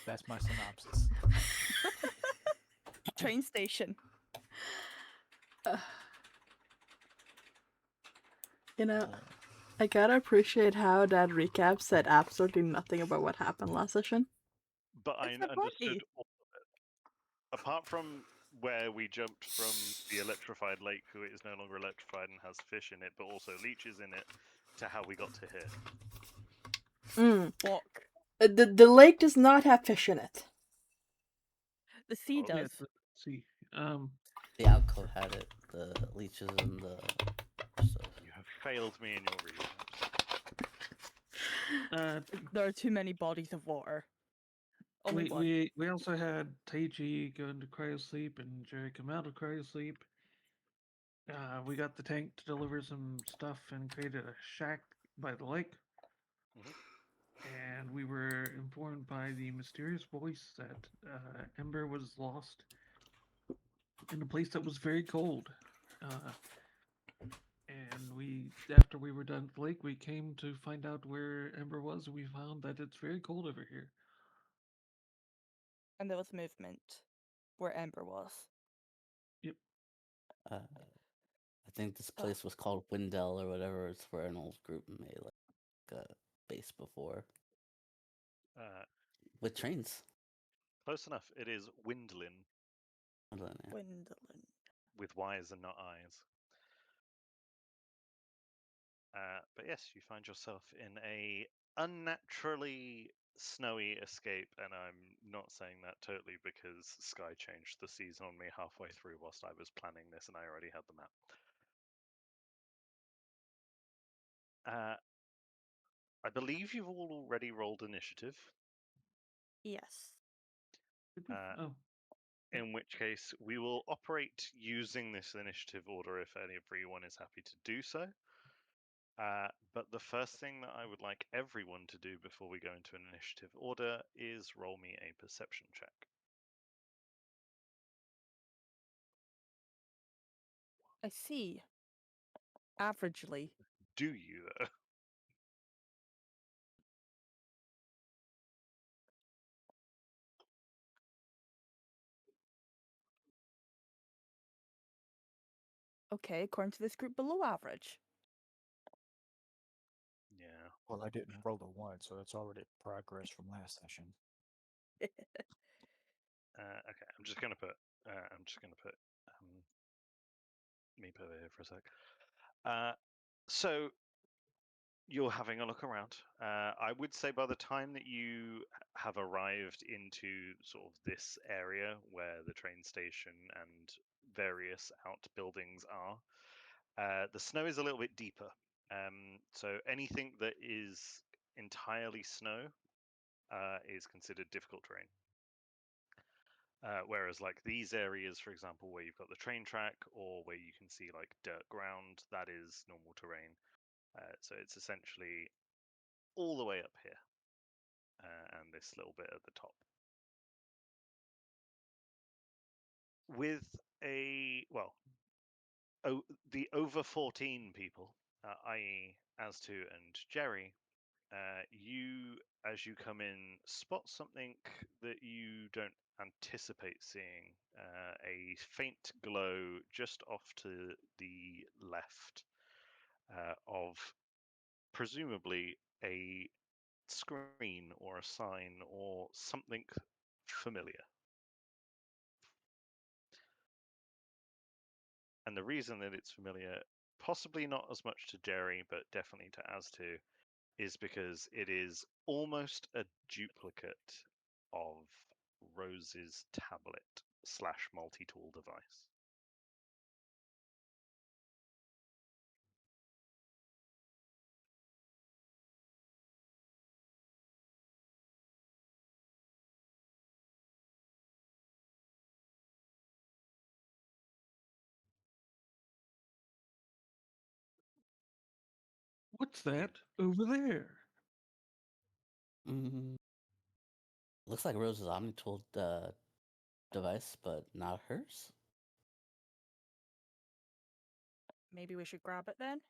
That's my synopsis. Train station. You know, I gotta appreciate how that recap said absolutely nothing about what happened last session. But I It's the understood party. all of it. Apart from where we jumped from the electrified lake, who is no longer electrified and has fish in it, but also leeches in it, to how we got to here. Walk. The lake does not have fish in it. The sea Oh, yeah, does. let's see. The alcove had it. The leeches and the. So. You have failed me in your research. There are too many bodies of water. Only one. We also had Taiji go into cryosleep and Jerry come out of cryosleep. We got the tank to deliver some stuff and created a shack by the lake. And we were informed by the mysterious voice that Ember was lost in a place that was very cold. And after we were done at the lake, we came to find out where Ember was, and we found that it's very cold over here. And there was movement where Ember was. Yep. I think this place was called Windell or whatever. It's where an old group made like a base before. With trains. Close enough. It is Windlin. Windlin. With Y's and not I's. But yes, you find yourself in a unnaturally snowy escape, and I'm not saying that totally because Sky changed the season on me halfway through whilst I was planning this, and I already had the map. I believe you've all already rolled initiative. Yes. In which case, we will operate using this initiative order if everyone is happy to do so. But the first thing that I would like everyone to do before we go into an initiative order is roll me a perception check. I see. Averagely. Do you, though? Okay, according to this group, below average. Yeah. Well, I didn't roll a 1, so it's already progress from last session. Okay, I'm just gonna put. Meep over here for a sec. So you're having a look around. I would say by the time that you have arrived into sort of this area where the train station and various outbuildings are, the snow is a little bit deeper. So anything that is entirely snow is considered difficult terrain. Whereas like these areas, for example, where you've got the train track or where you can see like dirt ground, that is normal terrain. So it's essentially all the way up here and this little bit at the top. With the over 14 people, i.e. As2 and Jerry, you, as you come in, spot something that you don't anticipate seeing. A faint glow just off to the left of presumably a screen or a sign or something familiar. And the reason that it's familiar, possibly not as much to Jerry, but definitely to As2, is because it is almost a duplicate of Rose's tablet / multi-tool device. What's that over there? Looks like Rose's Omnitool device, but not hers. Maybe we should grab it then?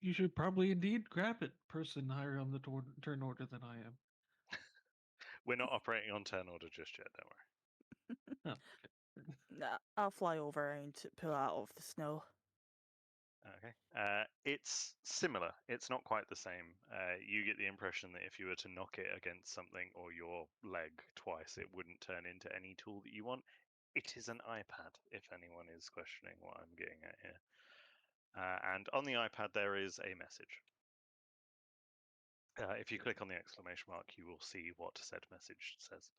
You should probably indeed grab it, person higher on the turn order than I am. We're not operating on turn order just yet, don't worry. Oh, Nah, I'll fly over and pull it out of the snow. Okay. It's similar. It's not quite the same. You get the impression that if you were to knock it against something or your leg twice, it wouldn't turn into any tool that you want. It is an iPad, if anyone is questioning what I'm getting at here. And on the iPad, there is a message. If you click on the exclamation mark, you will see what said message says.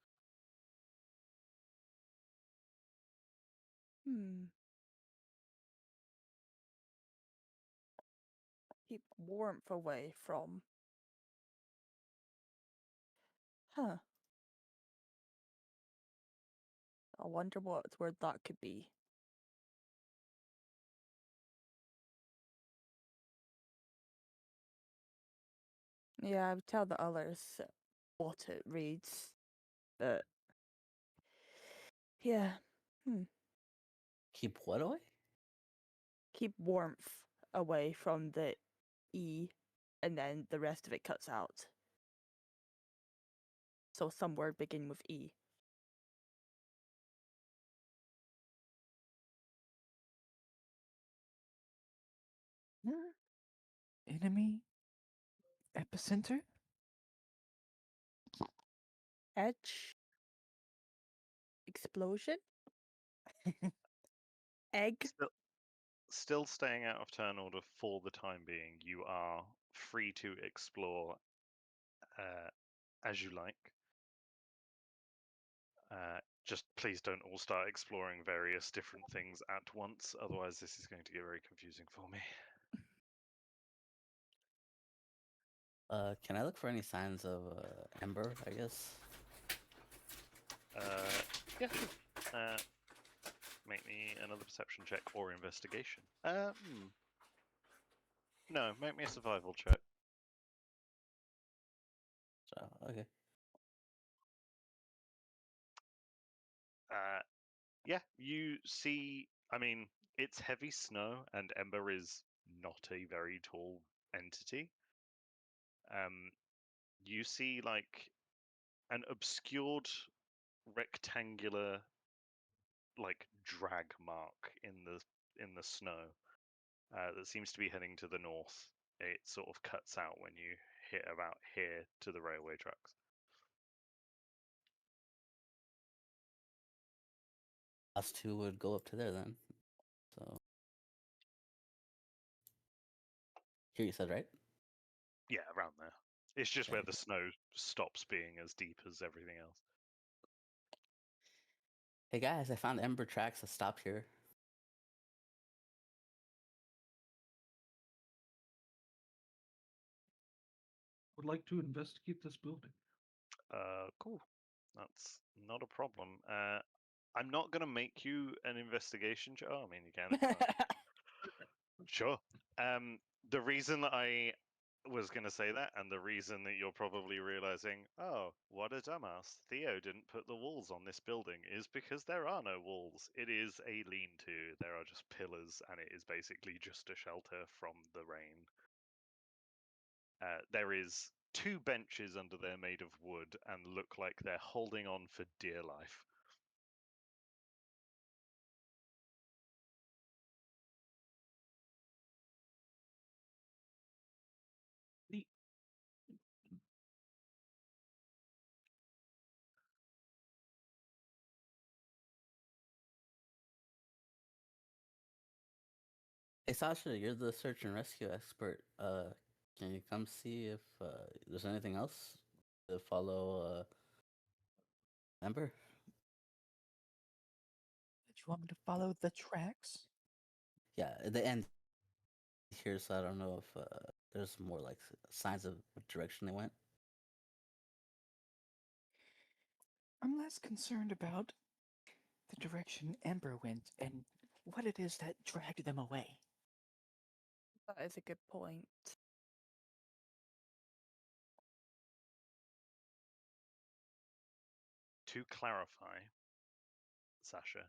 Keep warmth away from. Huh. I wonder what word that could be. Yeah, I would tell the others what it reads. But yeah. Keep what away? Keep warmth away from the E, and then the rest of it cuts out. So some word beginning with E. Enemy epicenter? Edge. Explosion. Egg. Still staying out of turn order for the time being. You are free to explore as you like. Just please don't all start exploring various different things at once, otherwise this is going to get very confusing for me. Can I look for any signs of Ember, I guess? Yeah, sure. Make me another perception check or investigation. No, make me a survival check. So, okay. Yeah, you see, I mean, it's heavy snow and Ember is not a very tall entity. You see like an obscured rectangular like drag mark in the snow that seems to be heading to the north. It sort of cuts out when you hit about here to the railway tracks. Us two would go up to there then. So here you said, right? Yeah, around there. It's just Okay. where the snow stops being as deep as everything else. Hey guys, I found Ember tracks that stop here. would like to investigate this building. Cool. That's not a problem. I'm not gonna make you an investigation. Oh, I mean, you can if you want. Sure. The reason that I was going to say that, and the reason that you're probably realizing, oh, what a dumbass, Theo didn't put the walls on this building, is because there are no walls. It is a lean-to. There are just pillars, and it is basically just a shelter from the rain. There is two benches under there made of wood and look like they're holding on for dear life. Hey Sasha, you're the search and rescue expert. Can you come see if there's anything else to follow Ember? Did you want me to follow the tracks? Yeah, at the end here, so I don't know if there's more like signs of what direction they went. I'm less concerned about the direction Ember went and what it is that dragged them away. That is a good point. To clarify, Sasha,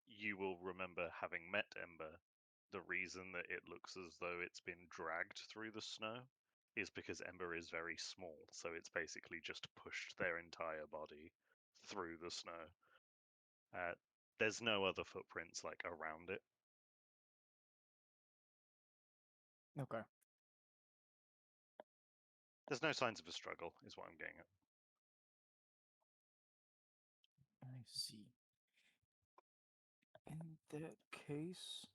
you will remember having met Ember the reason that it looks as though it's been dragged through the snow is because Ember is very small, so it's basically just pushed their entire body through the snow. There's no other footprints like around it. Okay. There's no signs of a struggle, is what I'm getting at. I see. In that case,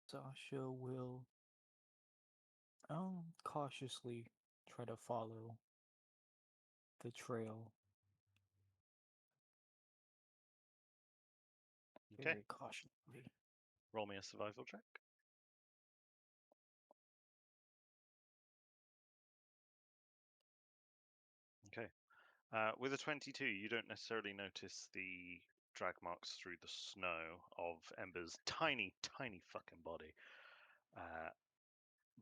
Sasha will cautiously try to follow the trail. Okay, Very cautiously. roll me a survival check. Okay. With a 22, you don't necessarily notice the drag marks through the snow of Ember's tiny, tiny fucking body.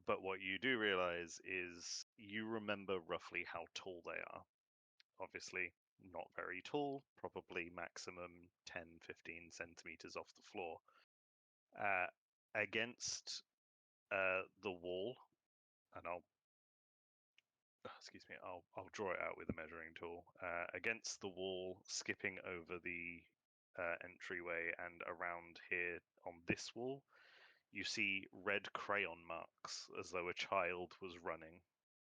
But what you do realize is you remember roughly how tall they are. Obviously, not very tall, probably maximum 10, 15 centimeters off the floor. Against the wall, and excuse me, I'll draw it out with a measuring tool. Against the wall, skipping over the entryway and around here on this wall, you see red crayon marks as though a child was running,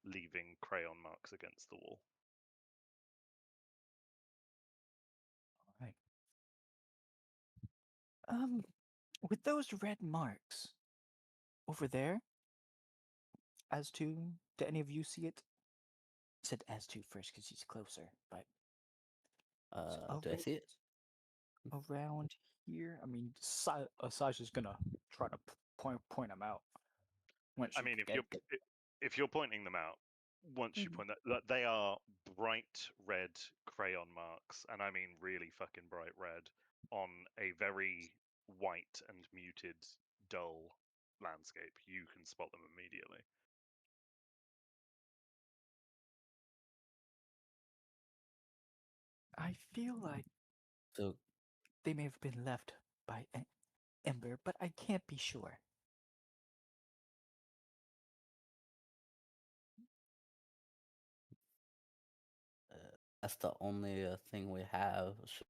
leaving crayon marks against the wall. Alright. With those red marks over there, as to, do any of you see it? I said as to first because he's closer, but Do I see it? around here, I mean, Sasha's gonna try to point them out. Once I she mean, get, if you're pointing them out, once you Mhm. point that they are bright red crayon marks, and I mean really fucking bright red on a very white and muted, dull landscape. You can spot them immediately. I feel like So they may have been left by Ember, but I can't be sure. that's the only thing we have. Should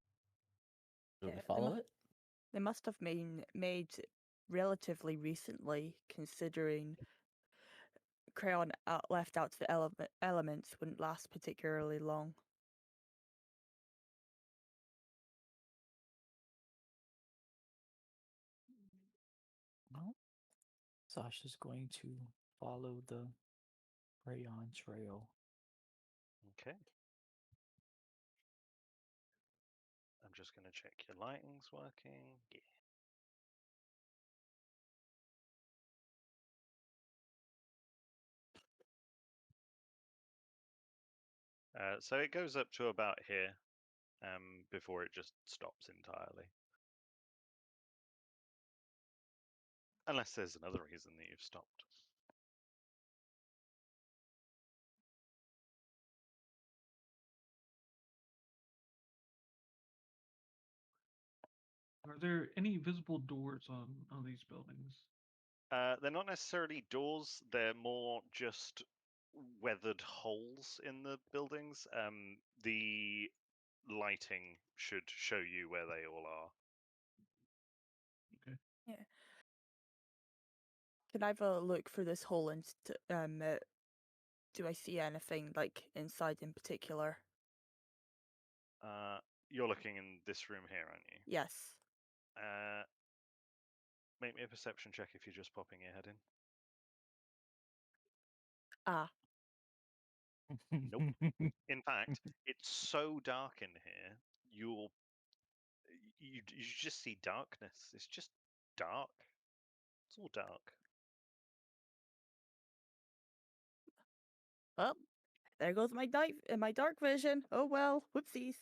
we Yeah, follow it? they must have been made relatively recently, considering crayon left out to the elements wouldn't last particularly long. No, Sasha's going to follow the rayon trail. Okay. I'm just going to check your lighting's working. Yeah. So it goes up to about here before it just stops entirely. Unless there's another reason that you've stopped. Are there any visible doors on these buildings? They're not necessarily doors, they're more just weathered holes in the buildings. The lighting should show you where they all are. Okay. Yeah. Can I have a look through this hole and do I see anything like inside in particular? You're looking in this room here, aren't you? Yes. Make me a perception check if you're just popping your head in. Ah. Nope. In fact, it's so dark in here, you just see darkness. It's just dark. It's all dark. Well, there goes my dark vision. Oh well, whoopsies.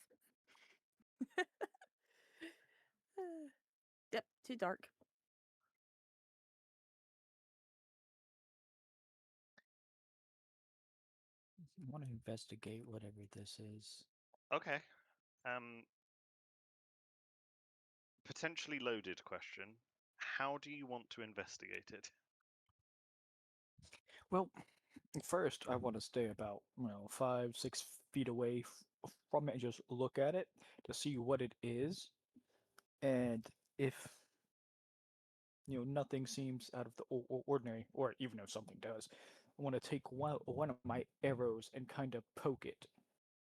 Yep, too dark. I want to investigate whatever this is. Okay. Potentially loaded question. how do you want to investigate it? Well, first I want to stay about 5, 6 feet away from it and just look at it to see what it is, and if nothing seems out of the ordinary, or even if something does, I want to take one of my arrows and kind of poke it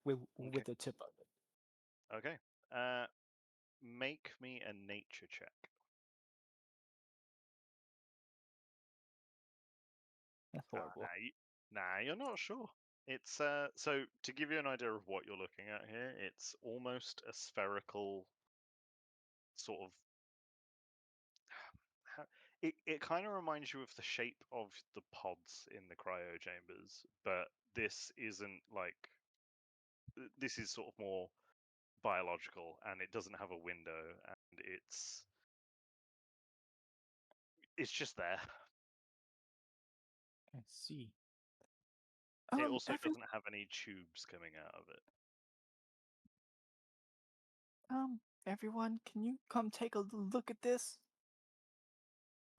with Okay. the tip of it. Okay. Make me a nature check. That's horrible. You're not sure. It's so to give you an idea of what you're looking at here, it's almost a spherical sort of. It kind of reminds you of the shape of the pods in the cryo chambers, but this isn't like this is sort of more biological, and it doesn't have a window, and it's just there. I see. It also Every doesn't have any tubes coming out of it. everyone, can you come take a look at this?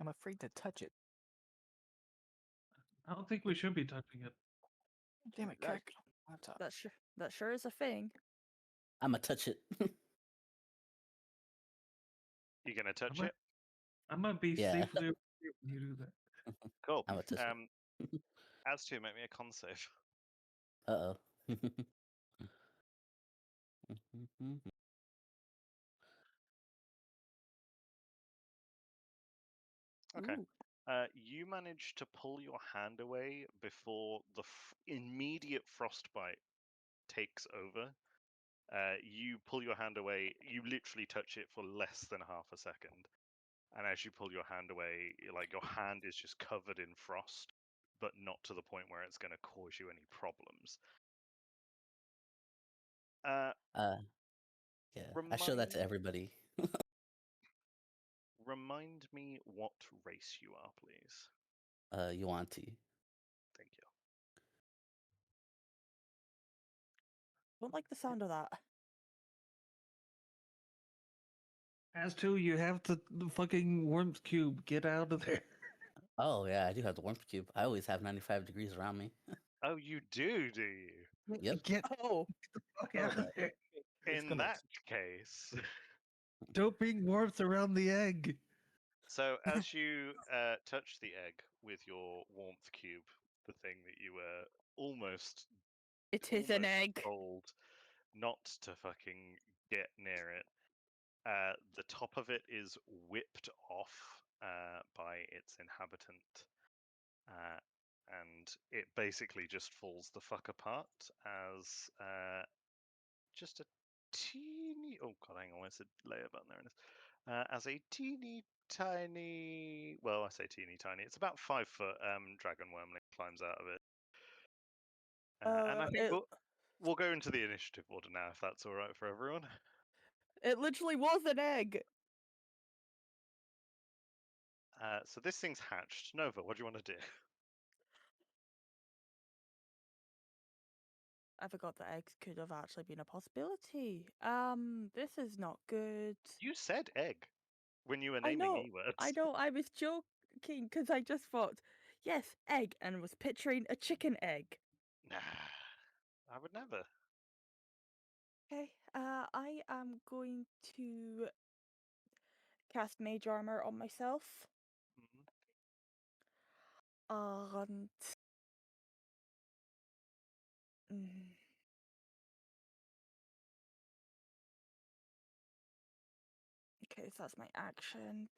I'm afraid to touch it. I don't think we should be touching it. Damn it, That crack laptop. that sure is a thing. I'ma touch it. You gonna touch I'm it? I'm gonna be Yeah. safely over here when you do that. Cool. I'ma touch it. As to make me a con save. Uh oh. Okay. Ooh. You manage to pull your hand away before the immediate frostbite takes over. You pull your hand away. You literally touch it for less than half a second, and as you pull your hand away, like your hand is just covered in frost, but not to the point where it's going to cause you any problems. Yeah. I show that Remind to everybody. remind me what race you are, please. Yuanti. Thank you. Don't like the sound of that. As to you have the fucking warmth cube. Get out of there. Oh yeah, I do have the warmth cube. I always have 95 degrees around me. Oh, you do you? Yep. Get Oh, the fuck Oh, out of that- there. It's In gonna that case, Don't bring warmth around the egg. so as you touch the egg with your warmth cube, the thing that you were almost it is an egg. told not to fucking get near it, the top of it is whipped off by its inhabitant, and it basically just falls the fuck apart as just a teeny. Oh god, hang on, where's the layer button? There it is. As a teeny tiny, well, I say teeny tiny. It's about 5 foot dragon wormling climbs out of it, and I think It we'll go into the initiative order now, if that's all right for everyone. it literally was an egg. So this thing's hatched. Nova, what do you want to do? I forgot that eggs could have actually been a possibility. This is not good. You said egg when you were I naming know, E-words. I know, I was joking because I just thought, yes, egg, and was picturing a chicken egg. Nah, I would never. Okay, I am going to cast mage armor on myself. Mhm. And mm, okay, so that's my action.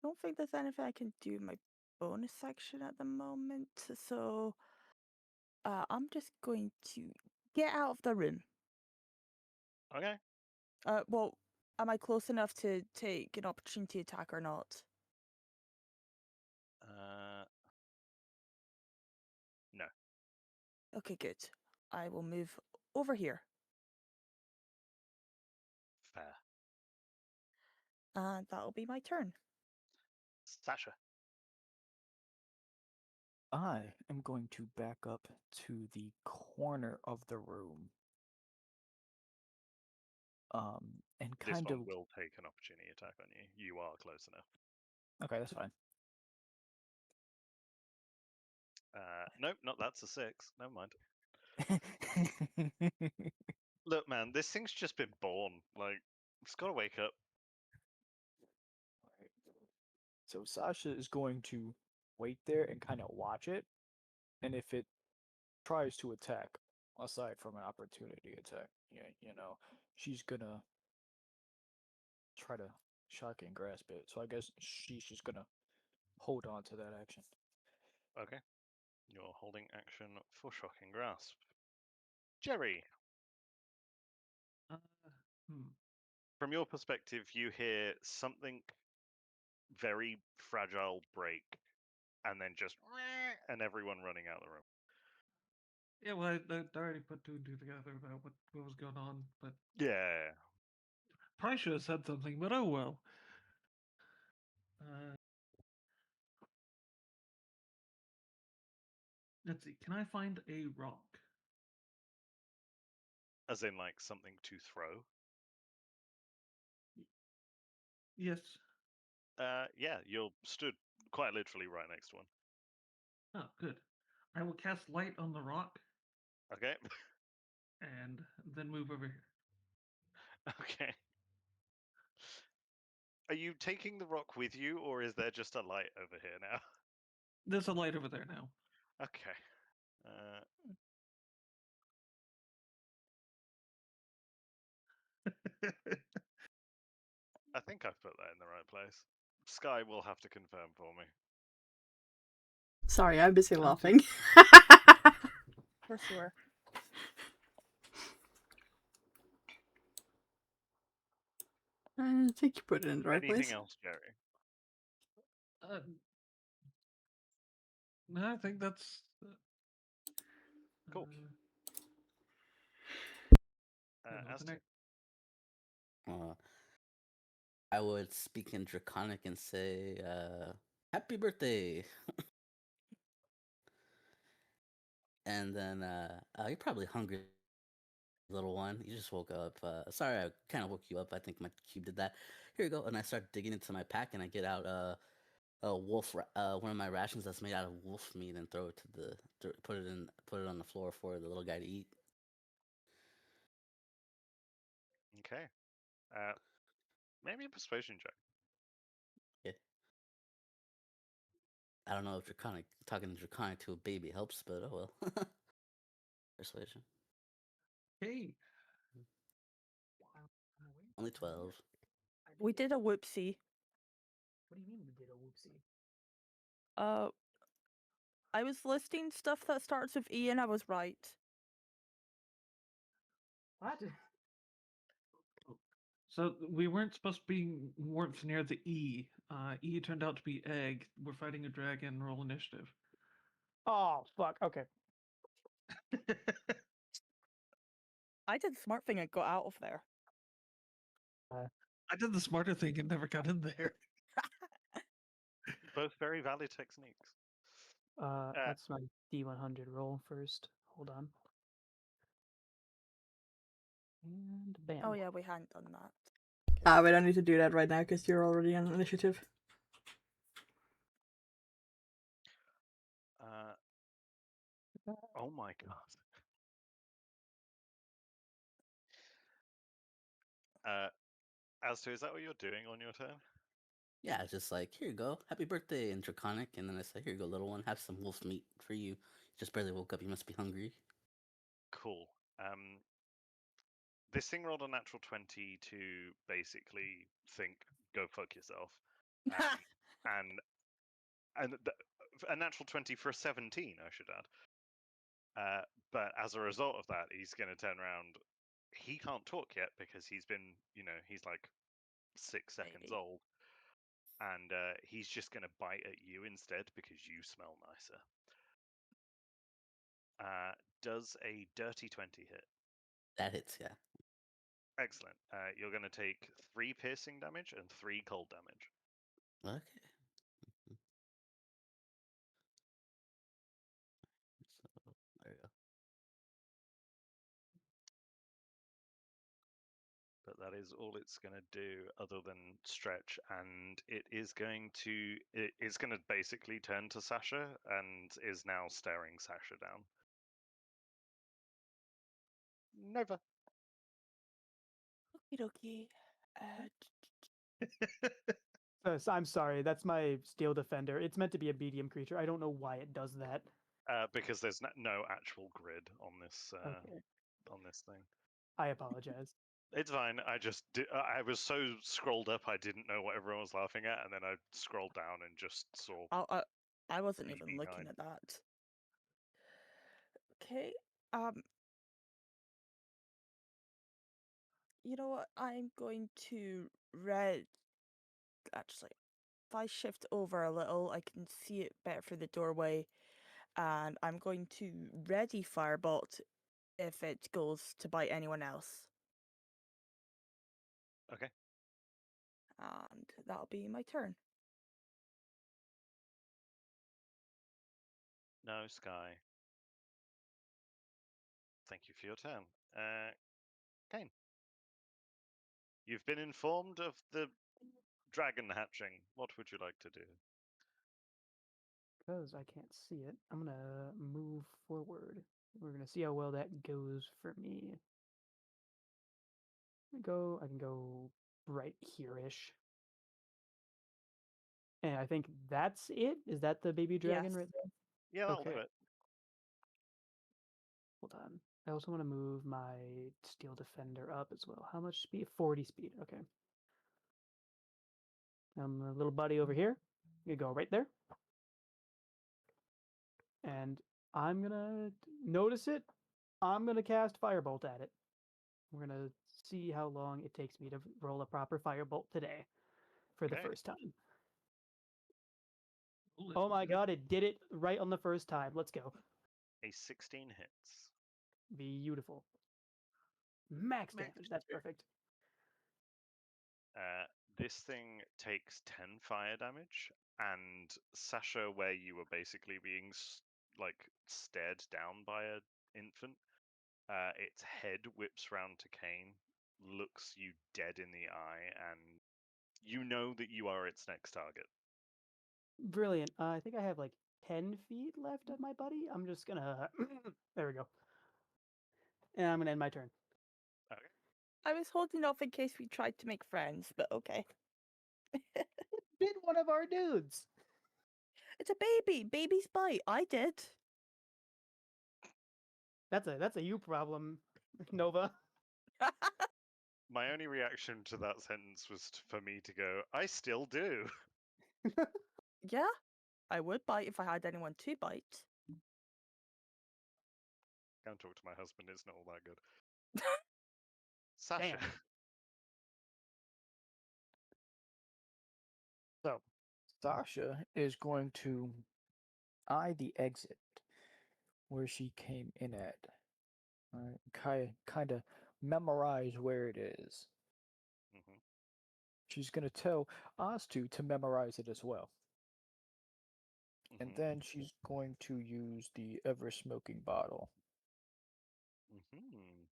Don't think there's anything I can do in my bonus section at the moment, so I'm just going to get out of the room. Okay. Well, am I close enough to take an opportunity attack or not? No. Okay, good. I will move over here. Fair. And that'll be my turn. Sasha. I am going to back up to the corner of the room and This kind one of. will take an opportunity attack on you. You are close enough. Okay, that's fine. Nope, not that's a 6. Never mind. Look, man, this thing's just been born. Like, it's got to wake up. So Sasha is going to wait there and kind of watch it, and if it tries to attack, aside from an opportunity attack, yeah, she's gonna try to shock and grasp it. So I guess she's just gonna hold on to that action. Okay. You're holding action for shocking grasp. Jerry, Uh, hmm. from your perspective, you hear something very fragile break, and then just and everyone running out of the room. Yeah, well, I already put two and two together about what was going on, but Yeah. probably should have said something, but oh well. Uh, let's see. Can I find a rock? As in, like, something to throw. Yes. Yeah, you're stood quite literally right next to one. Oh, good. I will cast light on the rock Okay. and then move over here. Okay. Are you taking the rock with you, or is there just a light over here now? There's a light over there now. Okay. Uh, I think I've put that in the right place. Sky will have to confirm for me. Sorry, I'm busy I'll laughing. For sure. I think you put it in the right Anything place. else, Jerry? Uh, no, I think that's Cool. what's As to next? I would speak in Draconic and say, "Happy birthday!" And then, you're probably hungry, little one. You just woke up. Sorry, I kind of woke you up. I think my cube did that. Here you go. And I start digging into my pack, and I get out a one of my rations that's made out of wolf meat, and throw it to put it on the floor for the little guy to eat. okay. Maybe a persuasion check. Yeah. I don't know if talking Draconic to a baby helps, but oh well. Persuasion. Hey, Only 12. We did a whoopsie. What do you mean we did a whoopsie? I was listing stuff that starts with E and I was right. What? so we weren't supposed to be warmth near the E. E turned out to be egg. We're fighting a dragon. Roll initiative. Oh fuck. Okay. I did the smart thing and got out of there. I did the smarter thing and never got in there. Both very valid techniques. That's my D100 roll first. Hold on. And bam. Oh yeah, we hadn't done that. We don't need to do that right now because you're already on initiative. Oh my god. As to, is that what you're doing on your turn? Yeah, it's just like, here you go, happy birthday in Draconic, and then I say, here you go, little one, have some wolf meat for you. You just barely woke up, you must be hungry. Cool. This thing rolled a natural 20 to basically think, go fuck yourself. And a natural 20 for a 17, I should add. But as a result of that, he's going to turn around. He can't talk yet because he's been, he's like 6 seconds Baby. old. And he's just going to bite at you instead because you smell nicer. Does a dirty 20 hit? That hits, yeah. Excellent. You're going to take 3 piercing damage and 3 cold damage. Okay. So, there you go. Put that is all it's going to do other than stretch, and it's going to basically turn to Sasha and is now staring Sasha down. Nova. Okie dokie. I'm sorry, that's my steel defender. It's meant to be a medium creature. I don't know why it does that. Because there's no actual grid on this Okay, on this thing. I apologize. It's fine. I was so scrolled up, I didn't know what everyone was laughing at, and then I scrolled down and just saw. I wasn't even BB9. looking at that. Okay. You know what? I'm going to actually, if I shift over a little, I can see it better through the doorway. And I'm going to ready Firebolt if it goes to bite anyone else. Okay. And that'll be my turn. No, Sky. Thank you for your turn. Kane. You've been informed of the dragon hatching. What would you like to do? Because I can't see it, I'm gonna move forward. We're gonna see how well that goes for me. I can go right here-ish. And I think that's it. Is that the baby dragon Yes. right there? Yeah, that'll do Okay. it. Hold on. I also want to move my steel defender up as well. How much speed? 40 speed. Okay. A little buddy over here. You go right there. And I'm gonna notice it. I'm gonna cast Firebolt at it. We're gonna see how long it takes me to roll a proper Firebolt today for the Okay. first time. Ooh, Oh my god, it did it right on the first time. Let's go. A 16 hits. Beautiful. Max damage. That's perfect. This thing takes 10 fire damage, and Sasha, where you were basically being stared down by an infant, its head whips round to Kane, looks you dead in the eye, and you know that you are its next target. Brilliant. I think I have like 10 feet left of my buddy. I'm just gonna. There we go. And I'm gonna end my turn. Okay. I was holding off in case we tried to make friends, but okay. Bit one of our dudes. It's a baby. Babies bite. I did. That's a you problem, Nova. My only reaction to that sentence was for me to go, I still do. Yeah, I would bite if I had anyone to bite. Go and talk to my husband, it's not all that good. Sasha. Damn. So, Sasha is going to eye the exit where she came in at. Kind of memorize where it is. Mhm. She's going to tell Astu to memorize it as well. And Mhm. then she's going to use the ever smoking bottle. Mhm.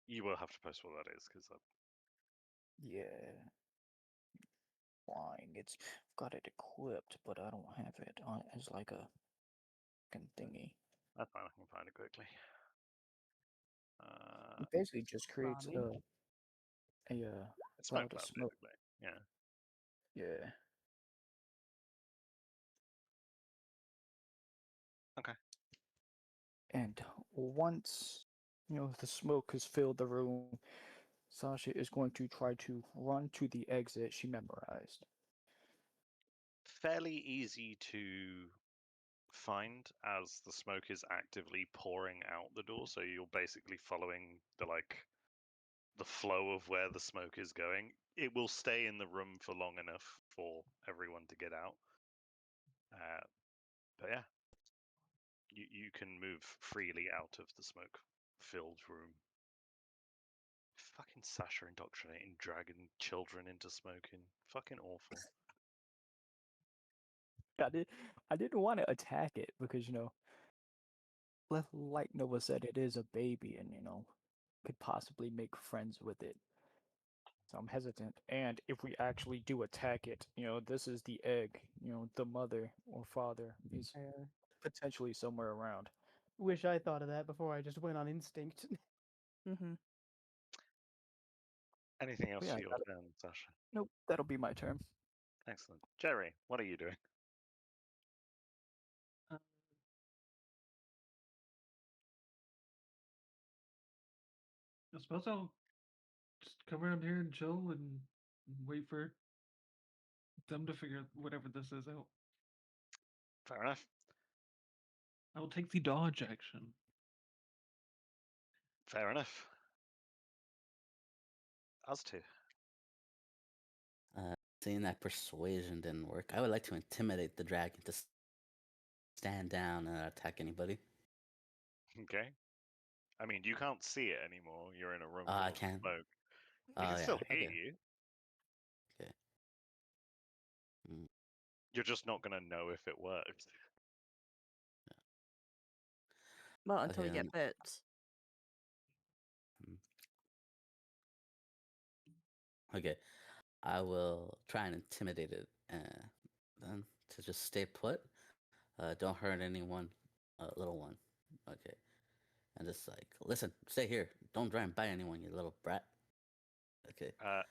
You will have to post what that is, because Yeah. Flying. I've got it equipped, but I don't have it on as like a fucking thingy. that's fine. I can find it quickly. It basically just creates Rami. a It's smoke cloud of cloud, smoke. basically. Yeah. Yeah. Okay. And once the smoke has filled the room, Sasha is going to try to run to the exit she memorized. Fairly easy to find as the smoke is actively pouring out the door, so you're basically following the flow of where the smoke is going. It will stay in the room for long enough for everyone to get out. But yeah, you can move freely out of the smoke filled room. Fucking Sasha indoctrinating dragon children into smoking. Fucking awful. I did. I didn't want to attack it because like Nova said, it is a baby, and could possibly make friends with it. So I'm hesitant. And if we actually do attack it, this is the egg. The mother or father is I potentially somewhere around. wish I thought of that before I just went on instinct. Mm-hmm. Anything else But yeah, for your turn, Sasha? nope, that'll be my turn. Excellent. Jerry, what are you doing? Uh, I suppose I'll just come around here and chill and wait for them to figure whatever this is out. Fair enough. I will take the dodge action. Fair enough. Us two. Seeing that persuasion didn't work, I would like to intimidate the dragon to stand down and not attack anybody. Okay. I mean, you can't see it anymore. You're in a room I full of can. smoke. It Oh can yeah. still hear Okay. you. Okay. Mm, You're just not gonna know if it works. Well, okay. until we Then. get bit. mm, Okay. I will try and intimidate it, then to just stay put. Don't hurt anyone, little one. Okay. And just like, listen, stay here. Don't try and bite anyone, you little brat. Okay. Are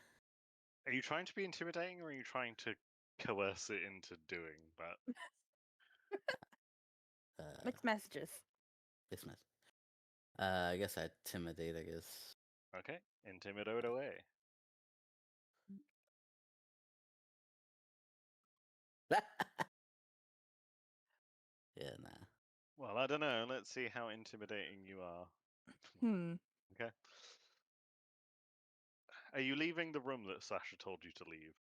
you trying to be intimidating, or are you trying to coerce it into doing that? Mixed messages. Dismiss. I guess I intimidate. I guess. Okay. Intimidate away. Yeah, nah. Well, I don't know. Let's see how intimidating you are. Hmm. Okay. Are you leaving the room that Sasha told you to leave?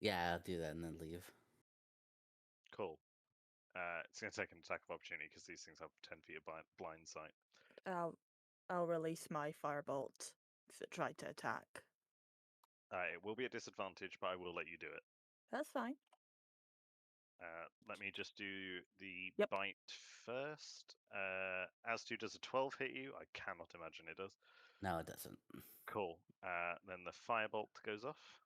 Yeah, I'll do that and then leave. Cool. It's going to take an attack of opportunity because these things have 10 feet of blind sight. I'll release my firebolt if it tried to attack. It will be a disadvantage, but I will let you do it. That's fine. Let me just do the Yep. bite first. As to, does a 12 hit you? I cannot imagine it does. No, it doesn't. Cool. Then the firebolt goes off.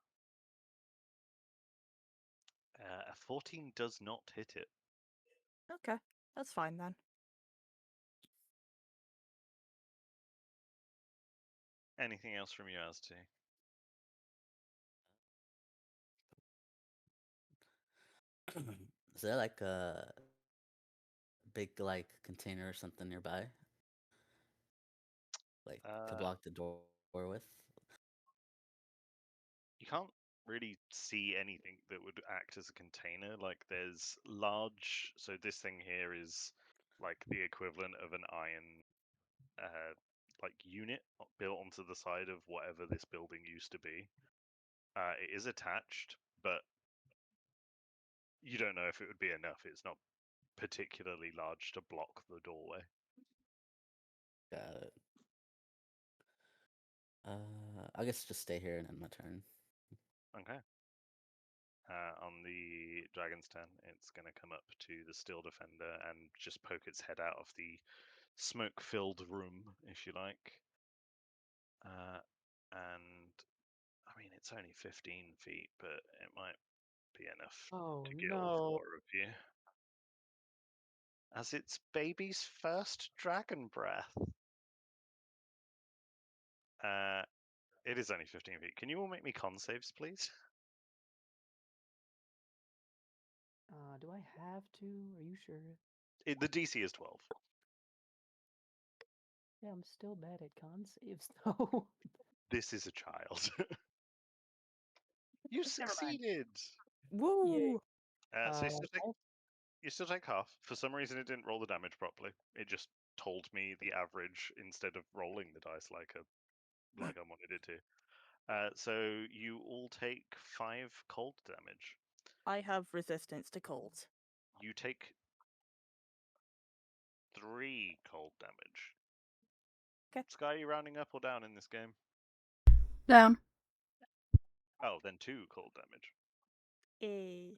A 14 does not hit it. Okay, that's fine then. Anything else from you, as to? Is there like a big like container or something nearby, like to block the door with? You can't really see anything that would act as a container. Like there's large. So this thing here is like the equivalent of an iron like unit built onto the side of whatever this building used to be. It is attached, but you don't know if it would be enough. It's not particularly large to block the doorway. Got it. I guess just stay here and end my turn. Okay. On the dragon's turn, it's going to come up to the steel defender and just poke its head out of the smoke-filled room, if you like. And I mean, it's only 15 feet, but it might be enough Oh to get all no. 4 of you. As its baby's first dragon breath. It is only 15 feet. Can you all make me con saves, please? Do I have to? Are you sure? The DC is 12. Yeah, I'm still bad at con saves though. This is a child. You Never mind. succeeded. Woo! So I- you still take half. For some reason, it didn't roll the damage properly. It just told me the average instead of rolling the dice like I wanted it to. So you all take 5 cold damage. I have resistance to cold. You take 3 cold damage. 'Kay. Sky, are you rounding up or down in this game? Down. Oh, then 2 cold damage. Eh.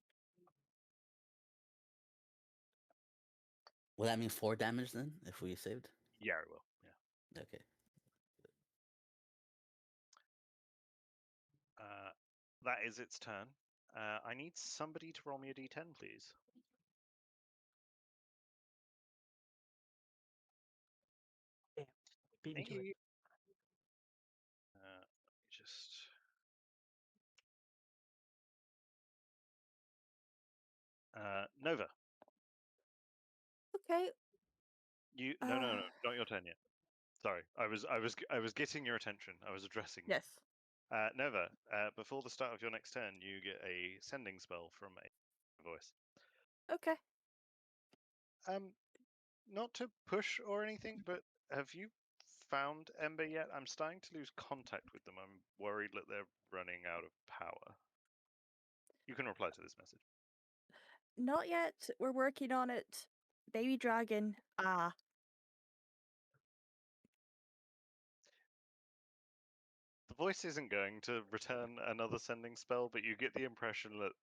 Will that mean 4 damage then if we saved? Yeah, it will. Yeah. Okay. That is its turn. I need somebody to roll me a d10, please. Damn, beat me Thank to it. you. Just Nova. Okay. No, not your turn yet. Sorry, I was getting your attention. I was addressing you. Yes. Nova, before the start of your next turn, you get a sending spell from a voice. Okay. Not to push or anything, but have you found Ember yet? I'm starting to lose contact with them. I'm worried that they're running out of power. You can reply to this message. Not yet. We're working on it. Baby dragon. Ah. The voice isn't going to return another sending spell, but you get the impression that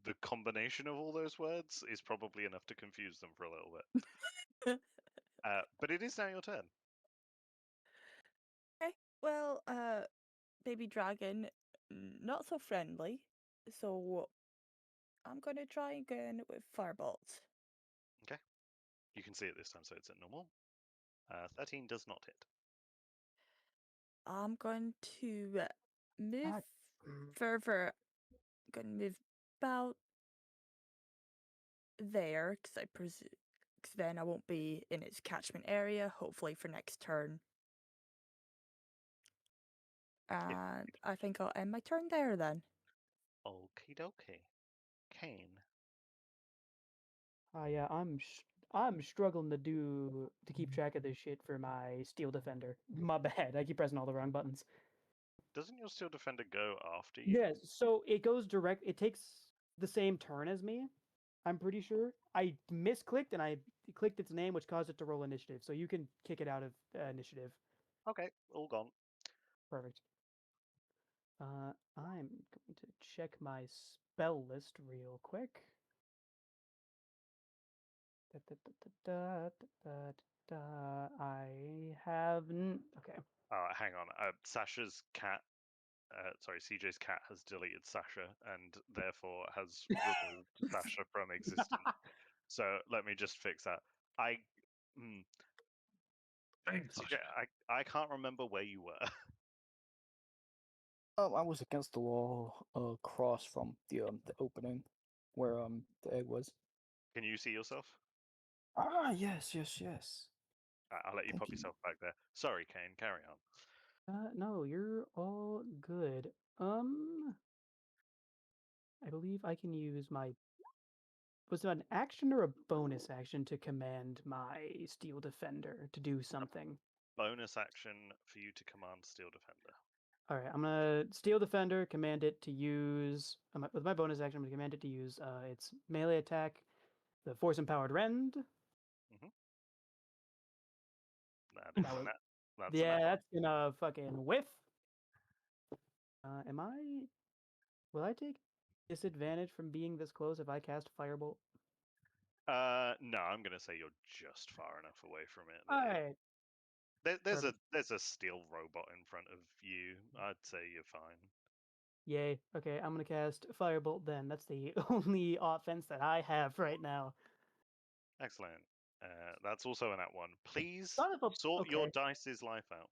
the combination of all those words is probably enough to confuse them for a little bit. But it is now your turn. Okay. Well, baby dragon, not so friendly. So I'm gonna try again with firebolt. Okay. You can see it this time, so it's at normal. 13 does not hit. I'm going to move God. further. I'm gonna move about there because I presume. Because then I won't be in its catchment area. Hopefully for next turn. And I think I'll end my turn there then. Okie dokie. Kane. Yeah, I'm struggling to keep track of this shit for my steel defender. My bad. I keep pressing all the wrong buttons. Doesn't your Steel Defender go after you? Yes, so it goes direct. It takes the same turn as me. I'm pretty sure. I misclicked and I clicked its name, which caused it to roll initiative. So you can kick it out of initiative. Okay, all gone. Perfect. I'm going to check my spell list real quick. I have okay. Hang on. Sasha's cat. Sorry, CJ's cat has deleted Sasha and therefore has removed Sasha from existence. So let me just fix that. I. Mm, Thanks, CJ, Sasha. I can't remember where you were. I was against the wall, across from the opening, where the egg was. Can you see yourself? Ah, yes, yes, yes. I'll let you Thank pop you. yourself back there. Sorry, Kane. Carry on. No, you're all good. I believe I can use my. Was it an action or a bonus action to command my steel defender to do something? Bonus action for you to command Steel Defender. All right, I'm gonna steel defender, command it to use with my bonus action. I'm gonna command it to use its melee attack, the force empowered rend. Mm-hmm. That is That was that's yeah, enough. that's gonna fucking whiff. Am I? Will I take disadvantage from being this close if I cast firebolt? No, I'm gonna say you're just far enough away from it All that right, there's perfect. a steel robot in front of you. I'd say you're fine. Yay. Okay, I'm gonna cast firebolt then. That's the only offense that I have right now. Excellent. That's also an at one. Please Son of sort your okay. dice's life out.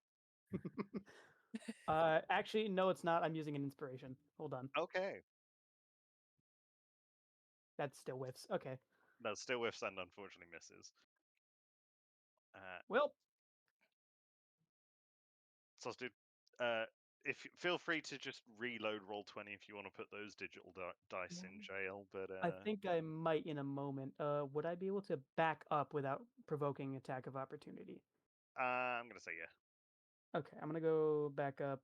Actually, no, it's not. I'm using an inspiration. Hold on. Okay. That still whiffs. Okay. That still whiffs and unfortunately misses. Well, So, dude, if feel free to just reload roll 20 if you want to put those digital dice in jail. But I think I might in a moment. Would I be able to back up without provoking attack of opportunity? I'm gonna say yeah. Okay, I'm gonna go back up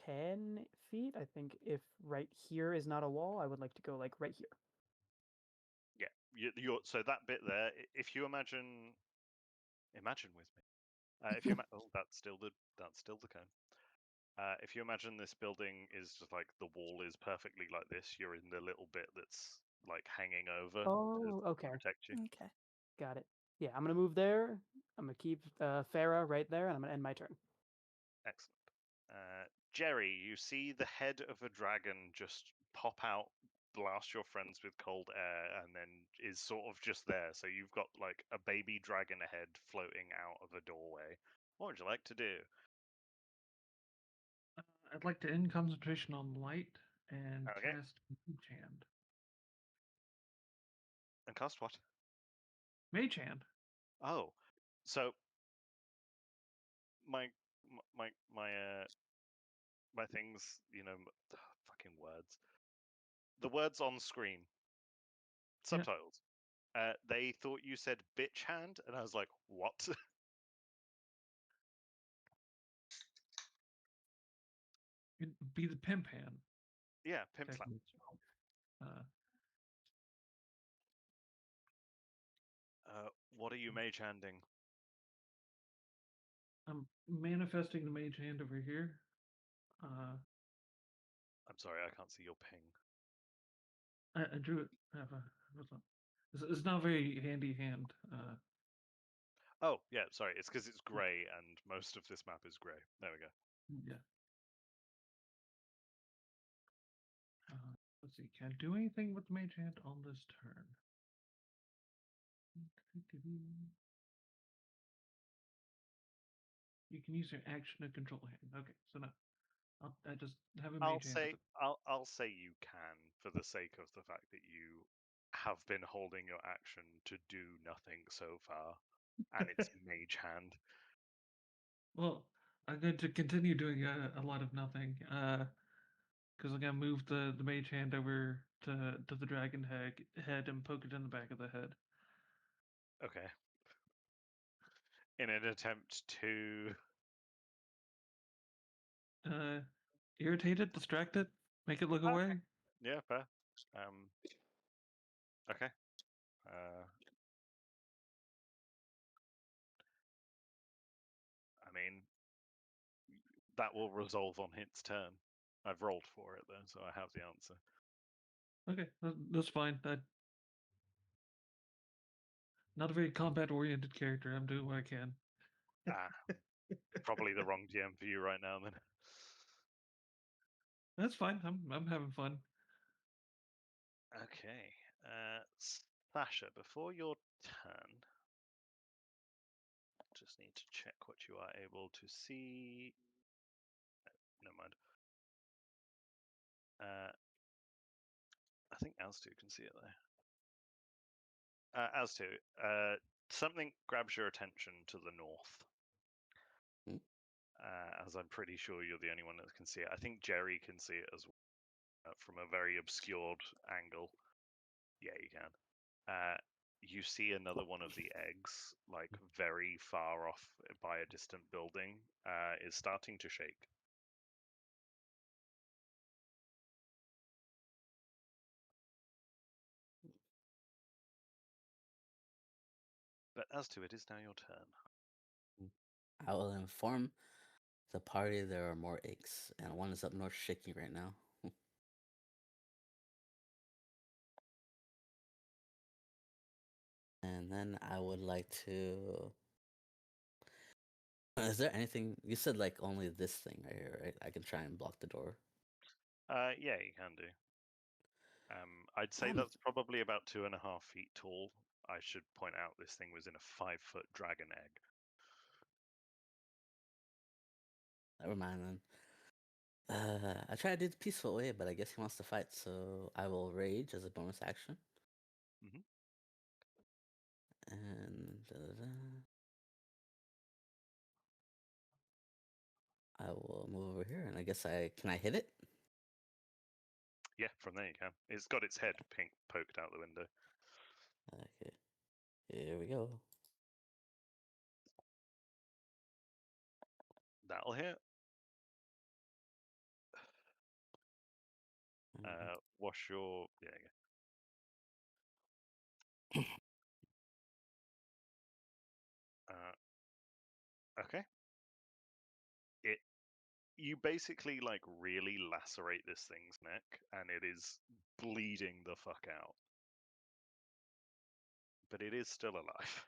10 feet. I think if right here is not a wall, I would like to go like right here. Yeah, you're so that bit there. If you imagine with me. If you oh, that's still the cone. If you imagine this building is just like the wall is perfectly like this, you're in the little bit that's like hanging over to Oh, okay. protect you. Okay. Got it. Yeah, I'm gonna move there. I'm gonna keep Farah right there, and I'm gonna end my turn. Excellent. Jerry, you see the head of a dragon just pop out, blast your friends with cold air, and then is sort of just there. So you've got like a baby dragon head floating out of a doorway. What would you like to do? I'd like to end concentration on light and Okay. cast Mage Hand. And cast what? Mage Hand. Oh, so my my my my things, fucking words. The words on screen, Yeah. subtitles. They thought you said bitch hand, and I was like, what? It'd be the Pimp Hand. Yeah, pimp slap. technically. What are you mage handing? I'm manifesting the Mage Hand over here. I'm sorry, I can't see your ping. I drew it. It's not a very handy hand. Oh, yeah, sorry. It's because it's grey, and most of this map is grey. There we go. Yeah. Let's see. Can I do anything with the Mage Hand on this turn? You can use your action to control a hand. Okay, so no. I just have a Mage Hand with it. I'll say you can, for the sake of the fact that you have been holding your action to do nothing so far, and it's mage hand. Well, I'm going to continue doing a lot of nothing. Because I'm gonna move the Mage Hand over to the dragon head and poke it in the back of the head. Okay. In an attempt to. Irritate it, distract it, make it look Okay. away. Yeah, fair. Okay. I mean, that will resolve on its turn. I've rolled for it though, so I have the answer. Okay, that's fine. Not a very combat-oriented character. I'm doing what I can. Probably the wrong GM for you right now then. That's fine. I'm having fun. Okay. Sasha, before your turn, just need to check what you are able to see. Never mind. I think Aztu can see it there. Aztu, something grabs your attention to the north. Hmm? As I'm pretty sure you're the only one that can see it. I think Jerry can see it as well, from a very obscured angle. Yeah, you can. You see another one of the eggs, like very far off by a distant building, is starting to shake. But as to it is now your turn. I will inform the party there are more eggs, and one is up north shaking right now. And then I would like to. Is there anything you said? Like only this thing right here, right? I can try and block the door. Yeah, you can do. I'd say that's probably about 2.5 feet tall. I should point out this thing was in a 5-foot dragon egg. Never mind then. I try to do it the peaceful way, but I guess he wants to fight, so I will rage as a bonus action. Mhm. And I will move over here, and I guess can I hit it? Yeah, from there you can. It's got its head poked out the window. Okay, here we go. That'll hit. Wash your. Yeah, yeah. Okay. You basically like really lacerate this thing's neck, and it is bleeding the fuck out. but it is still alive.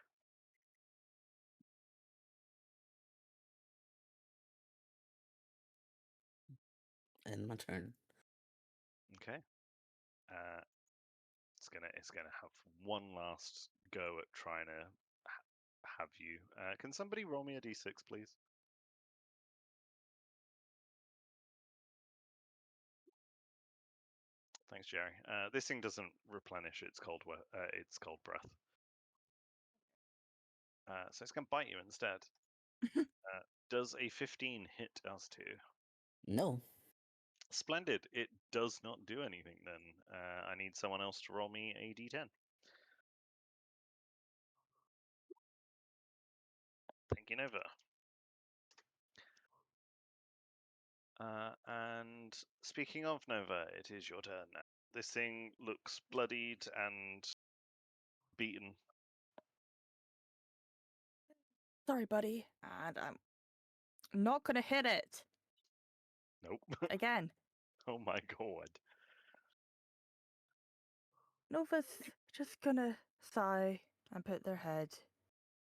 And my turn. Okay. It's gonna have one last go at trying to have you. Can somebody roll me a d6, please? Thanks, Jerry. This thing doesn't replenish its cold breath. So it's going to bite you instead. Does a 15 hit us two? No. Splendid. It does not do anything then. I need someone else to roll me a d10. Thinking over. And speaking of Nova, it is your turn now. This thing looks bloodied and beaten. Sorry, buddy. And I'm not gonna hit it Nope. again. Oh my god. Nova's just gonna sigh and put their head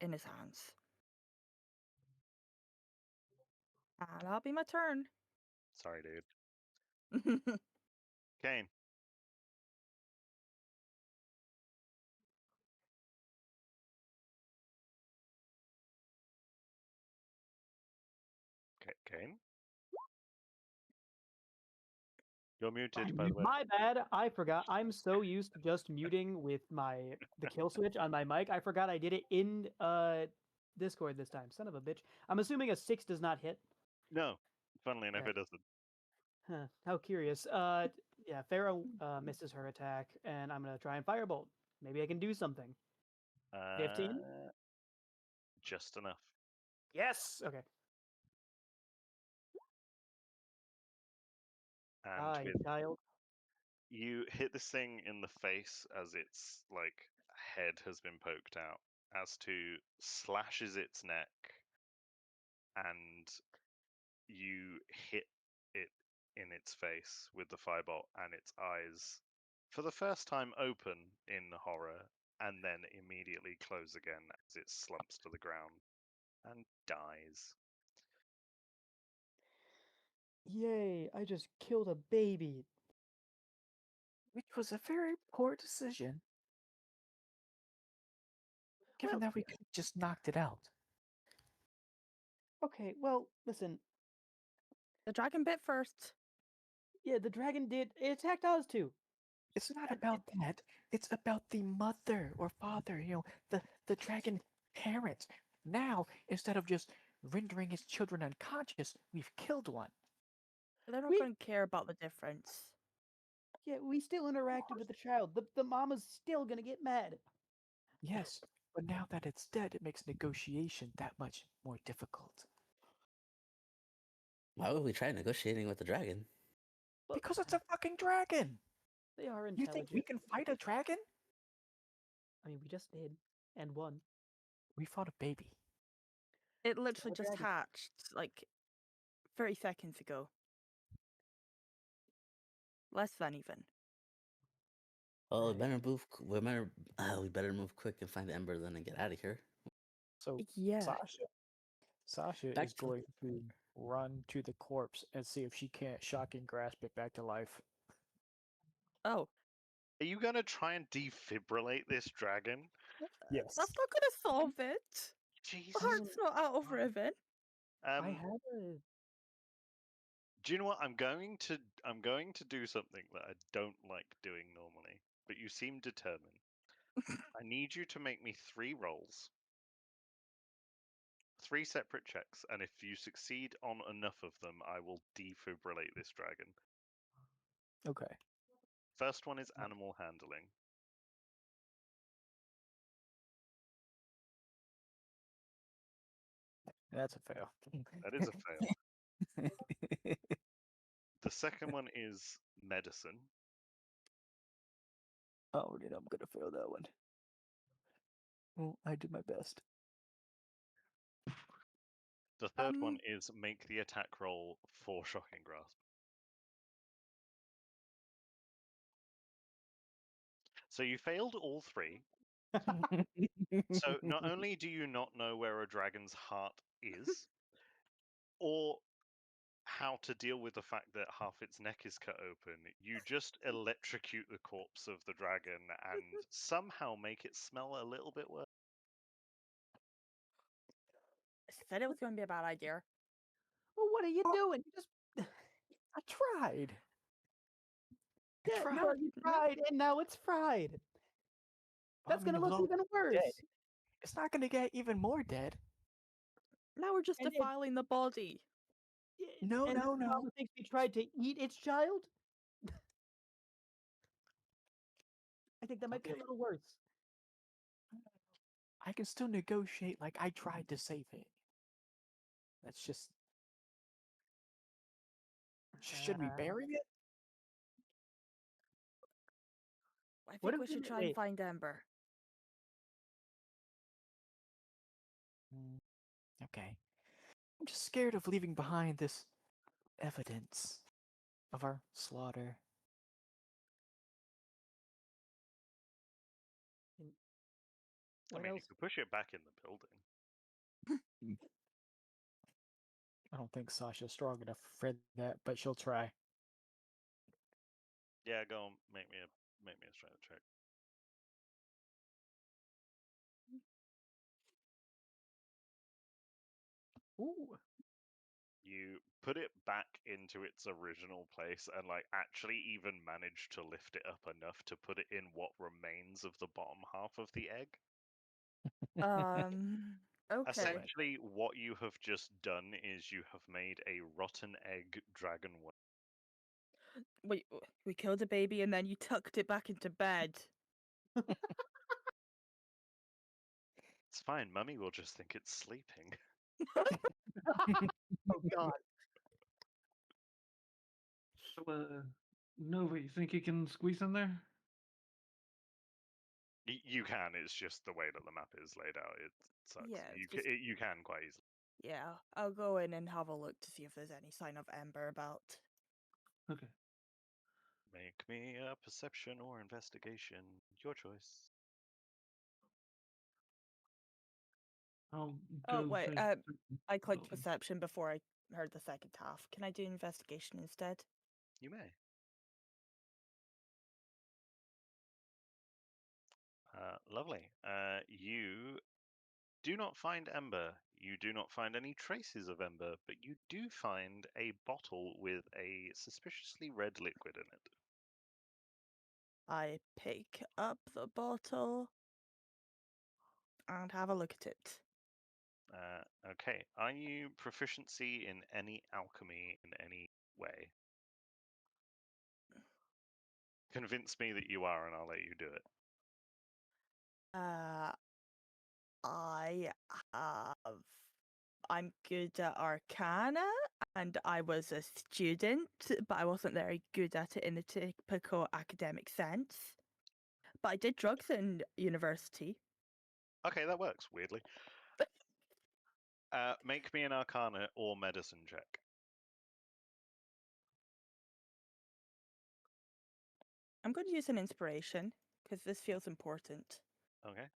in his hands. And that'll be my turn. Sorry, dude. Kane. Kane? You're muted, by the way. My bad. I forgot. I'm so used to just muting with the kill switch on my mic. I forgot I did it in Discord this time. Son of a bitch. I'm assuming a 6 does not hit. No. Funnily enough, Okay. it doesn't. Huh. How curious. Yeah, Pharaoh misses her attack, and I'm gonna try and firebolt. Maybe I can do something. 15? Just enough. Yes. Okay. And Hi, with child. you hit this thing in the face as its head has been poked out, as to slashes its neck, and you hit it in its face with the firebolt, and its eyes, for the first time, open in horror, and then immediately close again as it slumps to the ground and dies. Yay! I just killed a baby. Which was a very poor decision, given Well, that we could have just knocked it out. okay. Well, listen. The dragon bit first. Yeah, the dragon did. It attacked us too. It's not And about that. It's about the mother or father, the dragon parent. Now, instead of just rendering his children unconscious, we've killed one. They're not We- going to care about the difference. Yeah, we still interacted with the child. The mama's still gonna get mad. Yes, but now that it's dead, it makes negotiation that much more difficult. Why would we try negotiating with the dragon? But Because it's a fucking dragon! they are You think intelligent. we can fight a dragon? I mean, we just did, and won. We fought a baby. It literally a just dragon. hatched like 30 seconds ago. Less than even. Oh, we Right. better move. We better move quick and find Ember then and get out of here. So Yeah. Sasha Back is to the going to run to the corpse and see if she can't shocking grasp it back to life. Oh, Are you gonna try and defibrillate this dragon? Yes. that's not going to solve it. Jesus. The heart's not out of Riven. I had a. Do you know what? I'm going to do something that I don't like doing normally, but you seem determined. I need you to make me 3 rolls. 3 separate checks, and if you succeed on enough of them, I will defibrillate this dragon. Okay. First one is animal handling. That's a fail. That is a fail. The second one is medicine. Oh, then I'm gonna fail that one. Well, I did my best. The third one is make the attack roll for shocking grasp. So you failed all 3. So not only do you not know where a dragon's heart is, or how to deal with the fact that half its neck is cut open, you just electrocute the corpse of the dragon and somehow make it smell a little bit worse. I said it was going to be a bad idea. Well, what are you doing? You just I tried. I yeah, tried. well, you tried, and now it's fried. That's gonna look even worse. It's not gonna get even more dead. Now we're just And it- defiling the body. No, and no, the no. mama thinks we tried to eat its child. I think that might be a Okay. little worse. I can still negotiate like I tried to save it. That's just. Should we bury it? I What think we if should we- try and wait. find Ember. Okay. I'm just scared of leaving behind this evidence of our slaughter. I What mean, you else? could push it back in the building. I don't think Sasha's strong enough for that, but she'll try. Yeah, go on, make me a strength check. Ooh. You put it back into its original place and like actually even manage to lift it up enough to put it in what remains of the bottom half of the egg. Okay. Essentially, what you have just done is you have made a rotten egg dragon. We killed a baby and then you tucked it back into bed. It's fine, Mummy will just think it's sleeping. Oh God. So, Nova, you think you can squeeze in there? You can, it's just the way that the map is laid out. It sucks. Yeah, You, it's just- you can quite easily. Yeah, I'll go in and have a look to see if there's any sign of Ember about. Okay. Make me a perception or investigation. Your choice. I'll Oh, go wait, for I clicked building. perception before I heard the second half. Can I do investigation instead? You may. Lovely. You do not find Ember. You do not find any traces of Ember, but you do find a bottle with a suspiciously red liquid in it. I pick up the bottle and have a look at it. Okay. Are you proficiency in any alchemy in any way? Convince me that you are, and I'll let you do it. I have. I'm good at Arcana, and I was a student, but I wasn't very good at it in the typical academic sense. But I did drugs in university. Okay, that works, weirdly. Make me an Arcana or Medicine check. I'm going to use an inspiration because this feels important. Okay.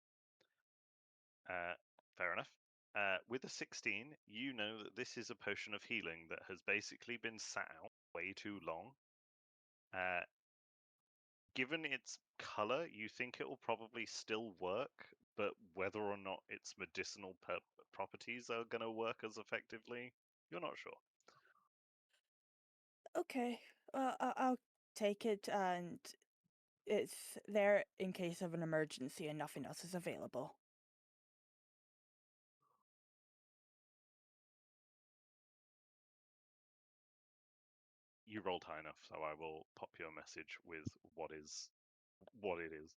Fair enough. With a 16, you know that this is a potion of healing that has basically been sat out way too long. Given its color, you think it will probably still work, but whether or not its medicinal properties are going to work as effectively, you're not sure. Okay, I'll take it, and it's there in case of an emergency and nothing else is available. You rolled high enough, so I will pop you a message with what it is.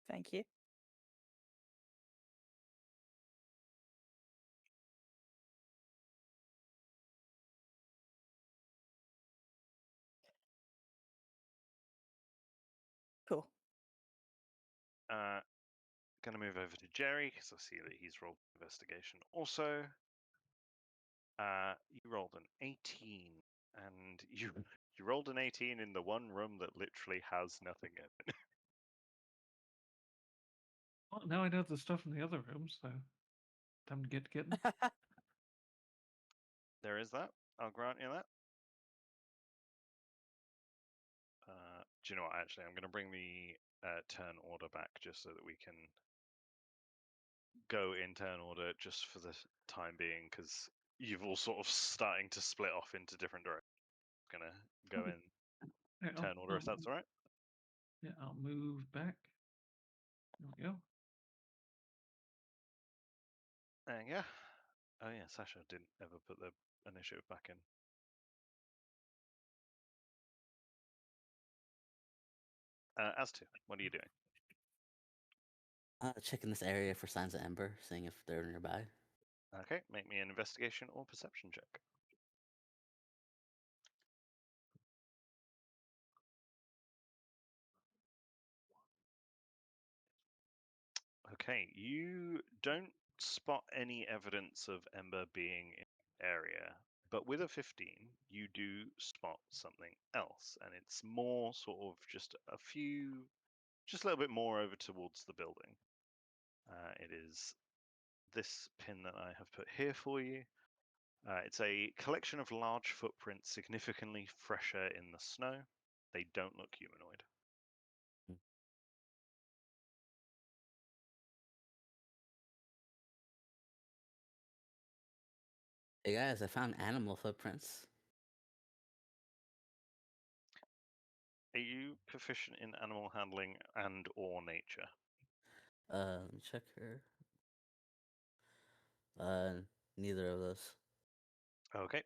Thank you. Cool. Gonna move over to Jerry because I see that he's rolled investigation also. You rolled an 18, and you rolled an 18 in the one room that literally has nothing in it. Well, now I know the stuff in the other room, so time to get getting. There is that. I'll grant you that. Do you know what? Actually, I'm going to bring the turn order back just so that we can go in turn order just for the time being, because you've all sort of starting to split off into different directions. Gonna go Okay. in Yeah, turn order if that's all right. Yeah, I'll move back. There we go. And yeah. Oh yeah, Sasha didn't ever put the initiative back in. As to, what are you doing? Checking this area for signs of Ember, seeing if they're nearby. Okay, make me an investigation or perception check. Okay, you don't spot any evidence of Ember being in the area, but with a 15, you do spot something else, and it's more sort of just a little bit more over towards the building. It is this pin that I have put here for you. It's a collection of large footprints, significantly fresher in the snow. They don't look humanoid. Hey guys, I found animal footprints. Are you proficient in animal handling and or nature? Let me check here. Neither of those. Okay.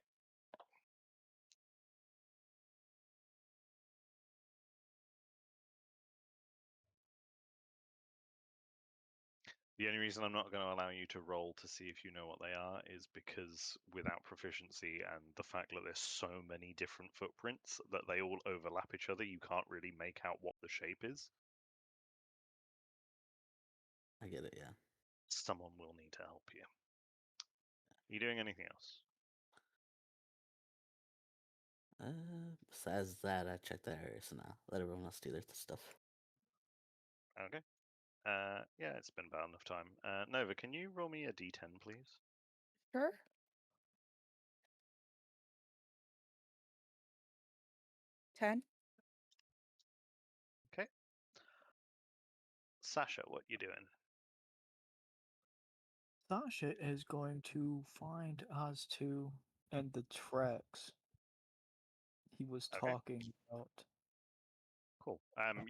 The only reason I'm not going to allow you to roll to see if you know what they are is because without proficiency and the fact that there's so many different footprints that they all overlap each other, you can't really make out what the shape is. I get it, yeah. Someone will need to help you. Are you doing anything else? Besides that, I checked the area, so now let everyone else do their stuff. Okay. Yeah, it's been about enough time. Nova, can you roll me a d10, please? Sure. Ten. Okay. Sasha, what you doing? Sasha is going to find Oz2 and the tracks he was Okay. talking about. Cool.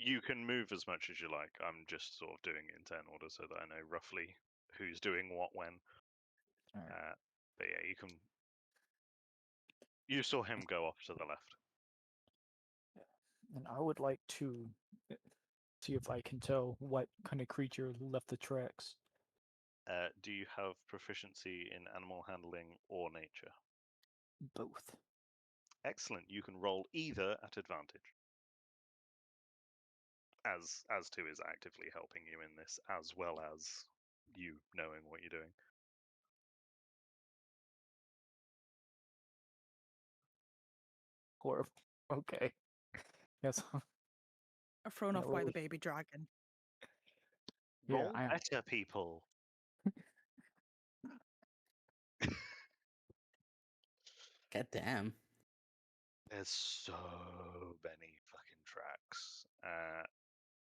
You can move as much as you like. I'm just sort of doing it in turn order so that I know roughly who's doing what when. All right. But yeah, you can. You saw him go off to the left. And I would like to see if I can tell what kind of creature left the tracks. Do you have proficiency in animal handling or nature? Both. Excellent. You can roll either at advantage. As two is actively helping you in this, as well as you knowing what you're doing. Or okay. Yes. Thrown Yeah, off by roll. the baby dragon. Yeah, Roll I am. better, people. God damn. There's so many fucking tracks.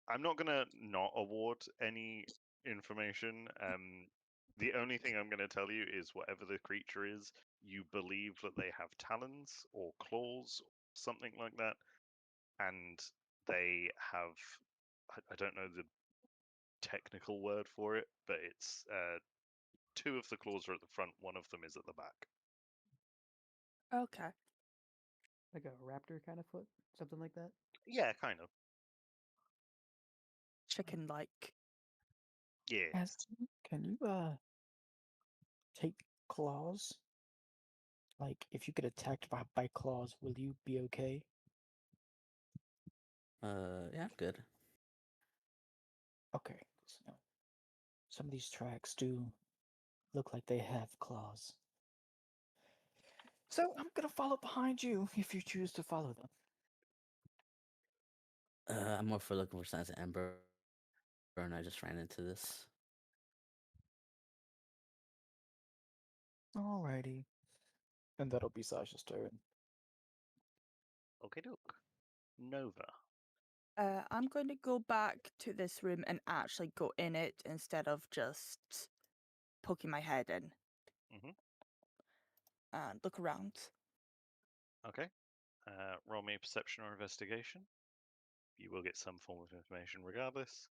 I'm not gonna not award any information. The only thing I'm gonna tell you is whatever the creature is, you believe that they have talons or claws, something like that, and they have. I don't know the technical word for it, but it's two of the claws are at the front, one of them is at the back. Okay. Like a raptor kind of foot, something like that. Yeah, kind of. Chicken like. Yeah. Can you take claws? Like, if you get attacked by claws, will you be okay? Yeah, I'm good. Okay. So, some of these tracks do look like they have claws. So I'm gonna follow behind you if you choose to follow them. I'm more for looking for signs of Ember. and I just ran into this. Alrighty. And that'll be Sasha's turn. Okay, doke. Nova. I'm going to go back to this room and actually go in it instead of just poking my head in. Mhm. And look around. Okay. Roll me a perception or investigation. You will get some form of information regardless.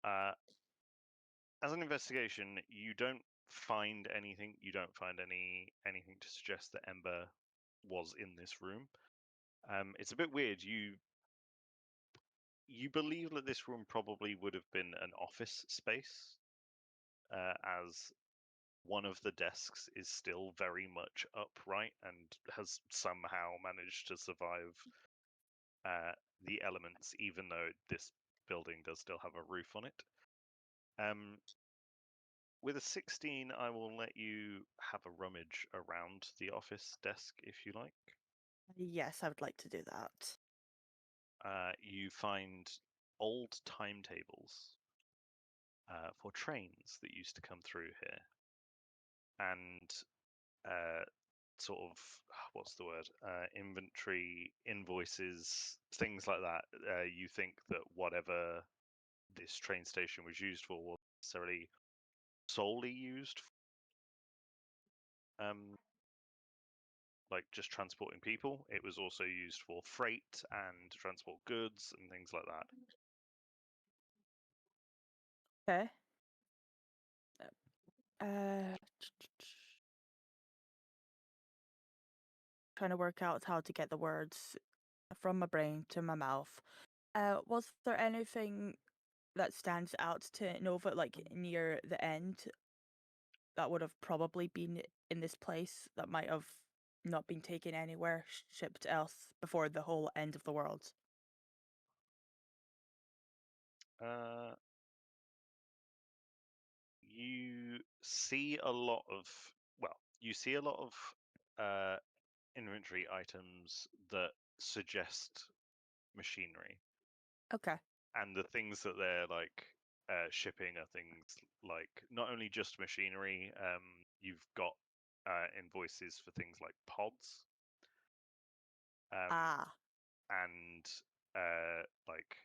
As an investigation, you don't find anything. You don't find anything to suggest that Ember was in this room. It's a bit weird. You believe that this room probably would have been an office space, as one of the desks is still very much upright and has somehow managed to survive the elements, even though this building does still have a roof on it. With a 16, I will let you have a rummage around the office desk if you like. Yes, I would like to do that. You find old timetables for trains that used to come through here, and sort of what's the word? Inventory, invoices, things like that. You think that whatever this train station was used for wasn't necessarily solely used like just transporting people. It was also used for freight and to transport goods and things like that. Okay. Uh, trying to work out how to get the words from my brain to my mouth. Was there anything that stands out to Nova, like near the end, that would have probably been in this place that might have not been taken anywhere, shipped else before the whole end of the world? Uh, you see a lot of you see a lot of inventory items that suggest machinery, Okay. and the things that they're like shipping are things like not only just machinery. You've got invoices for things like pods, Ah, and like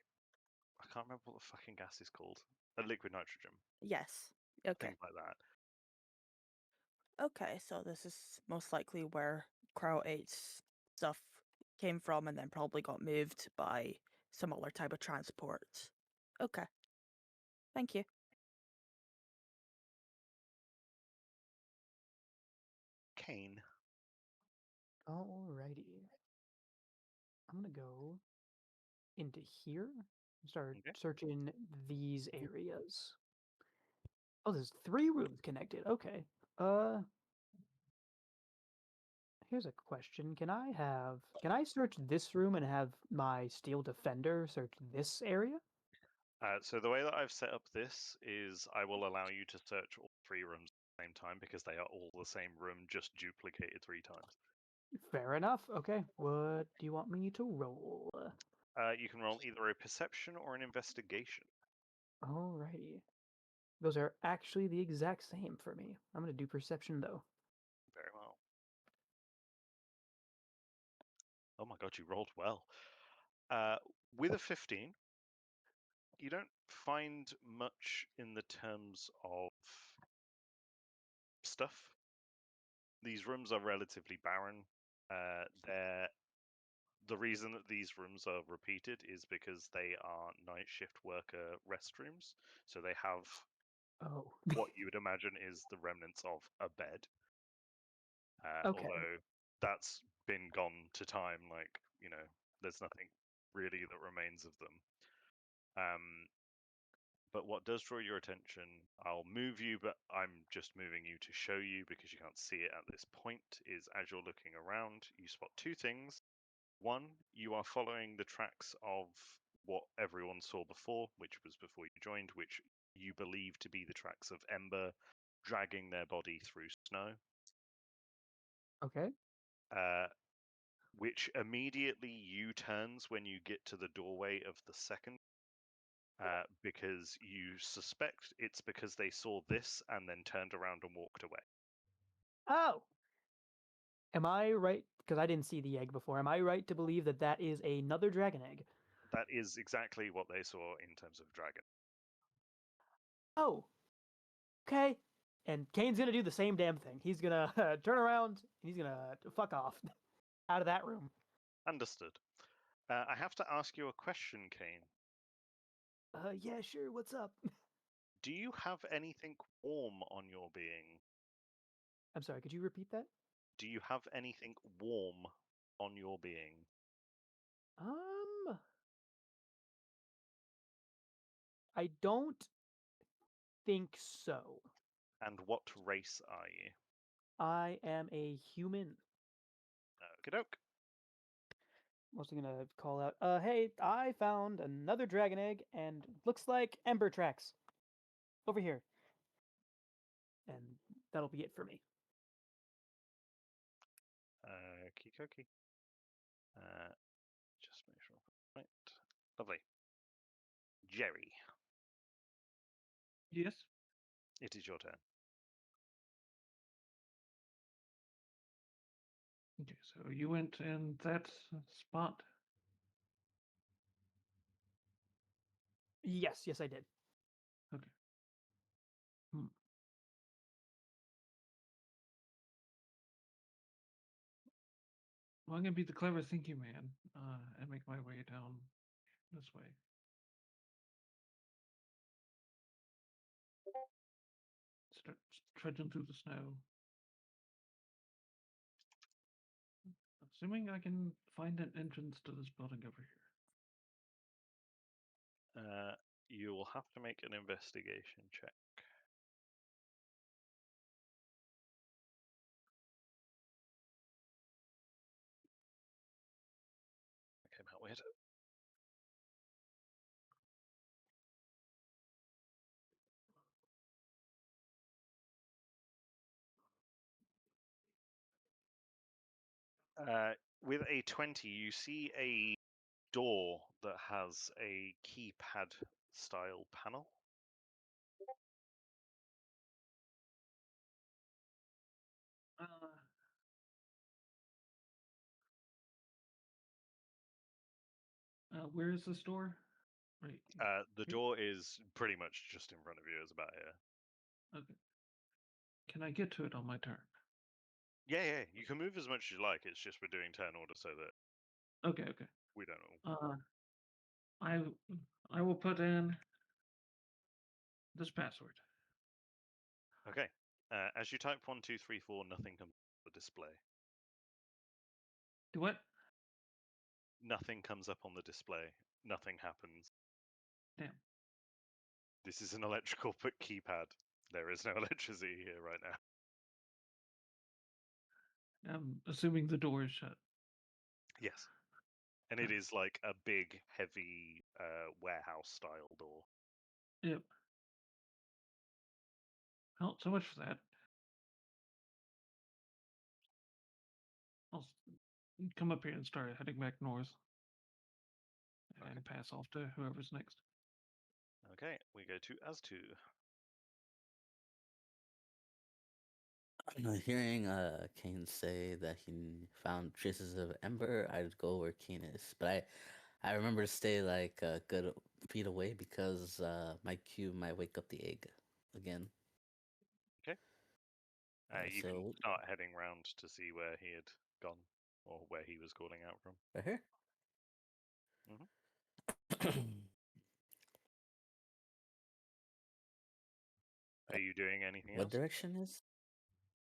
I can't remember what the fucking gas is called. A liquid nitrogen, yes. Okay. things like that. Okay, so this is most likely where Cryo 8's stuff came from and then probably got moved by some other type of transport. Okay. Thank you. Kane. Alrighty. I'm gonna go into here and start Okay. searching these areas. Oh, there's 3 rooms connected. Okay. Uh, Here's a question. Can I search this room and have my steel defender search this area? So the way that I've set up this is I will allow you to search all 3 rooms at the same time because they are all the same room, just duplicated 3 times. Fair enough. Okay. What do you want me to roll? You can roll either a perception or an investigation. Alrighty. Those are actually the exact same for me. I'm gonna do perception though. Very well. Oh my god, you rolled well. With a 15, you don't find much in the terms of stuff. These rooms are relatively barren. The reason that these rooms are repeated is because they are night shift worker restrooms. So they have Oh. what you would imagine is the remnants of a bed. Okay. Although that's been gone to time, like, there's nothing really that remains of them. But what does draw your attention, I'll move you, but I'm just moving you to show you because you can't see it at this point, is as you're looking around, you spot 2 things. One, you are following the tracks of what everyone saw before, which was before you joined, which you believe to be the tracks of Ember dragging their body through snow. Okay. Which immediately U-turns when you get to the doorway of the second. because you suspect it's because they saw this and then turned around and walked away. Oh! Am I right? Because I didn't see the egg before. Am I right to believe that that is another dragon egg? That is exactly what they saw in terms of dragon. Oh. Okay. And Kane's gonna do the same damn thing. He's gonna turn around and he's gonna fuck off out of that room. Understood. I have to ask you a question, Kane. Yeah, sure. What's up? Do you have anything warm on your being? I'm sorry. Could you repeat that? Do you have anything warm on your being? I don't think so. And what race are you? I am a human. Okie doke. I'm also gonna call out, hey, I found another dragon egg and looks like ember tracks over here. And that'll be it for me. Kikoki. Just make sure. Right. Lovely. Jerry, Yes. it is your turn. Okay, so you went in that spot. Yes, I did. Okay. Hmm. Well, I'm gonna be the clever thinking man and make my way down this way. Start trudging through the snow. Assuming I can find an entrance to this building over here. You will have to make an investigation check. That came out weird. With a 20, you see a door that has a keypad style panel. Where is this door? Right. The door is pretty much just in front of you. It's about here. Okay. Can I get to it on my turn? Yeah. You can move as much as you like. It's just we're doing turn order so that Okay. we don't know. I will put in this password. Okay. As you type 1234, nothing comes up on the display. Do what? Nothing comes up on the display. Nothing happens. Damn. This is an electrical keypad. There is no electricity here right now. I'm assuming the door is shut. Yes. And it is like a big, heavy warehouse style door. Yep. Well, so much for that. I'll come up here and start heading back north. And pass off to whoever's next. Okay, we go to Aztu. Hearing Kane say that he found traces of Ember, I'd go where Kane is. But I remember to stay like a good feet away because my cube might wake up the egg again. Okay. You can So start heading round to see where he had gone or where he was calling out from. right here. Are you doing anything What else? direction is?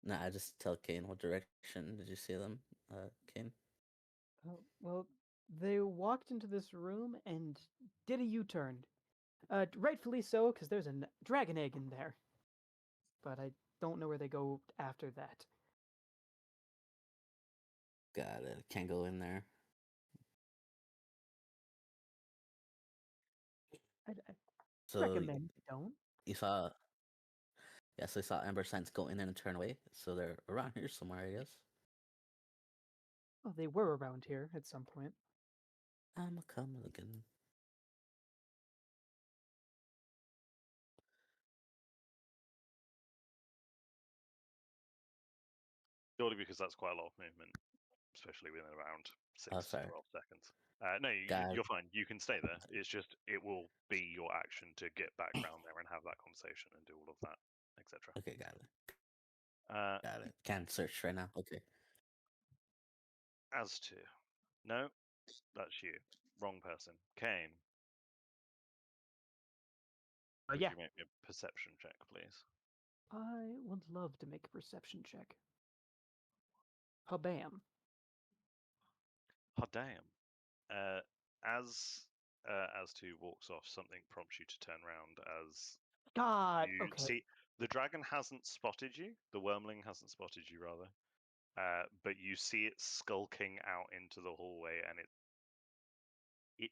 No, I just tell Kane what direction did you see them, Kane? Oh, well, they walked into this room and did a U-turn. Rightfully so, because there's a dragon egg in there. But I don't know where they go after that. Got it. Can't go in there. I So recommend you don't. you saw, yeah. So you saw Ember Signs go in and turn away. So they're around here somewhere, I guess. Well, they were around here at some point. I'm a come again. Purely because that's quite a lot of movement, especially within around 6 Oh, to sorry. 12 seconds. No, Got you're fine. You can stay there. It's just it will be your action to get back round there and have that conversation and do all of that, etc. Okay, got it. Uh, Got it. Can't search right now. Okay. as to no, that's you. Wrong person. Kane, could Yeah. you make me a perception check, please? I would love to make a perception check. Bam. Hot damn. Uh, as two walks off, something prompts you to turn round as God. you Okay. see the dragon hasn't spotted you. The wormling hasn't spotted you, rather. But you see it skulking out into the hallway, and it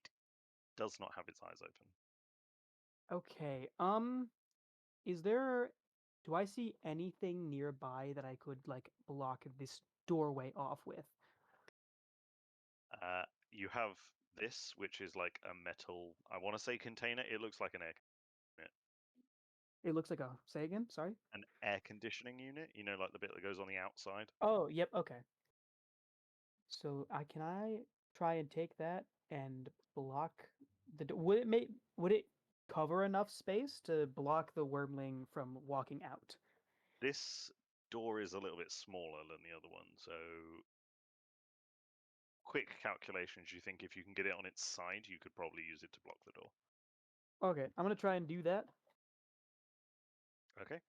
does not have its eyes open. Okay. Is there? Do I see anything nearby that I could like block this doorway off with? You have this, which is like a metal. I want to say container. It looks like It looks like a. Say again. Sorry. an air conditioning unit. You know, like the bit that goes on the outside. Oh. Yep. Okay. So can I try and take that and block would it cover enough space to block the wormling from walking out? This door is a little bit smaller than the other one, so quick calculations. You think if you can get it on its side, you could probably use it to block the door. Okay, I'm gonna try and do that. Okay.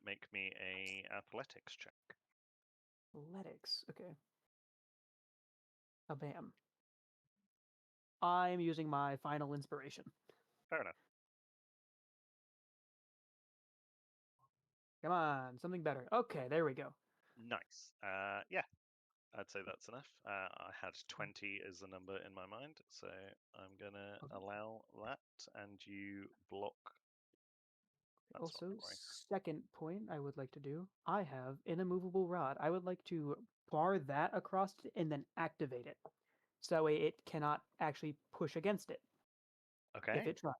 Make me a athletics check. Athletics. Okay. Bam. I'm using my final inspiration. Fair enough. Come on, something better. Okay, there we go. Nice. Yeah, I'd say that's enough. I had 20 as the number in my mind, so I'm gonna Okay. allow that, and you block. That's not Also, drawing. second point I would like to do. I have an immovable rod. I would like to bar that across it and then activate it. So that way it cannot actually push against it if Okay. it tries.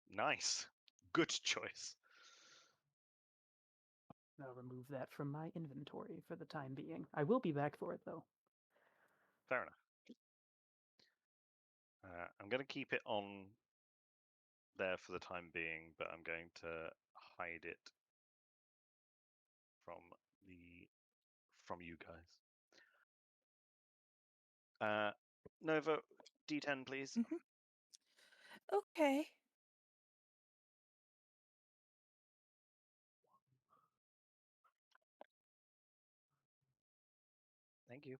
Nice. Good choice. I'll remove that from my inventory for the time being. I will be back for it though. Fair enough. I'm going to keep it on there for the time being, but I'm going to hide it from you guys. Nova, D10, please. Okay. Thank you.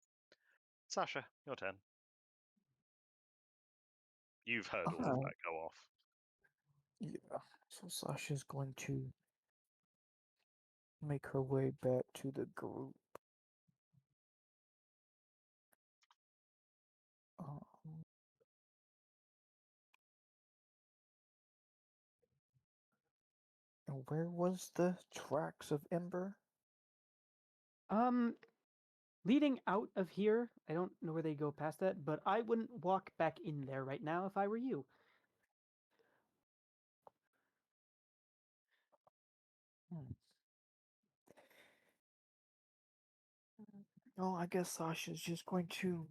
Sasha, your turn. You've heard all of Alright. that go off. Yeah. So Sasha's going to make her way back to the group. Um, and where was the tracks of Ember? Leading out of here, I don't know where they go past that, but I wouldn't walk back in there right now if I were you. Hmm. Oh, I guess Sasha's just going to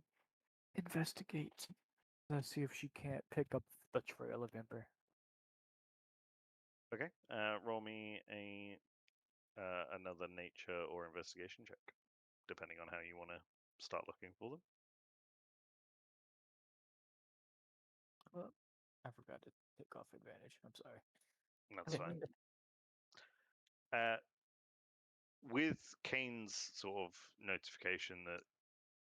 investigate. Let's see if she can't pick up the trail of Ember. Okay. Roll me a another nature or investigation check, depending on how you want to start looking for them. Oh, I forgot to take off advantage. I'm sorry. That's Okay. fine. With Kane's sort of notification that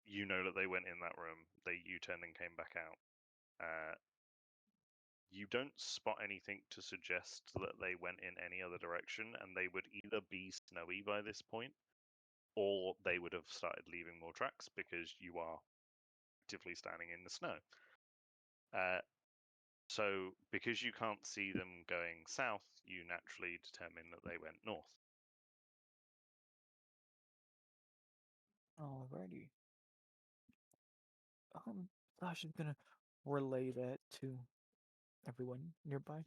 you know that they went in that room, they U-turned and came back out. You don't spot anything to suggest that they went in any other direction, and they would either be snowy by this point, or they would have started leaving more tracks because you are actively standing in the snow. So, because you can't see them going south, you naturally determine that they went north. Alrighty. Sasha's gonna relay that to everyone nearby.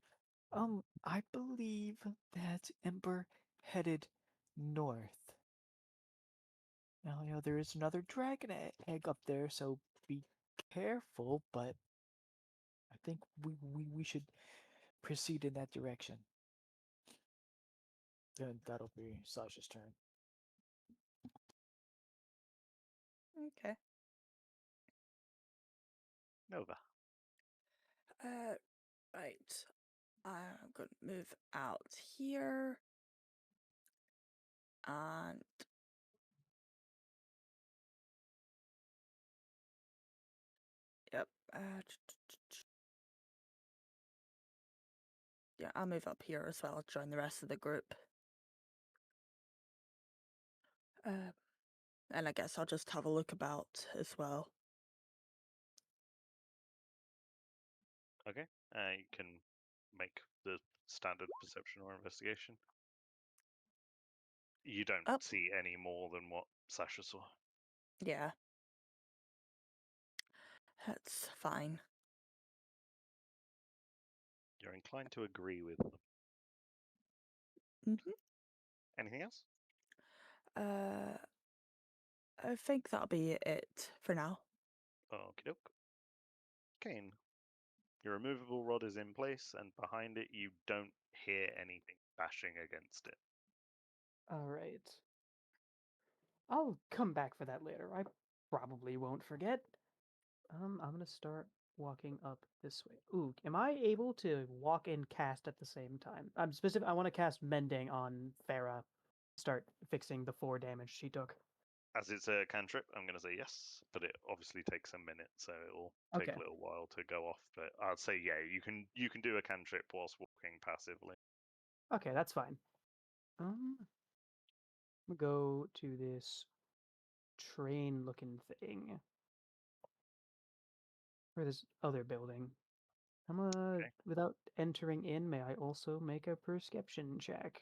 I believe that Ember headed north. Now, there is another dragon egg up there, so be careful, but I think we should proceed in that direction. Then that'll be Sasha's turn. Okay. Nova. Right. I'm going to move out here. And yep. Yeah, I'll move up here as well, join the rest of the group. And I guess I'll just have a look about as well. Okay. You can make the standard perception or investigation. You don't Oh. see any more than what Sasha saw. Yeah. That's fine. You're inclined to agree with them. Mm-hmm. Anything else? I think that'll be it for now. Okie doke. Kane. Your removable rod is in place, and behind it you don't hear anything bashing against it. All right. I'll come back for that later. I probably won't forget. I'm gonna start walking up this way. Ooh, am I able to walk and cast at the same time? I'm specific. I want to cast Mending on Farah. Start fixing the 4 damage she took. As it's a cantrip, I'm going to say yes, but it obviously takes a minute, so it will take Okay. a little while to go off. But I'd say yeah, you can do a cantrip whilst walking passively. Okay, that's fine. I'm gonna go to this train-looking thing. Or this other building. Okay. Without entering in, may I also make a perception check?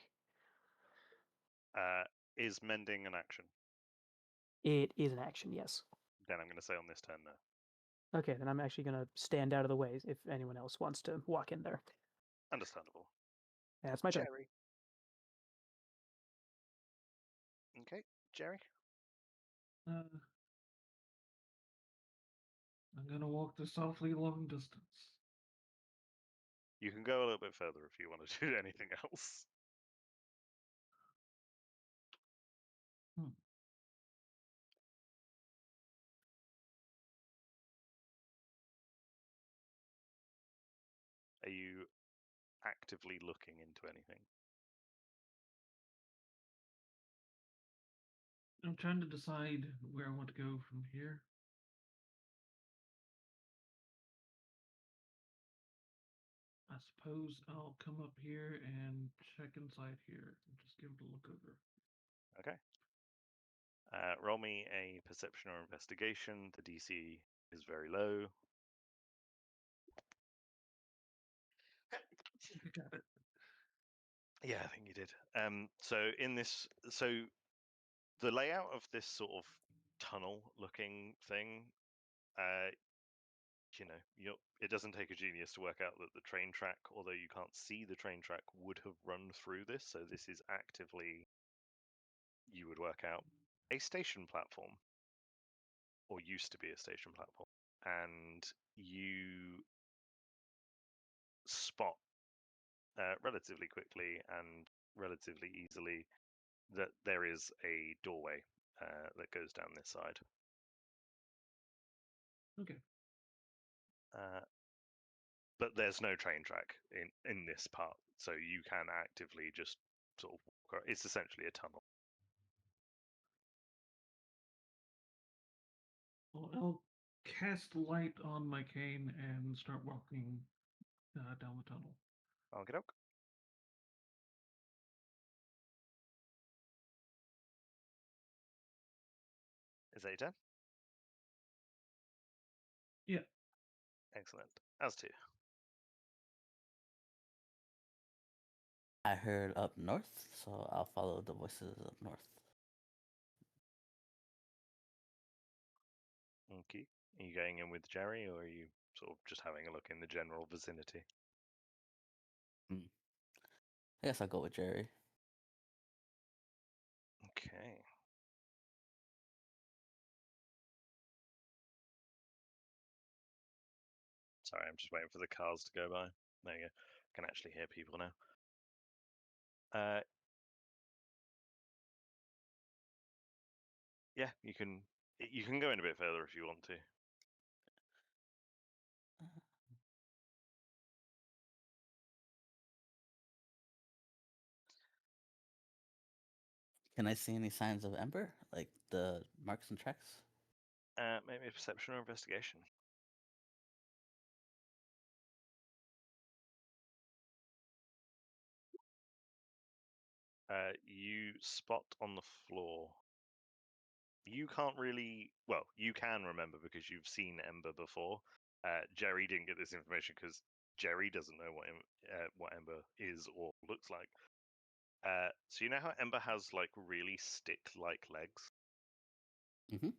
Is mending an action? It is an action, yes. Then I'm going to say on this turn no. Okay, then I'm actually gonna stand out of the way if anyone else wants to walk in there. Understandable. Yeah, that's my turn. Jerry. Okay, Jerry. I'm gonna walk this awfully long distance. You can go a little bit further if you want to do anything else. Hmm. Are you actively looking into anything? I'm trying to decide where I want to go from here. I suppose I'll come up here and check inside here and just give it a look over. Okay. Roll me a perception or investigation. The DC is very low. I think I got it. Yeah, I think you did. So the layout of this sort of tunnel-looking thing, it doesn't take a genius to work out that the train track, although you can't see the train track, would have run through this. So this is actively, you would work out, a station platform, or used to be a station platform, and you spot relatively quickly and relatively easily that there is a doorway that goes down this side. Okay. But there's no train track in this part, so you can actively just sort of walk around. It's essentially a tunnel. Well, I'll cast light on my cane and start walking down the tunnel. Okay. Is that your turn? Yeah. Excellent. As to I heard up north, so I'll follow the voices up north. okay. Are you going in with Jerry, or are you sort of just having a look in the general vicinity? I guess I'll go with Jerry. Okay. Sorry, I'm just waiting for the cars to go by. There you go. I can actually hear people now. Yeah, you can go in a bit further if you want to. Can I see any signs of Ember, like the marks and tracks? Maybe a perception or investigation. You spot on the floor. You can't really. Well, you can remember because you've seen Ember before. Jerry didn't get this information because Jerry doesn't know what Ember is or looks like. So you know how Ember has like really stick-like legs? Mm-hmm.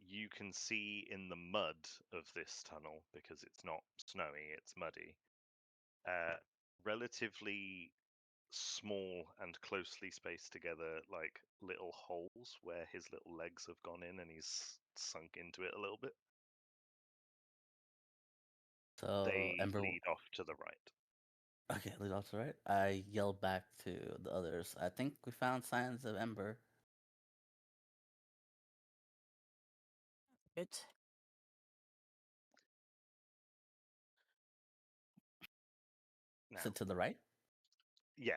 You can see in the mud of this tunnel, because it's not snowy, it's muddy, relatively small and closely spaced together, like little holes where his little legs have gone in and he's sunk into it a little bit. So They Ember. lead off to the right. Okay, lead off to the right. I yell back to the others. I think we found signs of Ember. Good. Now, So to the right. yeah.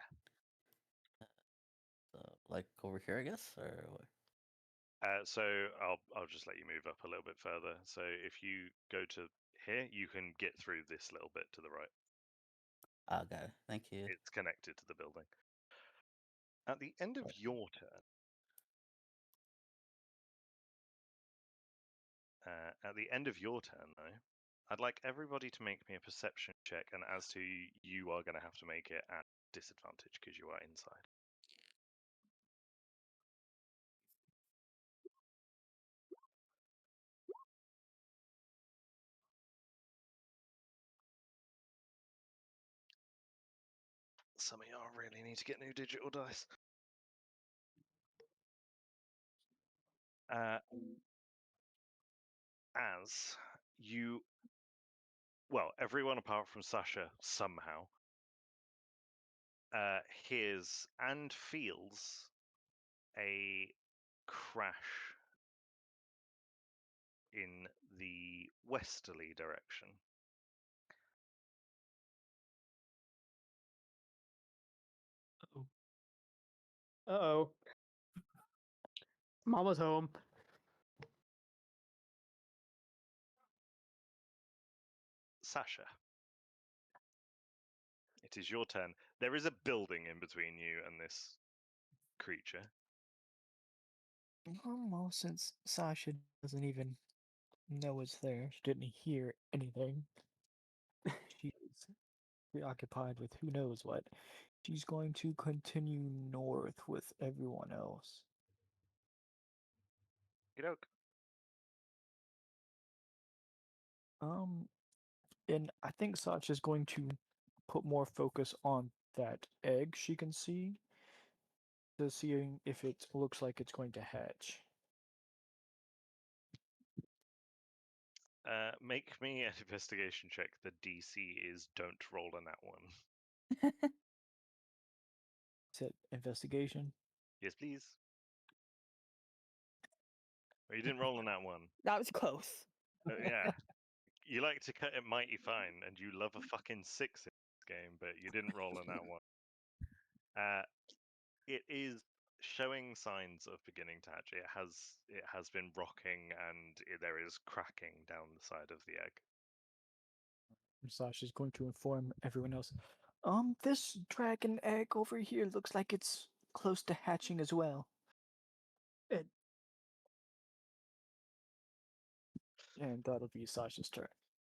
So like over here, I guess, or what? So I'll just let you move up a little bit further. So if you go to here, you can get through this little bit to the right. Oh, got it. Thank you. It's connected to the building. At the end of your turn, though, I'd like everybody to make me a perception check, and as to you are going to have to make it at disadvantage because you are inside. Some of y'all really need to get new digital dice. As you, well, everyone apart from Sasha somehow hears and feels a crash in the westerly direction. Oh, Uh-oh. Mama's home. Sasha, it is your turn. There is a building in between you and this creature. Well, since Sasha doesn't even know it's there, she didn't hear anything. She's preoccupied with who knows what. She's going to continue north with everyone else. Okey-doke. Um, and I think Sasha's going to put more focus on that egg she can see to seeing if it looks like it's going to hatch. Make me an investigation check. The DC is don't roll a nat one. Is it investigation? Yes, please. Oh, you didn't roll a nat one. That was close. Yeah. You like to cut it mighty fine, and you love a fucking 6 in this game, but you didn't roll a nat one. It is showing signs of beginning to hatch. It has been rocking, and there is cracking down the side of the egg. Sasha's going to inform everyone else. This dragon egg over here looks like it's close to hatching as well. It, And that'll be Sasha's turn.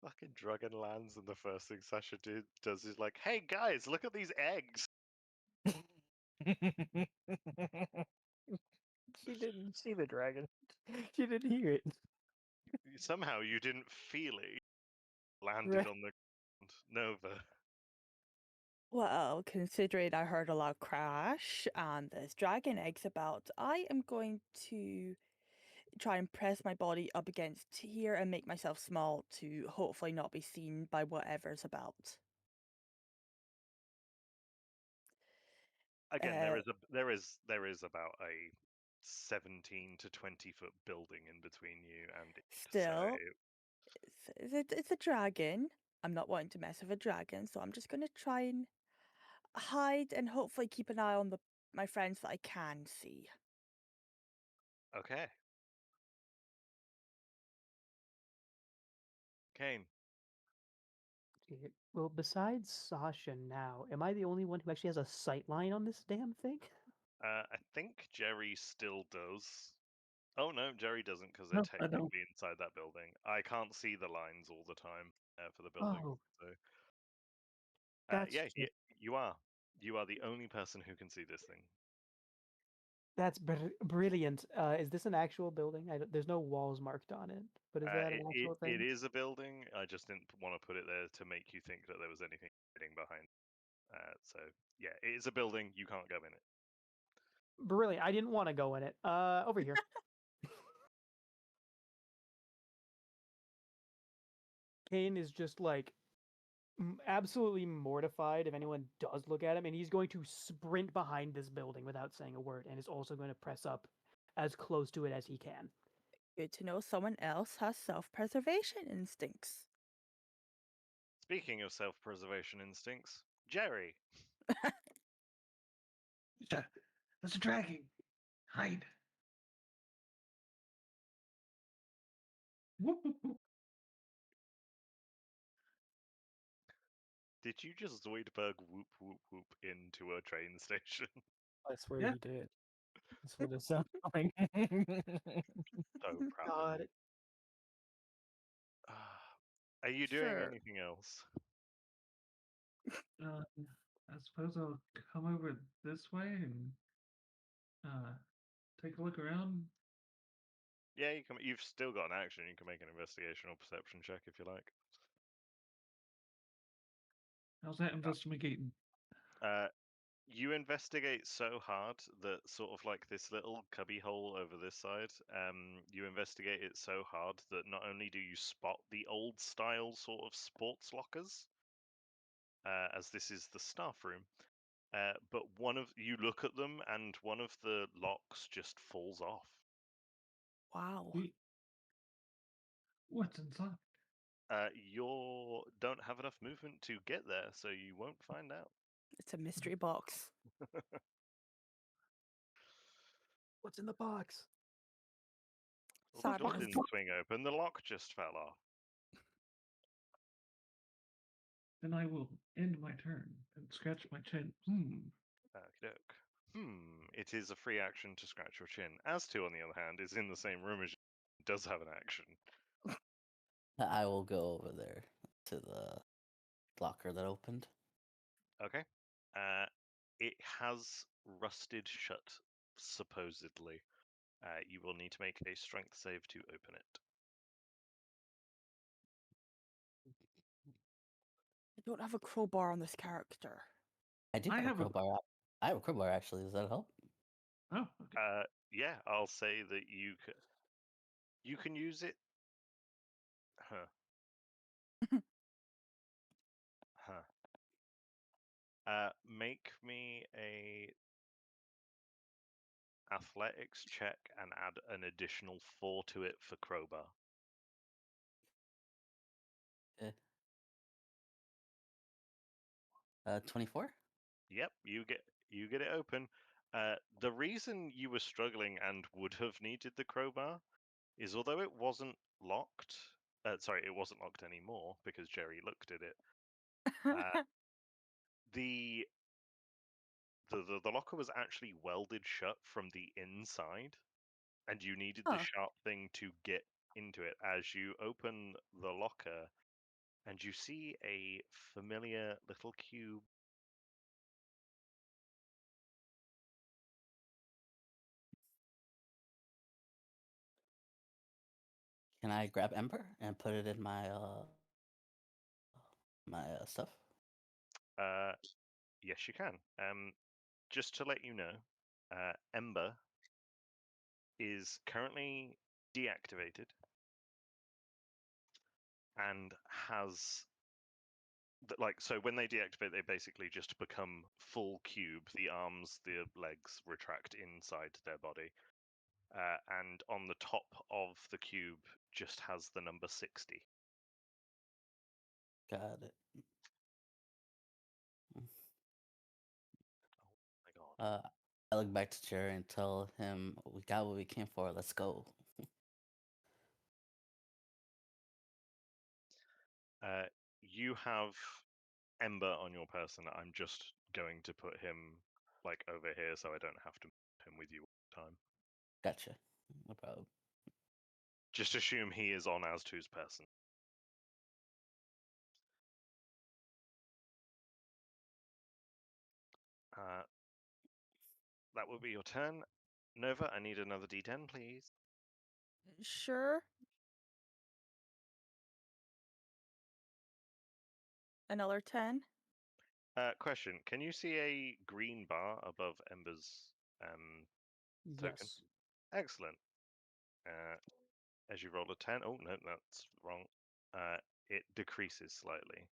Fucking dragon lands, and the first thing Sasha does is like, "Hey guys, look at these eggs." She didn't see the dragon. She didn't hear it. Somehow you didn't feel it. Landed Right. on the ground. Nova. Well, considering I heard a loud crash and there's dragon eggs about, I am going to try and press my body up against here and make myself small to hopefully not be seen by whatever's about. Again, there is about a 17 to 20 foot building in between you and it. Still, it's a dragon. I'm not wanting to mess with a dragon, so I'm just going to try and hide and hopefully keep an eye on my friends that I can see. Okay. Kane. Okay, well, besides Sasha now, am I the only one who actually has a sight line on this damn thing? I think Jerry still does. Oh no, Jerry doesn't because they're No, I don't. technically inside that building. I can't see the lines all the time for the building. Oh, So that's yeah, just, you are. You are the only person who can see this thing. that's brilliant. Is this an actual building? There's no walls marked on it, but is that an actual It thing? is a building. I just didn't want to put it there to make you think that there was anything hiding behind. So yeah, it is a building. You can't go in it. Brilliant. I didn't want to go in it. Over here. Kane is just like absolutely mortified if anyone does look at him, and he's going to sprint behind this building without saying a word, and is also going to press up as close to it as he can. Good to know someone else has self-preservation instincts. Speaking of self-preservation instincts, Jerry. That's a dragon. Hide. Whoop, whoop, whoop. Did you just Zoidberg whoop whoop whoop into a train station? I swear Yeah. he did. That's what it sounded like. So proud of God, you. Are you doing Sure. anything else? I suppose I'll come over this way and take a look around. Yeah, you can. You've still got an action. You can make an investigation or perception check if you like. How's that investigating? You investigate so hard that sort of like this little cubby hole over this side. You investigate it so hard that not only do you spot the old style sort of sports lockers, as this is the staff room, but you look at them and one of the locks just falls off. Wow. Sweet. What's inside? You don't have enough movement to get there, so you won't find out. It's a mystery box. what's in the box? Well, the door Sadness. didn't swing open, the lock just fell off. Then I will end my turn and scratch my chin. Okey-doke. It is a free action to scratch your chin. As to, on the other hand, is in the same room as you, does have an action. I will go over there to the locker that opened. Okay. It has rusted shut, supposedly. You will need to make a strength save to open it. I don't have a crowbar on this character. I do I have a have a- crowbar. I have a crowbar actually. Does that help? Oh, okay. Yeah, I'll say that you can use it. Huh. Huh. Make me a athletics check and add an additional 4 to it for crowbar. Okay. 24. Yep, you get it open. The reason you were struggling and would have needed the crowbar is although it wasn't locked. Sorry, it wasn't locked anymore because Jerry looked at it. The the locker was actually welded shut from the inside, and you needed the Huh. sharp thing to get into it. As you open the locker, and you see a familiar little cube. Can I grab Ember and put it in my stuff? Yes, you can. Just to let you know, Ember is currently deactivated and has so when they deactivate, they basically just become full cube. The arms, the legs retract inside their body, and on the top of the cube just has the number 60. Got it. My God. I look back to Jerry and tell him, "We got what we came for. Let's go." You have Ember on your person. I'm just going to put him like over here so I don't have to move him with you all the time. Gotcha. No problem. Just assume he is on As2's person. That will be your turn. Nova, I need another D10, please. Sure. Another 10. Question: can you see a green bar above Ember's token? Yes. Excellent. As you roll a 10, oh no, that's wrong. It decreases slightly.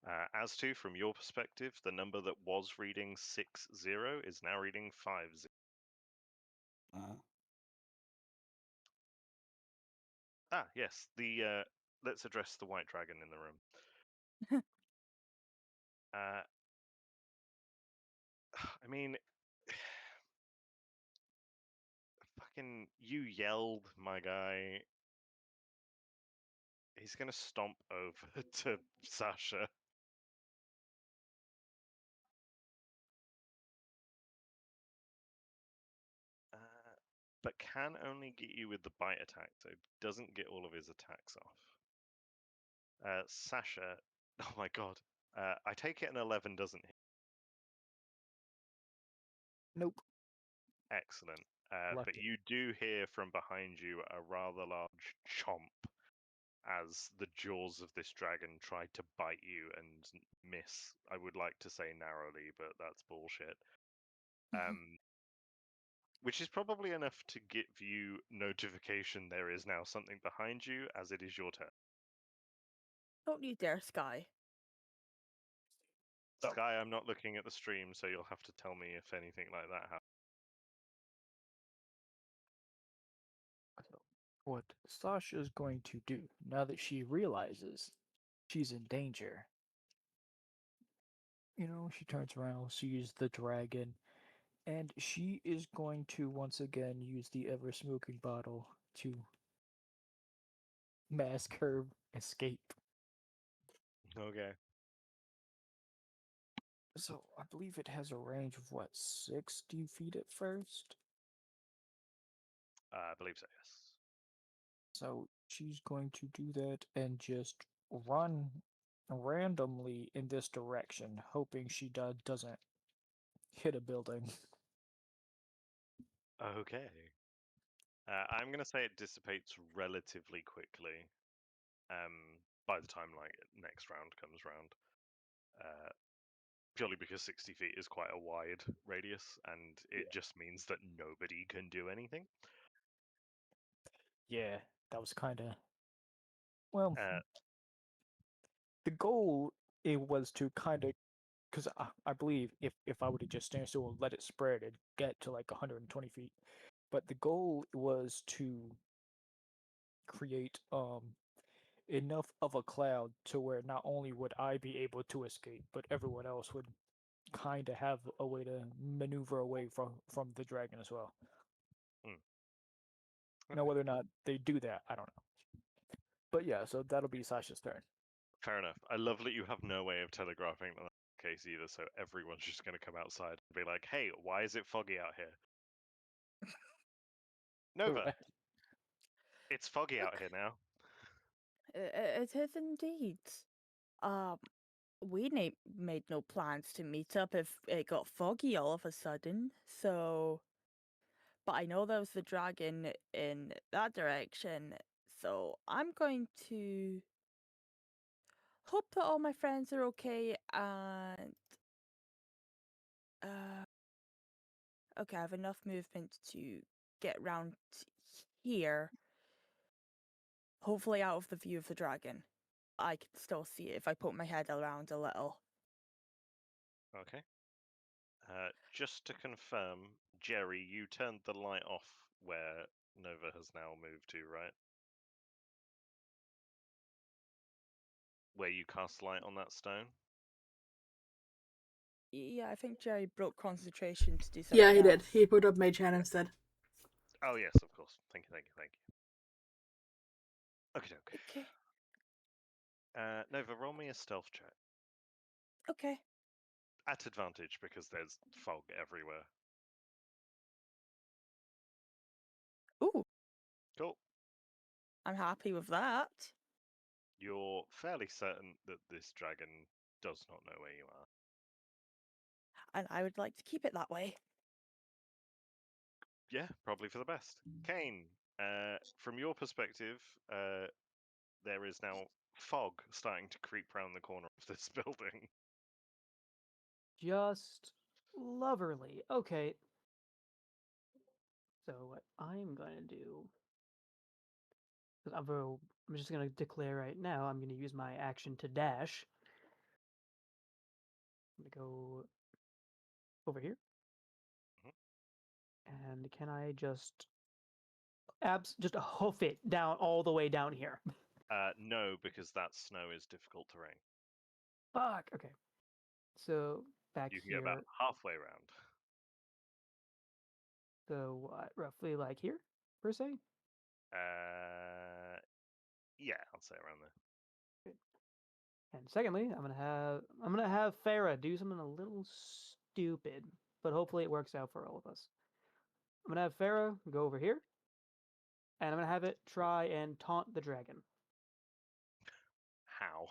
As2, from your perspective, the number that was reading 60 is now reading 50. Yes. Let's address the white dragon in the room. I mean, fucking, you yelled, my guy. He's gonna stomp over to Sasha. But can only get you with the bite attack, so doesn't get all of his attacks off. Sasha, oh my god. I take it an 11 doesn't hit. Nope. Excellent. Left But it. you do hear from behind you a rather large chomp as the jaws of this dragon try to bite you and miss. I would like to say narrowly, but that's bullshit. Which is probably enough to give you notification there is now something behind you, as it is your turn. Don't you dare, Sky. Oh. Sky, I'm not looking at the stream, so you'll have to tell me if anything like that happens. So, what Sasha is going to do now that she realizes she's in danger, she turns around, sees the dragon, and she is going to once again use the ever smoking bottle to mask her escape. Okay. So I believe it has a range of 60 feet at first? I believe so, yes. So she's going to do that and just run randomly in this direction, hoping she doesn't hit a building. Okay. I'm going to say it dissipates relatively quickly by the time next round comes round. Purely because 60 feet is quite a wide radius, and it just means that nobody can do anything. Yeah, that was kind of... Well, Uh, the goal it was to kind of... Because I believe if I were to just stand still and let it spread, it'd get to like 120 feet. But the goal was to create enough of a cloud to where not only would I be able to escape, but everyone else would kind of have a way to maneuver away from the dragon as well. Now, whether or not they do that, I don't know. But yeah, so that'll be Sasha's turn. Fair enough. I love that you have no way of telegraphing that case either, so everyone's just going to come outside and be like, hey, why is it foggy out here? Nova, it's foggy out here now. It is indeed. We made no plans to meet up if it got foggy all of a sudden, so... But I know there was the dragon in that direction, so I'm going to hope that all my friends are okay, and... Okay, I have enough movement to get round here. hopefully out of the view of the dragon. I can still see it if I put my head around a little. Okay. Just to confirm, Jerry, you turned the light off where Nova has now moved to, right? Where you cast light on that stone? Yeah, I think Jerry broke concentration to do something Yeah, he did. else. He put up Mage Hand instead. Oh, yes, of course. Thank you, thank you, thank you. Okay, okay. Okay. Nova, roll me a stealth check. Okay. At advantage because there's fog everywhere. Ooh, Cool. I'm happy with that. You're fairly certain that this dragon does not know where you are. And I would like to keep it that way. Yeah, probably for the best. Kane, from your perspective, there is now fog starting to creep around the corner of this building. Just loverly. Okay. So what I'm gonna do, 'cause I'm just gonna declare right now. I'm gonna use my action to dash. I'm gonna go over here, Mhm. and can I just just hoof it down all the way down here? No, because that snow is difficult terrain. Fuck. Okay. So back You can get about here. halfway around. So what? Roughly like here, per se. Yeah, I'll say around there. And secondly, I'm gonna have Farah do something a little stupid, but hopefully it works out for all of us. I'm gonna have Farah go over here, and I'm gonna have it try and taunt the dragon. How?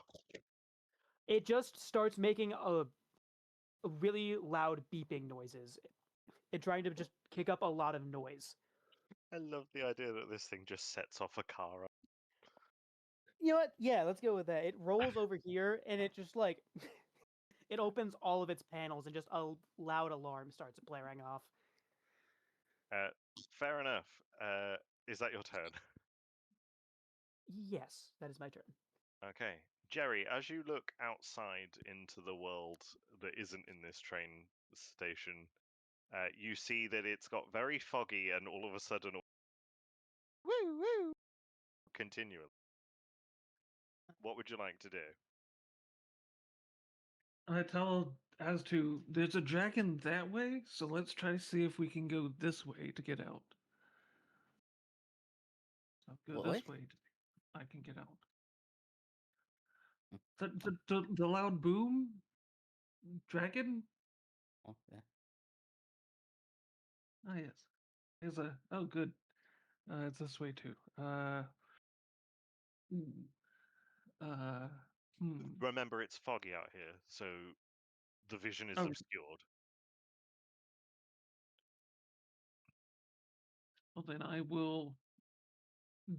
It just starts making a really loud beeping noises. It trying to just kick up a lot of noise. I love the idea that this thing just sets off a car. You know what? Yeah, let's go with that. It rolls over here, and it just like it opens all of its panels, and just a loud alarm starts blaring off. Fair enough. Is that your turn? Yes, that is my turn. Okay. Jerry, as you look outside into the world that isn't in this train station, you see that it's got very foggy and all of a sudden woo woo continually. What would you like to do? I tell as to there's a dragon that way, so let's try to see if we can go this way to get out. So go What this way? way. I can get out. Mm, The loud boom dragon. okay. Ah yes, is a oh good. It's this way too. Hmm, uh, hmm. Remember, it's foggy out here, so the vision is Oh, obscured. well then I will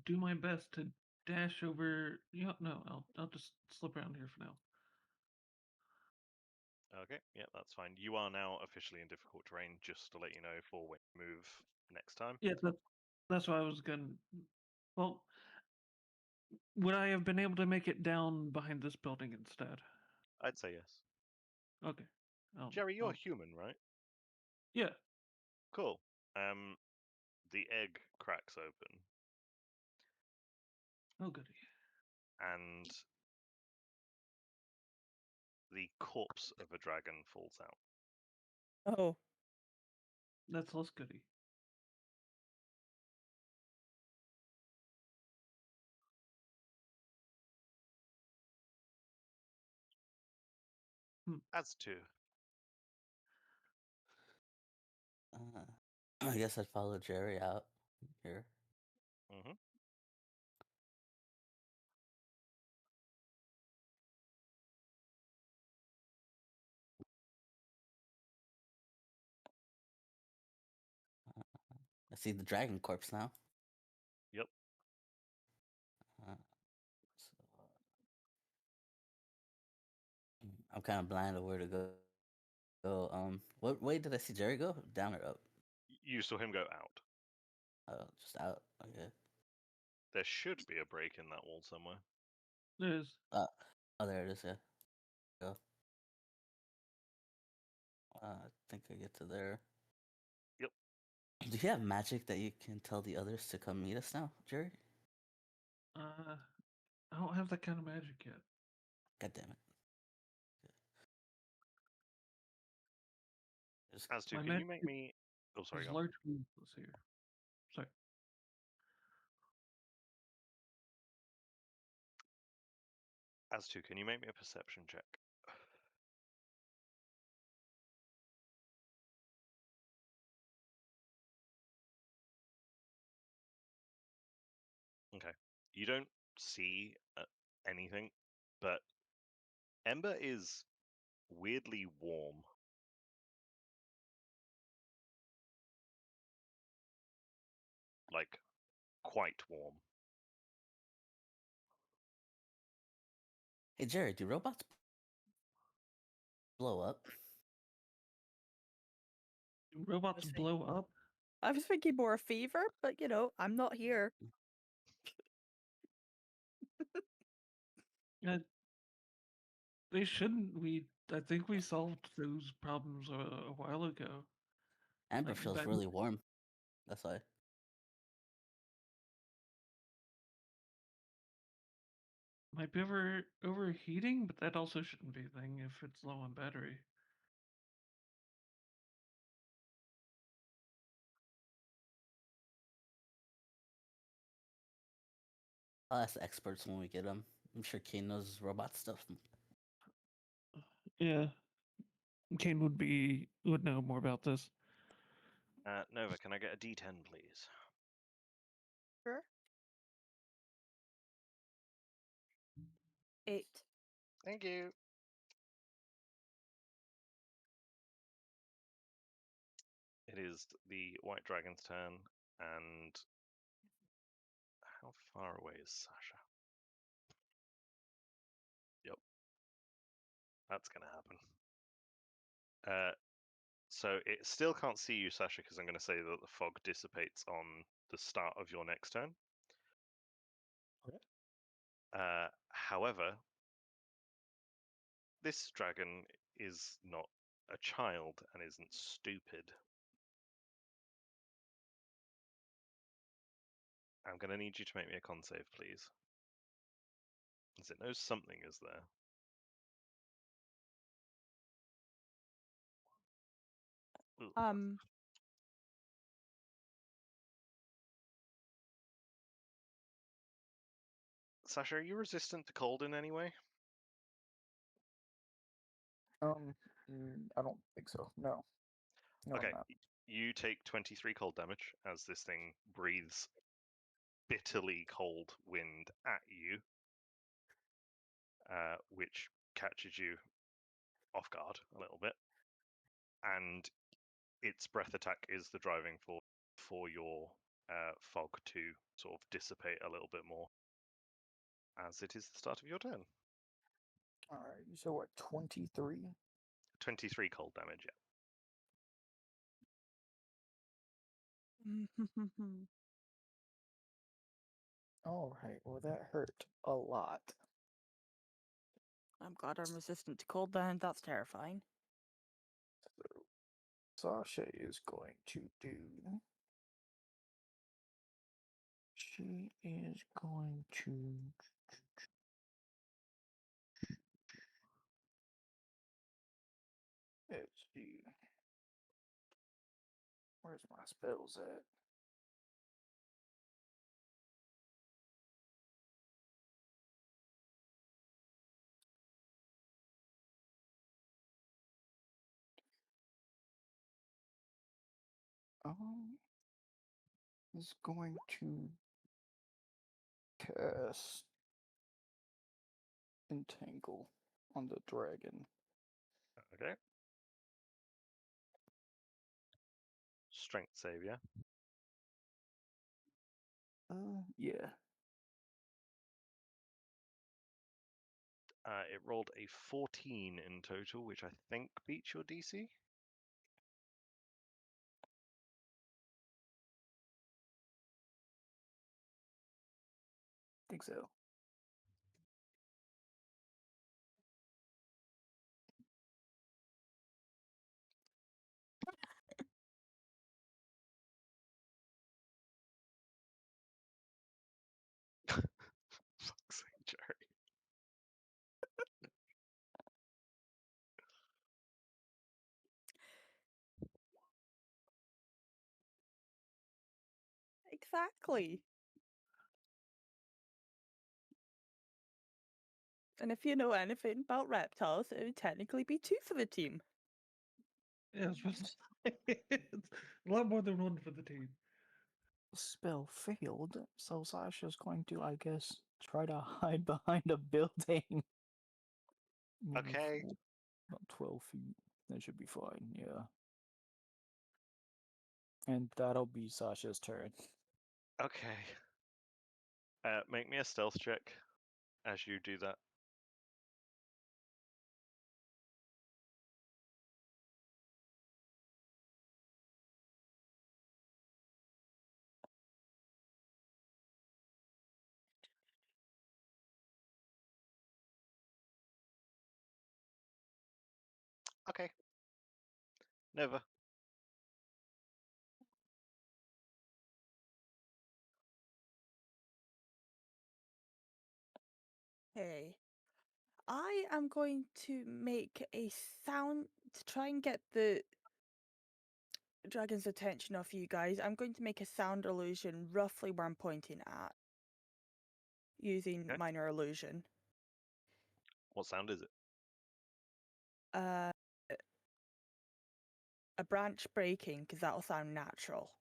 do my best to dash over. Yeah, no, I'll just slip around here for now. Okay, yeah, that's fine. You are now officially in difficult terrain, just to let you know for when you move next time. Yeah, that's what I was gonna. Well, would I have been able to make it down behind this building instead? I'd say yes. Okay. Jerry, you're I'll human, right? yeah. Cool. The egg cracks open, Oh goody. and the corpse of a dragon falls out. Oh, That's less goody. As to Uh, I guess I'd follow Jerry out here. hmm Uh, I see the dragon corpse now. Yep. Uh, so, I'm kind of blind of where to go. What way did I see Jerry go? Down or up? You saw him go out. Oh, just out. Okay. There should be a break in that wall somewhere. There is. Oh, there it is. Yeah. Go. I think I get to there. Yep. Do you have magic that you can tell the others to come meet us now, Jerry? I don't have that kind of magic yet. God damn it. Just As to, My can you magic make me? Oh, sorry. is Go on. largely useless here. Sorry. As to, can you make me a perception check? Okay. You don't see anything, but Ember is weirdly warm. Like, quite warm. Hey, Jerry, do robots blow up? Do robots see. blow up? I was thinking more fever, but I'm not here. Uh, they shouldn't. I think we solved those problems a while ago. Amber Like, feels that really warm. That's why. might be overheating, but that also shouldn't be a thing if it's low on battery. I'll ask the experts when we get them. I'm sure Kane knows robot stuff. Yeah, Kane would know more about this. Nova, can I get a D10, please? Sure. 8. Thank you. It is the White Dragon's turn, and how far away is Sasha? Yep, that's gonna happen. So it still can't see you, Sasha, because I'm going to say that the fog dissipates on the start of your next turn. Okay. However, this dragon is not a child and isn't stupid. I'm going to need you to make me a con save, please. As it knows something is there. Ooh. Sasha, are you resistant to cold in any way? I don't think so. No. No, I'm Okay, not. you take 23 cold damage as this thing breathes bitterly cold wind at you, which catches you off guard a little bit, and its breath attack is the driving force for your fog to sort of dissipate a little bit more, as it is the start of your turn. All right. So what? 23. 23 cold damage. Yeah. All right. Well, that hurt a lot. I'm glad I'm resistant to cold then. That's terrifying. So Sasha is going to do. She is going to. Let's see. Where's my spells at? Is going to cast Entangle on the dragon. Okay. Strength save, yeah. Yeah. It rolled a 14 in total, which I think beats your DC. think so. Fuck's sake, Jerry. Exactly. And if you know anything about reptiles, it would technically be two for the team. Yeah, I was supposed to say it's a lot more than one for the team. Spell failed, so Sasha's going to, I guess, try to hide behind a building. Move Okay. about 12 feet. That should be fine, yeah. And that'll be Sasha's turn. Okay. Make me a stealth check as you do that. Okay. Never. Hey, I am going to make a sound to try and get the dragon's attention off you guys. I'm going to make a sound illusion roughly where I'm pointing at, using Okay. minor illusion. What sound is it? A branch breaking, because that'll sound natural.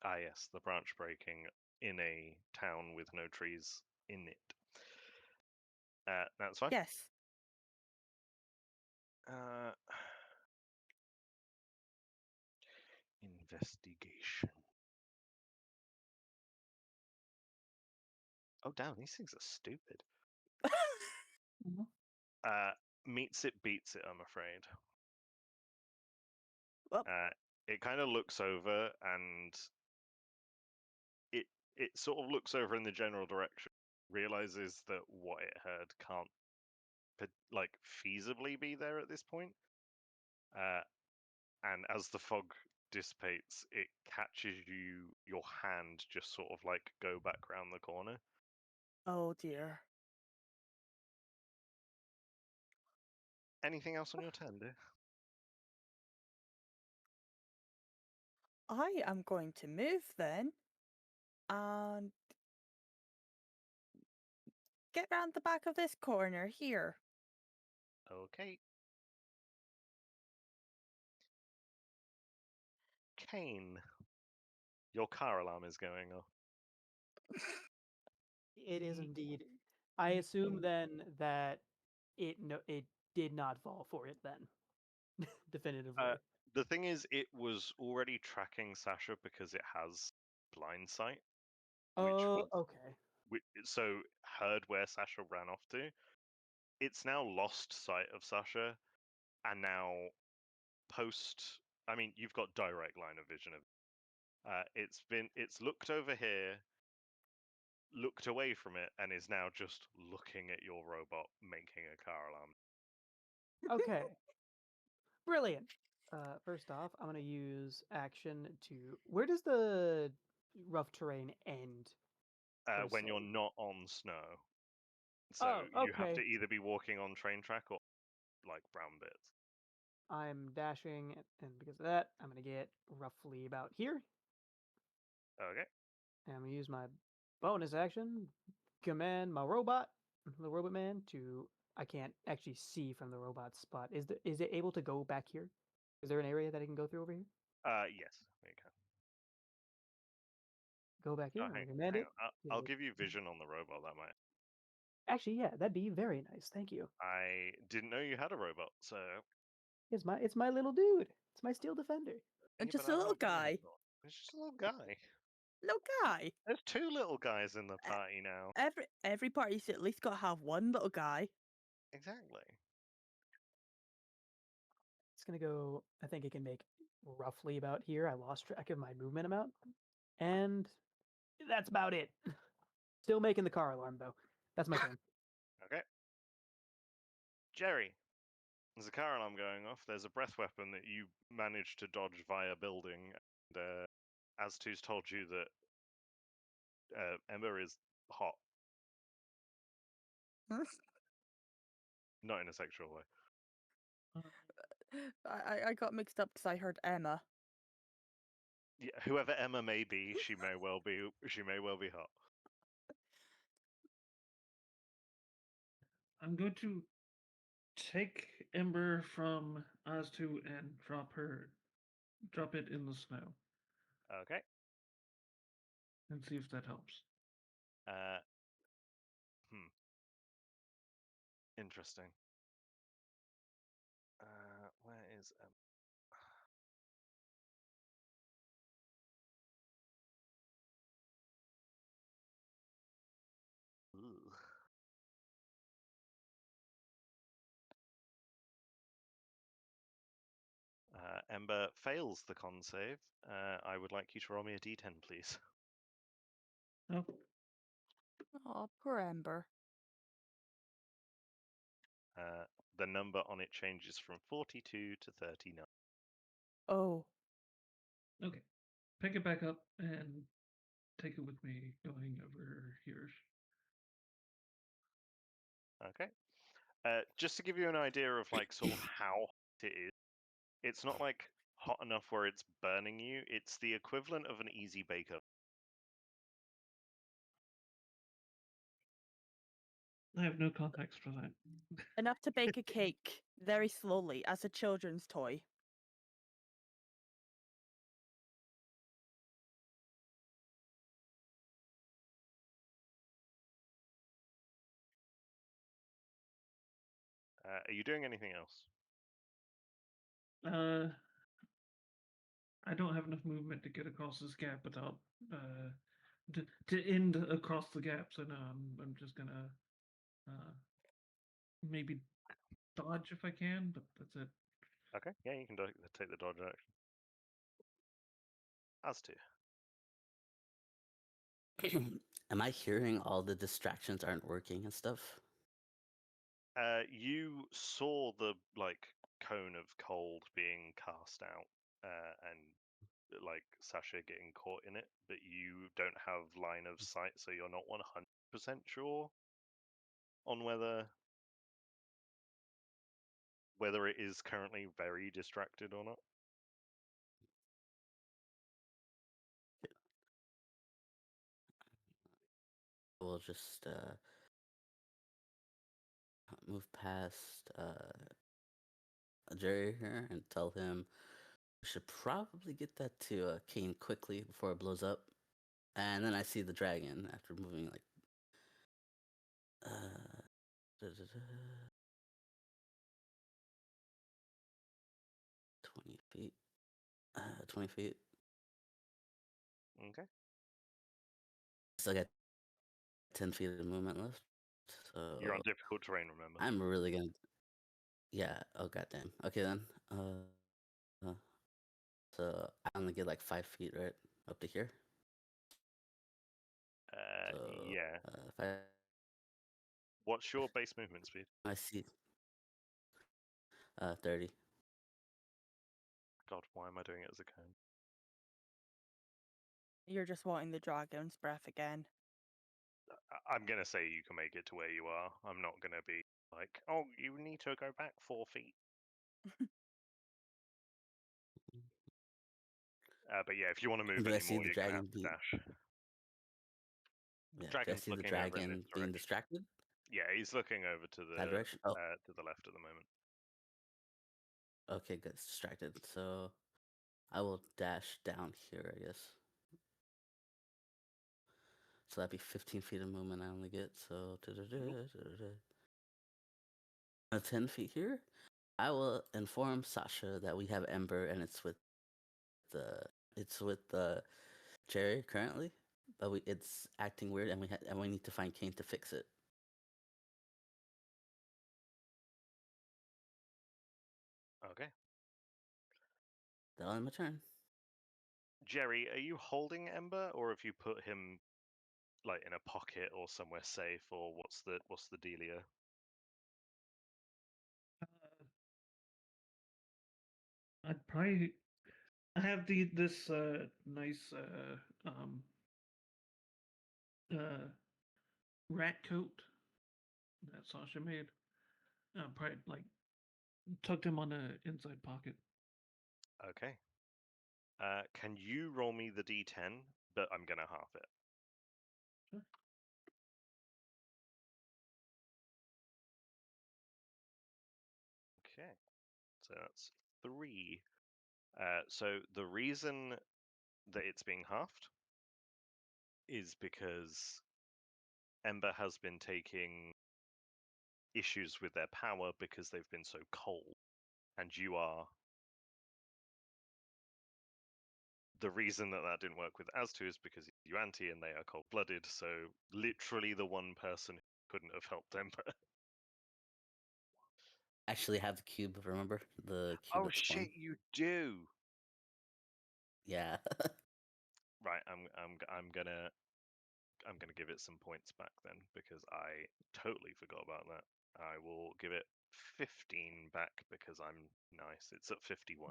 Ah, yes, the branch breaking in a town with no trees in it. That's fine. Yes. Uh, investigation. Oh, damn, these things are stupid. Mhm. Meets it, beats it, I'm afraid. Well, It kind of looks over and it sort of looks over in the general direction, realizes that what it heard can't like feasibly be there at this point. And as the fog dissipates, it catches your hand just sort of like go back round the corner. oh dear. Anything else on your turn, dear? I am going to move then and get round the back of this corner here. Okay. Kane, your car alarm is going off. It is indeed. I assume then that it did not fall for it then. Definitively. The thing is, it was already tracking Sasha because it has blind sight, Oh, okay. so heard where Sasha ran off to. It's now lost sight of Sasha, and now I mean, you've got direct line of vision of. It's looked over here, looked away from it, and is now just looking at your robot making a car alarm. Okay. Brilliant. First off, I'm gonna use action to. Where does the rough terrain end? Per When you're se? not on snow, so Oh, you have to okay. either be walking on train track or like brown bits. I'm dashing, and because of that, I'm gonna get roughly about here. Okay. And I'm gonna use my bonus action, command my robot, the robot man, to. I can't actually see from the robot spot. Is it able to go back here? Is there an area that it can go through over here? Yes, there you can. Go back here. Oh, I'm gonna hang, command hang it. on. I'll to- give you vision on the robot. That might. Actually, yeah, that'd be very nice. Thank you. I didn't know you had a robot, so It's my little dude. It's my steel defender. And yeah, just but a I've little not got a guy. robot. It's just a little guy. Little guy. There's two little guys in the party now. Every party's at least got to have one little guy. Exactly. It's gonna go. I think it can make roughly about here. I lost track of my movement amount, and that's about it. Still making the car alarm though. That's my turn. Okay. Jerry, there's a car alarm going off. There's a breath weapon that you managed to dodge via building. And Aztu's told you that Emma is hot. Not in a sexual way. I got mixed up because I heard Emma. Yeah, whoever Emma may be, she may well be. She may well be hot. I'm going to take Ember from Oztu and drop it in the snow Okay. and see if that helps. Uh, Interesting. Where is Ooh. Ember fails the con save. I would like you to roll me a d10, please. Oh, Oh, poor Ember. The number on it changes from 42 to 39. Oh. okay. Pick it back up and take it with me going over here. Okay. Just to give you an idea of like sort of how hot it is, it's not like hot enough where it's burning you. It's the equivalent of an easy baker. I have no context for that. Enough to bake a cake very slowly as a children's toy. Are you doing anything else? I don't have enough movement to get across this gap without to end across the gap. So no, I'm just gonna maybe dodge if I can, but that's it. Okay, yeah, you can take the dodge action. As to. Am I hearing all the distractions aren't working and stuff? You saw the like cone of cold being cast out, and like Sasha getting caught in it, but you don't have line of sight, so you're not 100% sure on whether it is currently very distracted or not. We'll just move past Jerry here and tell him we should probably get that to Kane quickly before it blows up. And then I see the dragon after moving like 20 feet. 20 feet. Okay. Still got 10 feet of movement left. So You're on difficult terrain, remember? I'm really gonna. Yeah. Oh goddamn. Okay then. So I only get like 5 feet right up to here. So Yeah. if What's your base movement speed? I see 30. God, why am I doing it as a cone? You're just wanting the dragon's breath again. I'm gonna say you can make it to where you are. I'm not gonna be like, oh, you need to go back 4 feet. But yeah, if you want to move Do I any see more, the you're gonna have dragon to dash. Yeah. Do I Dragon's see the looking over in dragon this being direction. distracted? Yeah, he's looking over That direction? Oh. to the left at the moment. Okay, good. It's distracted. So I will dash down here, I guess. So that'd be 15 feet of movement I only get. So 10 feet here. I will inform Sasha that we have Ember and it's with Jerry currently, but it's acting weird and we need to find Kane to fix it. Okay. That'll end my turn. Jerry, are you holding Ember, or have you put him like in a pocket or somewhere safe, or what's the dealio? I'd probably I have this nice uh rat coat that Sasha made. Probably like tucked him on the inside pocket. Okay. Can you roll me the d10? But I'm gonna half it. Sure. Okay. So that's 3. So the reason that it's being halved is because Ember has been taking issues with their power because they've been so cold, and you are the reason that that didn't work with Aztu is because you anti and they are cold-blooded. So literally, the one person who couldn't have helped Ember. Actually, have the cube. Remember the cube Oh that's spun? shit, you do. Yeah. Right, I'm gonna give it some points back then because I totally forgot about that. I will give it 15 back because I'm nice. It's at 51.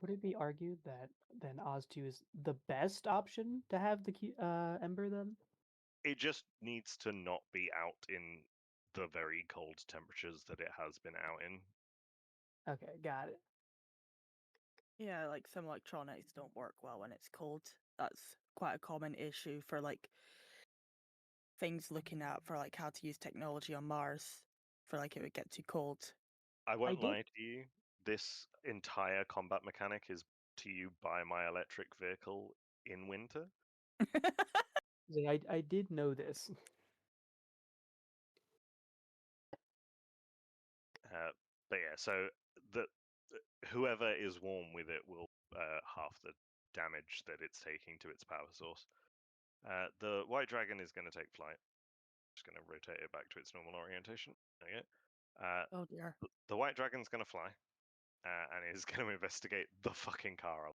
Would it be argued that then Oz2 is the best option to have the Ember then? It just needs to not be out in the very cold temperatures that it has been out in. Okay, got it. Yeah, like some electronics don't work well when it's cold. That's quite a common issue for like things looking at for like how to use technology on Mars for like it would get too cold. I won't did- lie to you. This entire combat mechanic is to you buy my electric vehicle in winter. I did know this. But yeah, so the whoever is warm with it will half the damage that it's taking to its power source. The white dragon is going to take flight. Just going to rotate it back to its normal orientation. There you go. Oh dear. The white dragon's going to fly and is going to investigate the fucking car.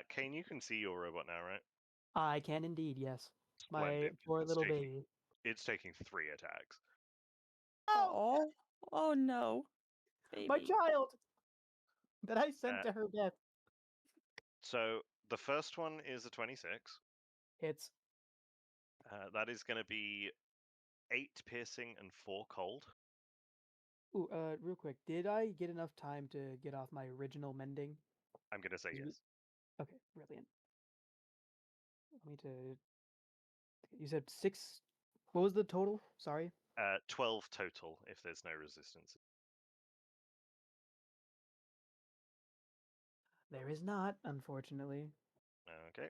Kane, you can see your robot now, right? I can indeed, yes. My Splendid. poor It's little taking, baby. it's taking 3 attacks. Oh, oh no, My baby. child that I sent Uh, to her death. So the first one is a 26. It's That is going to be 8 piercing and 4 cold. ooh, real quick. Did I get enough time to get off my original mending? I'm going to say Is we- yes. Okay, brilliant. Let me to. You said 6. What was the total? Sorry. 12 total if there's no resistance. There is not, unfortunately. Okay.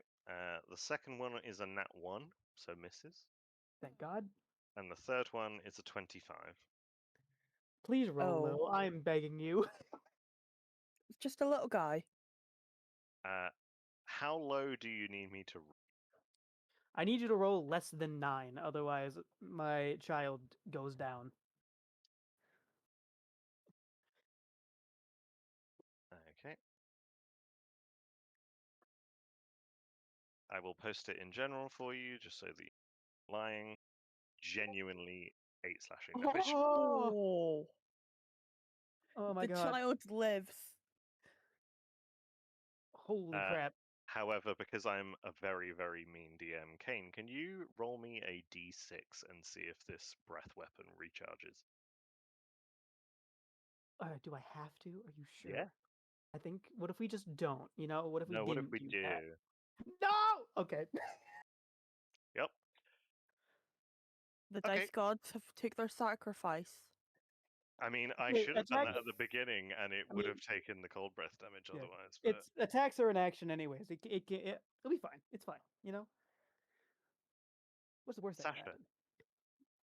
The second one is a nat 1, so misses. Thank God. And the third one is a 25. Please roll Oh. low. I'm begging you. It's just a little guy. How low do you need me to? I need you to roll less than 9, otherwise my child goes down. Okay. I will post it in general for you, just so that you're lying. Genuinely 8 slashing damage. Oh, oh my The God. child lives. Holy Uh, crap. However, because I'm a very, very mean DM, Kane, can you roll me a d6 and see if this breath weapon recharges? Do I have to? Are you sure? Yeah. I think. What if we just don't? What if we No, what if didn't we do do? that? No. Okay. Yep. The Okay. dice gods have took their sacrifice. I mean, I Wait, should have done attack. that at the beginning, and it I would mean, have taken the cold breath damage yeah, otherwise. But it's attacks are an action anyways. It'll be fine. It's fine. What's the worst that can Sasha, happen?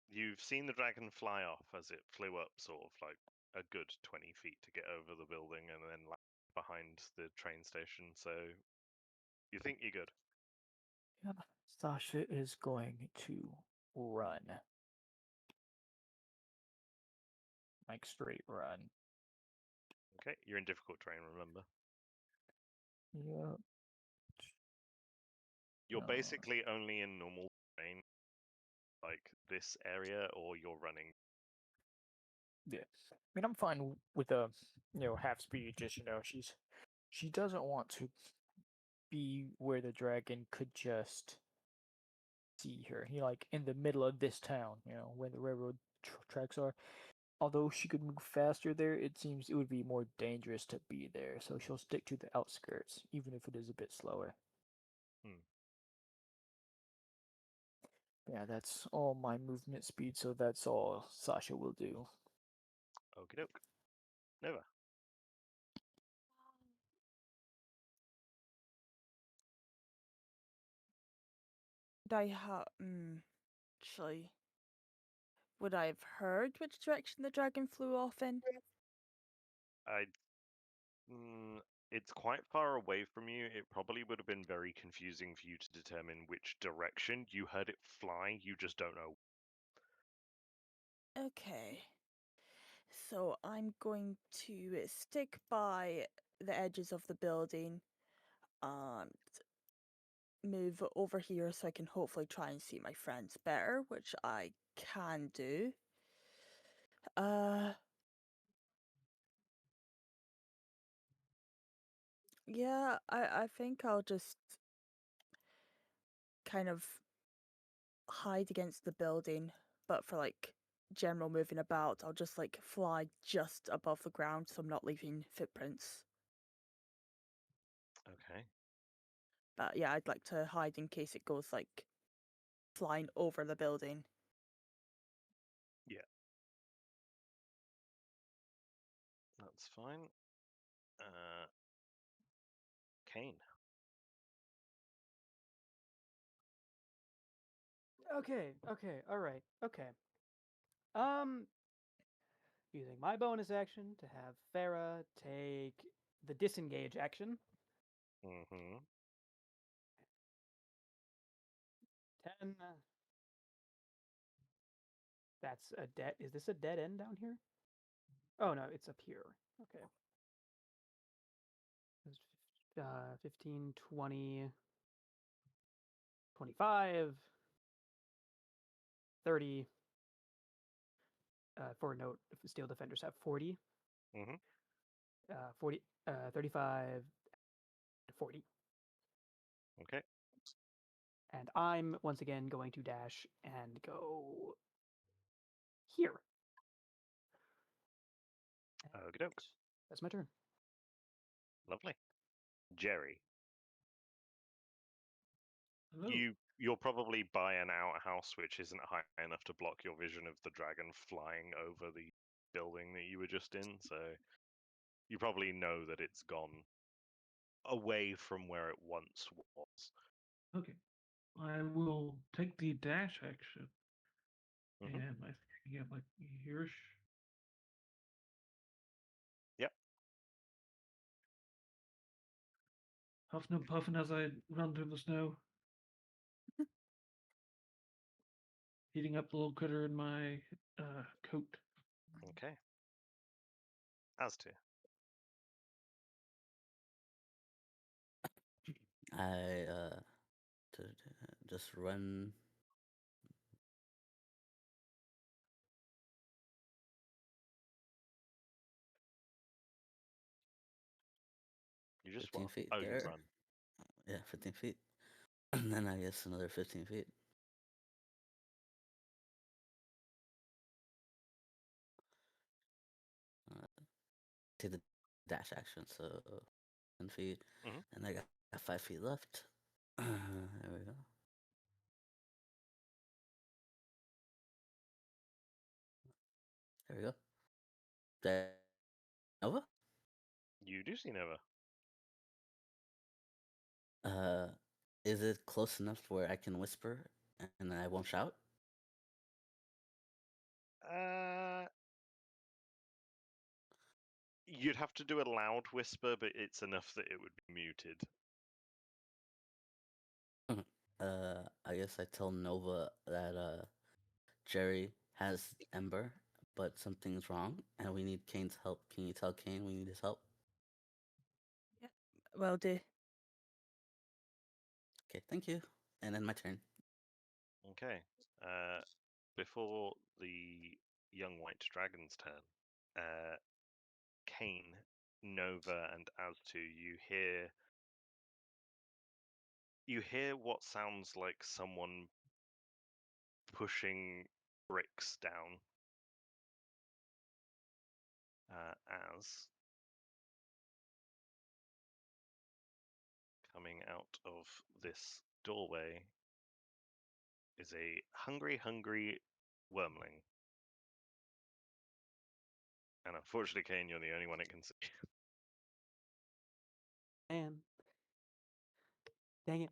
you've seen the dragon fly off as it flew up, sort of like a good 20 feet to get over the building, and then behind the train station. So you think you're good? Yeah. Sasha is going to run. Like straight run. Okay, you're in difficult terrain, remember? Yep. You're Uh, basically only in normal terrain, like this area, or you're running. yeah. I mean, I'm fine with a half speed. Just she doesn't want to be where the dragon could just see her. Like in the middle of this town, where the railroad tracks are. Although she could move faster there, it seems it would be more dangerous to be there. So she'll stick to the outskirts, even if it is a bit slower. Hmm. Yeah, that's all my movement speed, so that's all Sasha will do. Okie doke. Never. Would I have actually would I have heard which direction the dragon flew off in? I. Mm, it's quite far away from you. It probably would have been very confusing for you to determine which direction. You heard it fly. You just don't know. Okay. So I'm going to stick by the edges of the building and move over here so I can hopefully try and see my friends better, which I can do. Yeah, I think I'll just kind of hide against the building, but for like general moving about, I'll just like fly just above the ground so I'm not leaving footprints. Okay. But yeah, I'd like to hide in case it goes like flying over the building. Yeah. That's fine. Kane. Okay, all right, okay. Um, using my bonus action to have Farah take the disengage action. Mm-hmm. 10. That's a dead. Is this a dead end down here? Oh no, it's up here. Okay. 15, 20, 25, 30. For note, if Steel Defenders have 40. Mm-hmm. 40, 35, 40. Okay. And I'm once again going to dash and go here. Okie dokes. That's my turn. Lovely. Jerry. Hello. You're probably by an outhouse which isn't high enough to block your vision of the dragon flying over the building that you were just in, so you probably know that it's gone away from where it once was. Okay. I will take the dash action. Mm-hmm. And I think I get like here's Yep. huffing and puffing as I run through the snow. Heating up the little critter in my coat. Okay. As to. I just run. You just 15 what? feet Oh, you there. run. Yeah, 15 feet. And then I guess another 15 feet. Uh, take the dash action, so 10 feet. Mm-hmm. And I got 5 feet left. There we go. There we go. That Nova? You do see Nova. Uh, is it close enough where I can whisper and I won't shout? Uh, you'd have to do a loud whisper, but it's enough that it would be muted. I guess I tell Nova that Jerry has Ember, but something's wrong and we need Kane's help. Can you tell Kane we need his help? Yeah, will do. Okay, thank you. And then my turn. Okay. Before the young white dragon's turn, Kane, Nova, and Aztu, you hear what sounds like someone pushing bricks down. As coming out of this doorway is a hungry wormling. And unfortunately, Kane, you're the only one it can see. And dang it.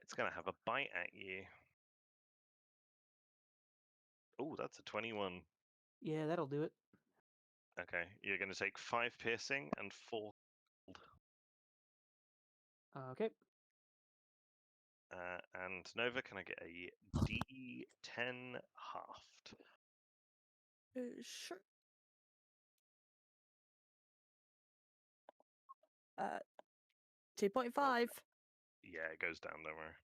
It's going to have a bite at you. Oh, that's a 21. Yeah, that'll do it. Okay, you're going to take 5 piercing and 4 cold. Okay. And Nova, can I get a D10 halved? Sure. 2.5. Yeah, it goes down, don't worry.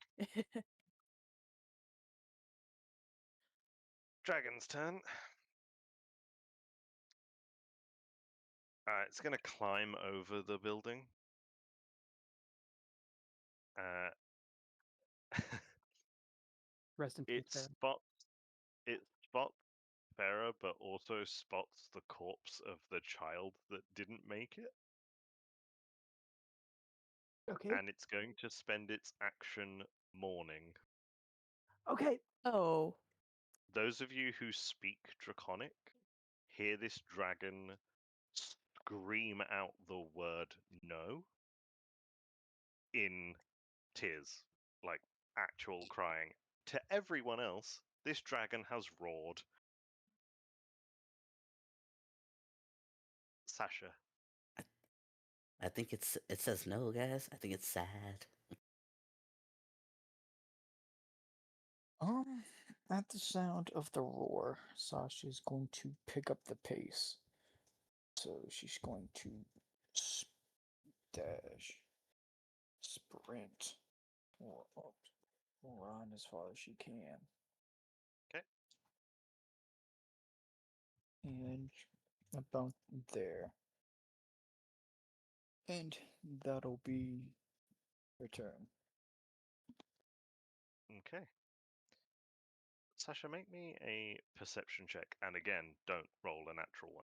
Dragon's turn. It's going to climb over the building. Rest in peace, Farah. It spots Farah, but also spots the corpse of the child that didn't make it. Okay. And it's going to spend its action mourning. Okay. Oh. Those of you who speak Draconic hear this dragon scream out the word no in tears, like actual crying. To everyone else, this dragon has roared. Sasha. I think it says no, guys. I think it's sad. At the sound of the roar, Sasha's going to pick up the pace. So she's going to dash, sprint, or run as far as she can. Okay. And about there. And that'll be her turn. Okay. Sasha, make me a perception check, and again, don't roll a natural one.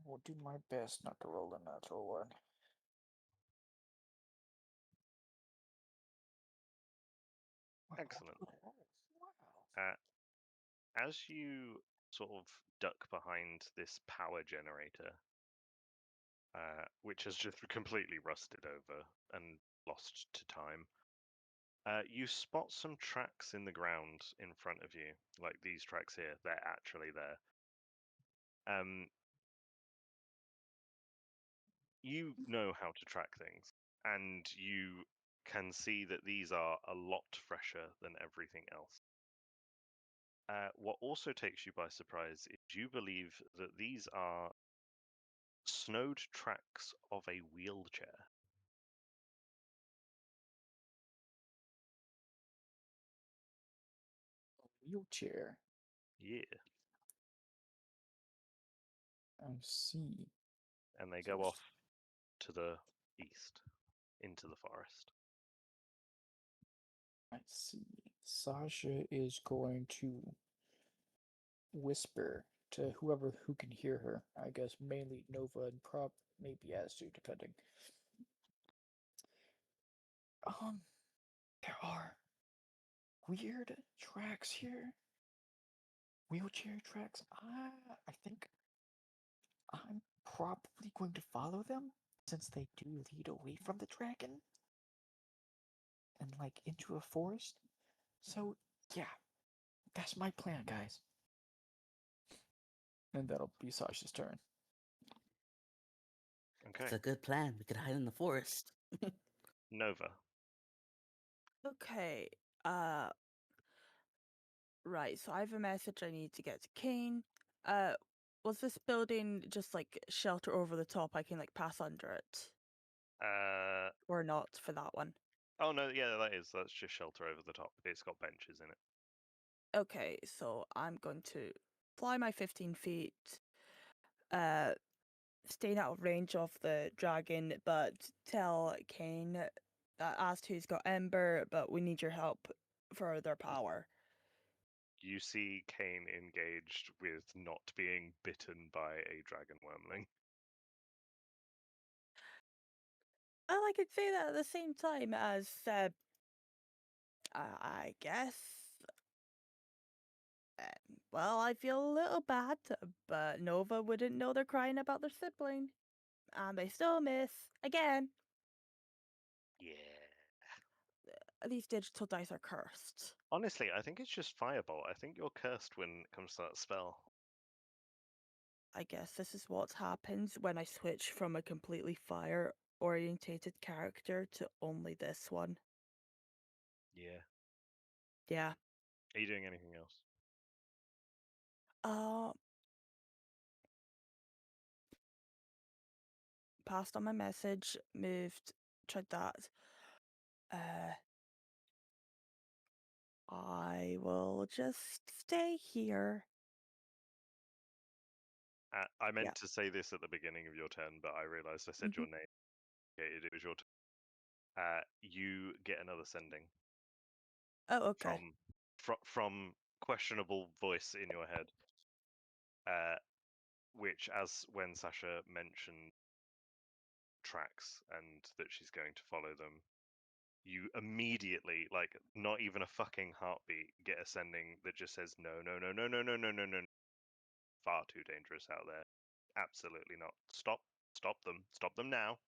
I'll do my best not to roll a natural one. Excellent. As you sort of duck behind this power generator, which has just completely rusted over and lost to time, you spot some tracks in the ground in front of you, like these tracks here. They're actually there. You know how to track things, and you can see that these are a lot fresher than everything else. What also takes you by surprise is you believe that these are snowed tracks of a wheelchair. Wheelchair. Yeah. I see. And they go off to the east, into the forest. I see. Sasha is going to whisper to whoever who can hear her. I guess mainly Nova and maybe Azu, depending. There are weird tracks here. Wheelchair tracks. I think I'm probably going to follow them since they do lead away from the dragon and like into a forest. So yeah, that's my plan, guys. And that'll be Sasha's turn. Okay. It's a good plan. We could hide in the forest. Nova. Okay. Right. So I have a message I need to get to Kane. Was this building just like shelter over the top? I can like pass under it. Or not for that one? Oh no, yeah, that's just shelter over the top. It's got benches in it. Okay, so I'm going to fly my 15 feet, uh, staying out of range of the dragon, but tell Kane that asked who's got Ember, but we need your help for their power. You see Kane engaged with not being bitten by a dragon wormling. And I could say that at the same time as, I guess. Well, I feel a little bad, but Nova wouldn't know they're crying about their sibling. And they still miss. Again. Yeah. These digital dice are cursed. Honestly, I think it's just Firebolt. I think you're cursed when it comes to that spell. I guess this is what happens when I switch from a completely fire-orientated character to only this one. Yeah. Yeah. Are you doing anything else? Passed on my message, moved, tried that. I will just stay here. I meant Yeah. to say this at the beginning of your turn, but I realized I said your name. Okay, it was your turn. You get another sending Oh, okay. from questionable voice in your head, which, as when Sasha mentioned tracks and that she's going to follow them, you immediately, like, not even a fucking heartbeat, get a sending that just says no, no, no, no, no, no, no, no, no, far too dangerous out there. Absolutely not. Stop them now.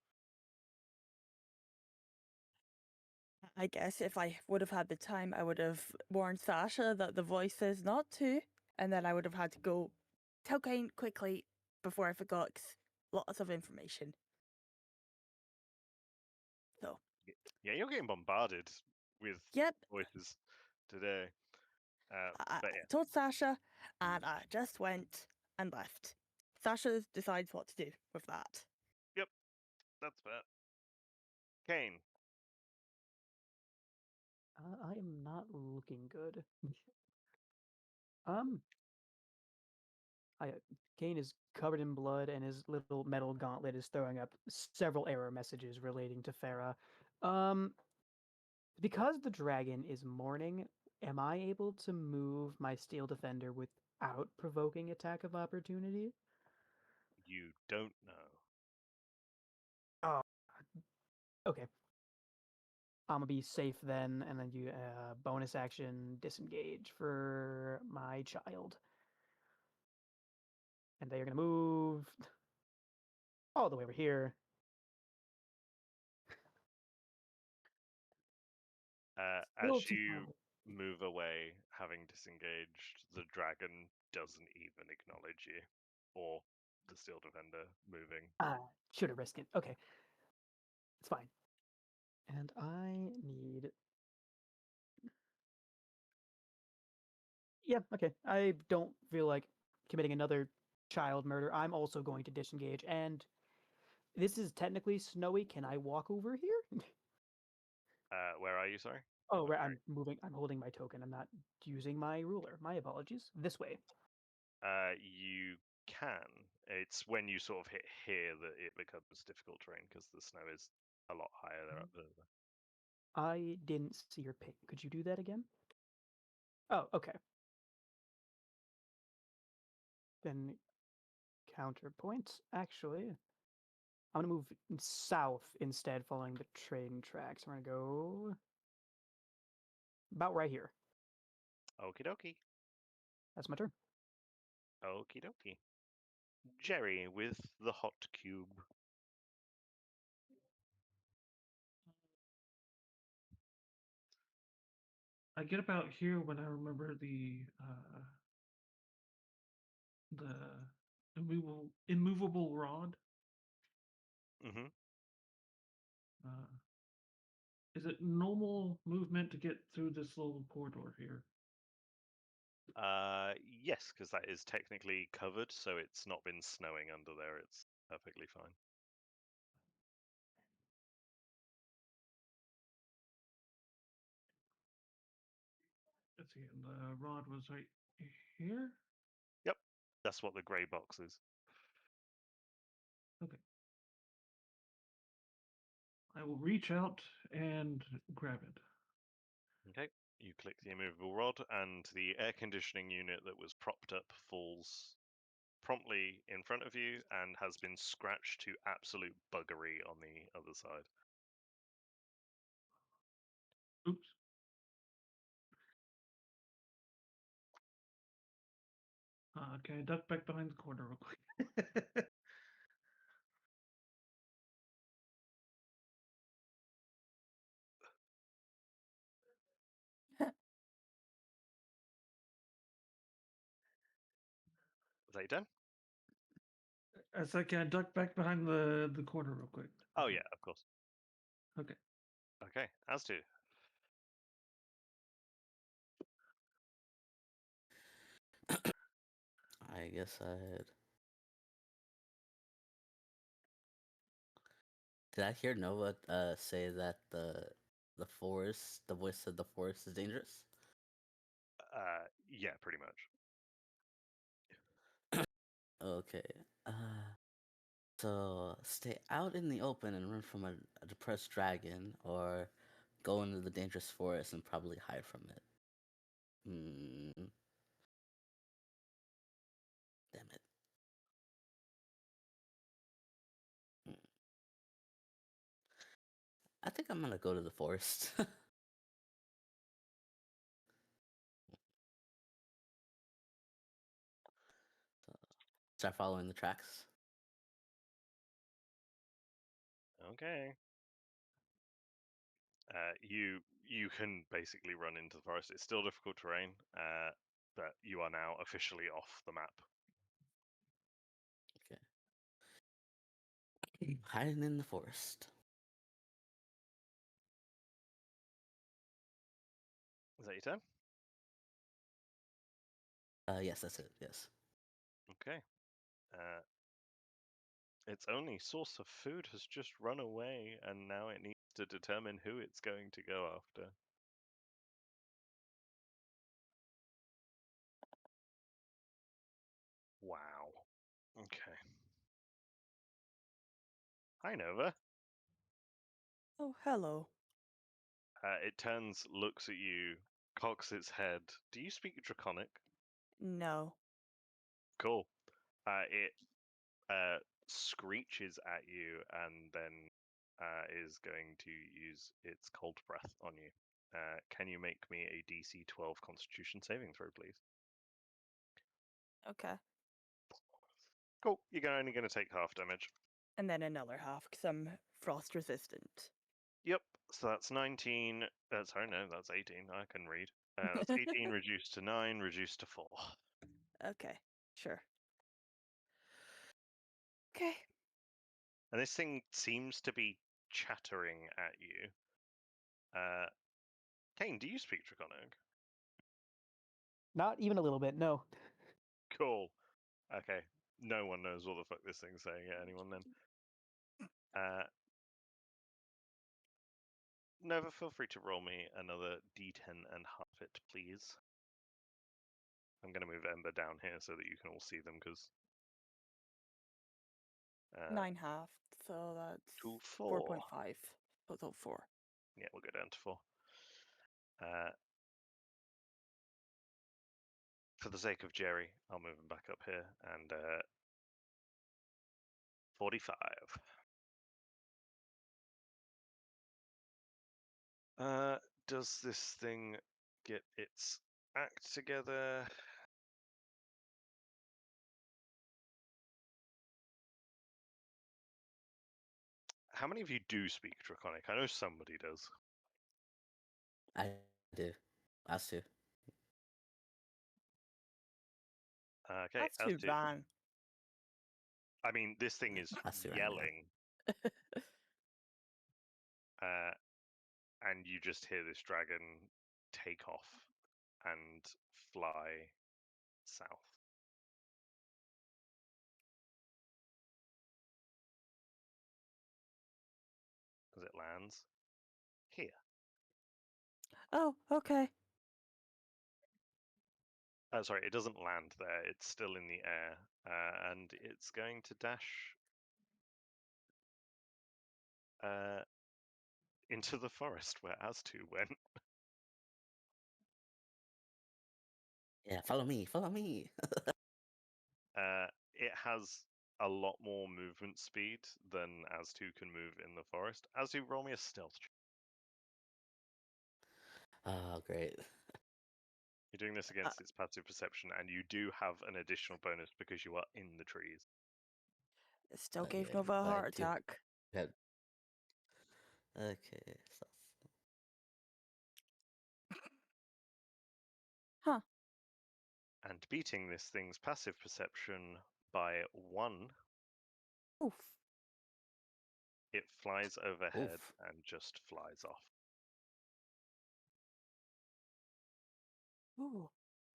I guess if I would have had the time, I would have warned Sasha that the voice says not to, and then I would have had to go tell Kane quickly before I forgot 'cause lots of information. So, Yeah, you're getting bombarded with yep, voices today. I But yeah, told Sasha, and I just went and left. Sasha decides what to do with that. yep, that's fair. Kane, I am not looking good. um, Kane is covered in blood, and his little metal gauntlet is throwing up several error messages relating to Farah. Um, because the dragon is mourning, am I able to move my steel defender without provoking attack of opportunity? you don't know. Oh, okay. I'm gonna be safe then, and then you bonus action disengage for my child, and they are gonna move all the way over here. A little As too far you away. move away, having disengaged, the dragon doesn't even acknowledge you or the steel defender moving. Should have risked it. Okay, it's fine. And I need. Yeah, okay. I don't feel like committing another child murder. I'm also going to disengage, and this is technically snowy. Can I walk over here? Where are you? Sorry. Oh, right. Where I'm moving. I'm holding my token. I'm not using my ruler. My apologies. This way. you can. It's when you sort of hit here that it becomes difficult terrain because the snow is a lot higher there up there. I didn't see your ping. Could you do that again? Oh, okay. Then counterpoint. Actually, I'm gonna move south instead, following the train tracks. We're gonna go about right here. Okie dokie. That's my turn. Okie dokie. Jerry with the hot cube. I get about here when I remember the immovable rod. Mm-hmm. Uh, is it normal movement to get through this little corridor here? Yes, because that is technically covered, so it's not been snowing under there. It's perfectly fine. let's see, and the rod was right here. Yep, that's what the grey box is. Okay. I will reach out and grab it. Okay, you click the immovable rod, and the air conditioning unit that was propped up falls promptly in front of you and has been scratched to absolute buggery on the other side. Oops. Okay, duck back behind the corner real quick. Is that you done? As I can duck back behind the corner real quick. Oh Okay. yeah, of course. Okay. Okay, as to. I guess I'd. Did I hear Nova say that the forest, the voice of the forest, is dangerous? Yeah, pretty much. Okay. So stay out in the open and run from a depressed dragon, or go into the dangerous forest and probably hide from it. Hmm. Damn it. Hmm. I think I'm gonna go to the forest. Start following the tracks. Okay. You can basically run into the forest. It's still difficult terrain, but you are now officially off the map. Okay. Hiding in the forest. Is that your turn? Yes, that's it. Yes. Okay. Its only source of food has just run away, and now it needs to determine who it's going to go after. Wow. Okay. Hi, Nova. Oh, hello. It turns, looks at you, cocks its head. Do you speak Draconic? No. Cool. It screeches at you and then is going to use its cold breath on you. Can you make me a DC 12 Constitution saving throw, please? Okay. Cool. You're only going to take half damage. And then another half because I'm frost resistant. Yep. So that's 19. Sorry, no, that's 18. I can read. That's 18 reduced to 9, reduced to 4. Okay, sure. Okay. And this thing seems to be chattering at you. Kane, do you speak Draconic? Not even a little bit. No. Cool. Okay. No one knows what the fuck this thing's saying at anyone then. Nova, feel free to roll me another d10 and half it, please. I'm going to move Ember down here so that you can all see them, because... 9 half, so that's to 4. 4.5. Total 4. Yeah, we'll go down to 4. For the sake of Jerry, I'll move him back up here, and 45. Does this thing get its act together? How many of you do speak Draconic? I know somebody does. I do. Us too. Okay, That's as too to... bad. I mean, this thing is Us too. yelling, and you just hear this dragon take off and fly south. As it lands here. Oh, okay. Sorry, it doesn't land there. It's still in the air, and it's going to dash into the forest where As2 went. Yeah, follow me, follow me. It has a lot more movement speed than As2 can move in the forest. As2, roll me a stealth check. Oh, great. You're doing this against its passive perception, and you do have an additional bonus because you are in the trees. It still gave Okay, Nova a but I heart do attack. have. Okay, so Huh. And beating this thing's passive perception by 1, Oof. it flies overhead oof. and just flies off. Ooh,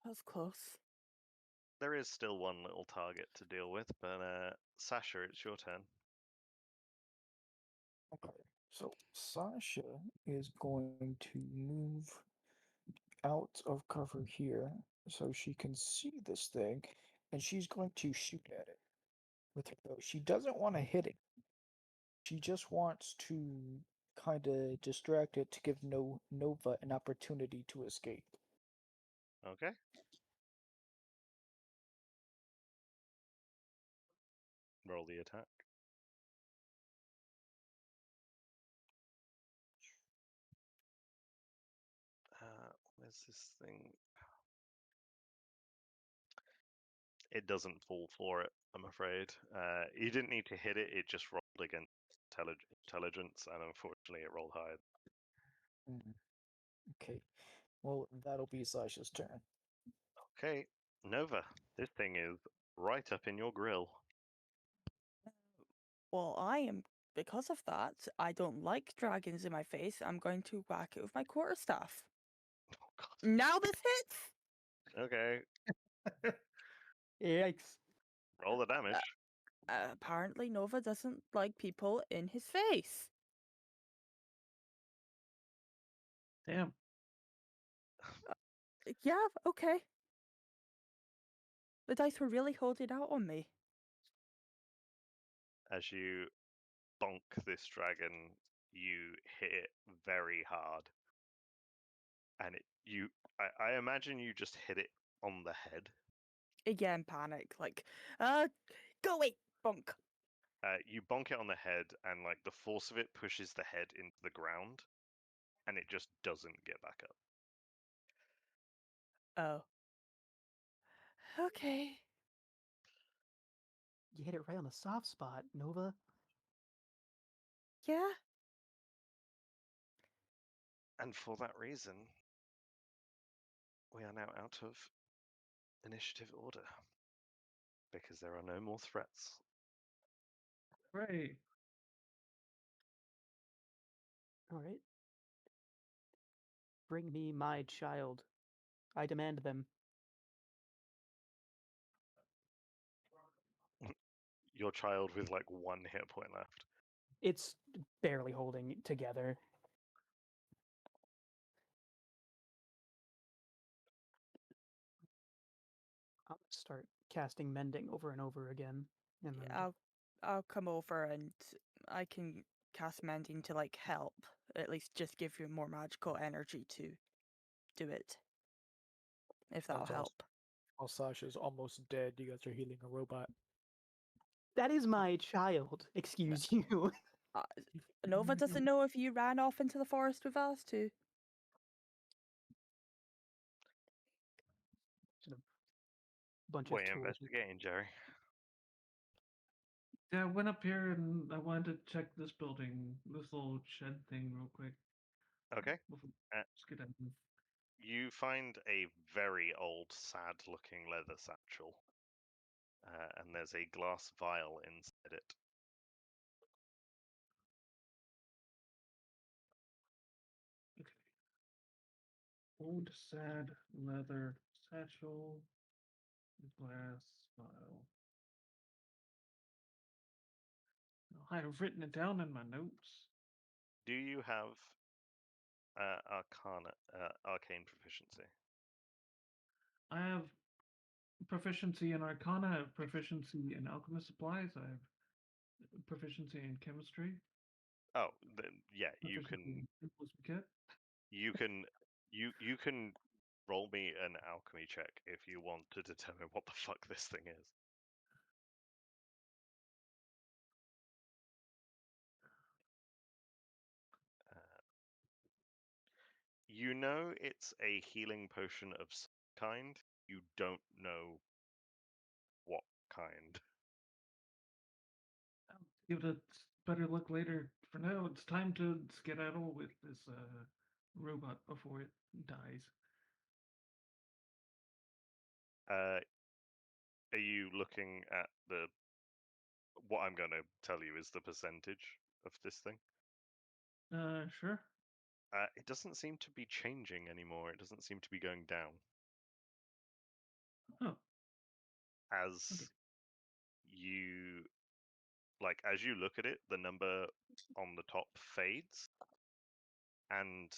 that's close. There is still one little target to deal with, but Sasha, it's your turn. Okay, so Sasha is going to move out of cover here so she can see this thing, and she's going to shoot at it with her bow. She doesn't want to hit it. She just wants to kind of distract it to give Nova an opportunity to escape. Okay. Roll the attack. Where's this thing? It doesn't fall for it, I'm afraid. You didn't need to hit it, it just rolled against intelligence, and unfortunately it rolled higher. Mm. Okay, well, that'll be Sasha's turn. Okay, Nova, this thing is right up in your grill. Well, because of that, I don't like dragons in my face. I'm going to whack it with my quarterstaff. Oh god. Now this hits! Okay, Yikes. roll the damage. Apparently, Nova doesn't like people in his face. Damn. Yeah, okay. The dice were really holding out on me. As you bonk this dragon, you hit it very hard. And I imagine you just hit it on the head. Again, panic. Like, go away, bonk. You bonk it on the head, and like the force of it pushes the head into the ground, and it just doesn't get back up. Oh. Okay. You hit it right on the soft spot, Nova. Yeah. And for that reason, we are now out of initiative order because there are no more threats. Right. All right. Bring me my child. I demand them. Your child with like 1 hit point left. It's barely holding together. I'll start casting mending over and over again. And then Yeah, I'll come over and I can cast mending to like help. At least just give you more magical energy to do it. If that'll That's awesome. help. While Sasha's almost dead, you guys are healing a robot. that is my child. Excuse you. Nova doesn't know if you ran off into the forest with us too. Just a bunch What of are you tools. investigating, Jerry? Yeah, I went up here and I wanted to check this building, this little shed thing, real quick. Okay. Before Uh, let's get in. You find a very old, sad-looking leather satchel, and there's a glass vial inside it. Okay. Old sad leather satchel, glass vial. I have written it down in my notes. Do you have arcane proficiency? I have proficiency in Arcana. I have proficiency in alchemist supplies. I have proficiency in chemistry. Oh, then yeah, Proficiency in impulse kit. you can you can roll me an alchemy check if you want to determine what the fuck this thing is. You know it's a healing potion of some kind. You don't know what kind. I'll give it a better look later. For now, it's time to skedaddle with this robot before it dies. Are you looking at the? What I'm going to tell you is the percentage of this thing. Sure. It doesn't seem to be changing anymore. It doesn't seem to be going down. Oh, As okay. you as you look at it, the number on the top fades, and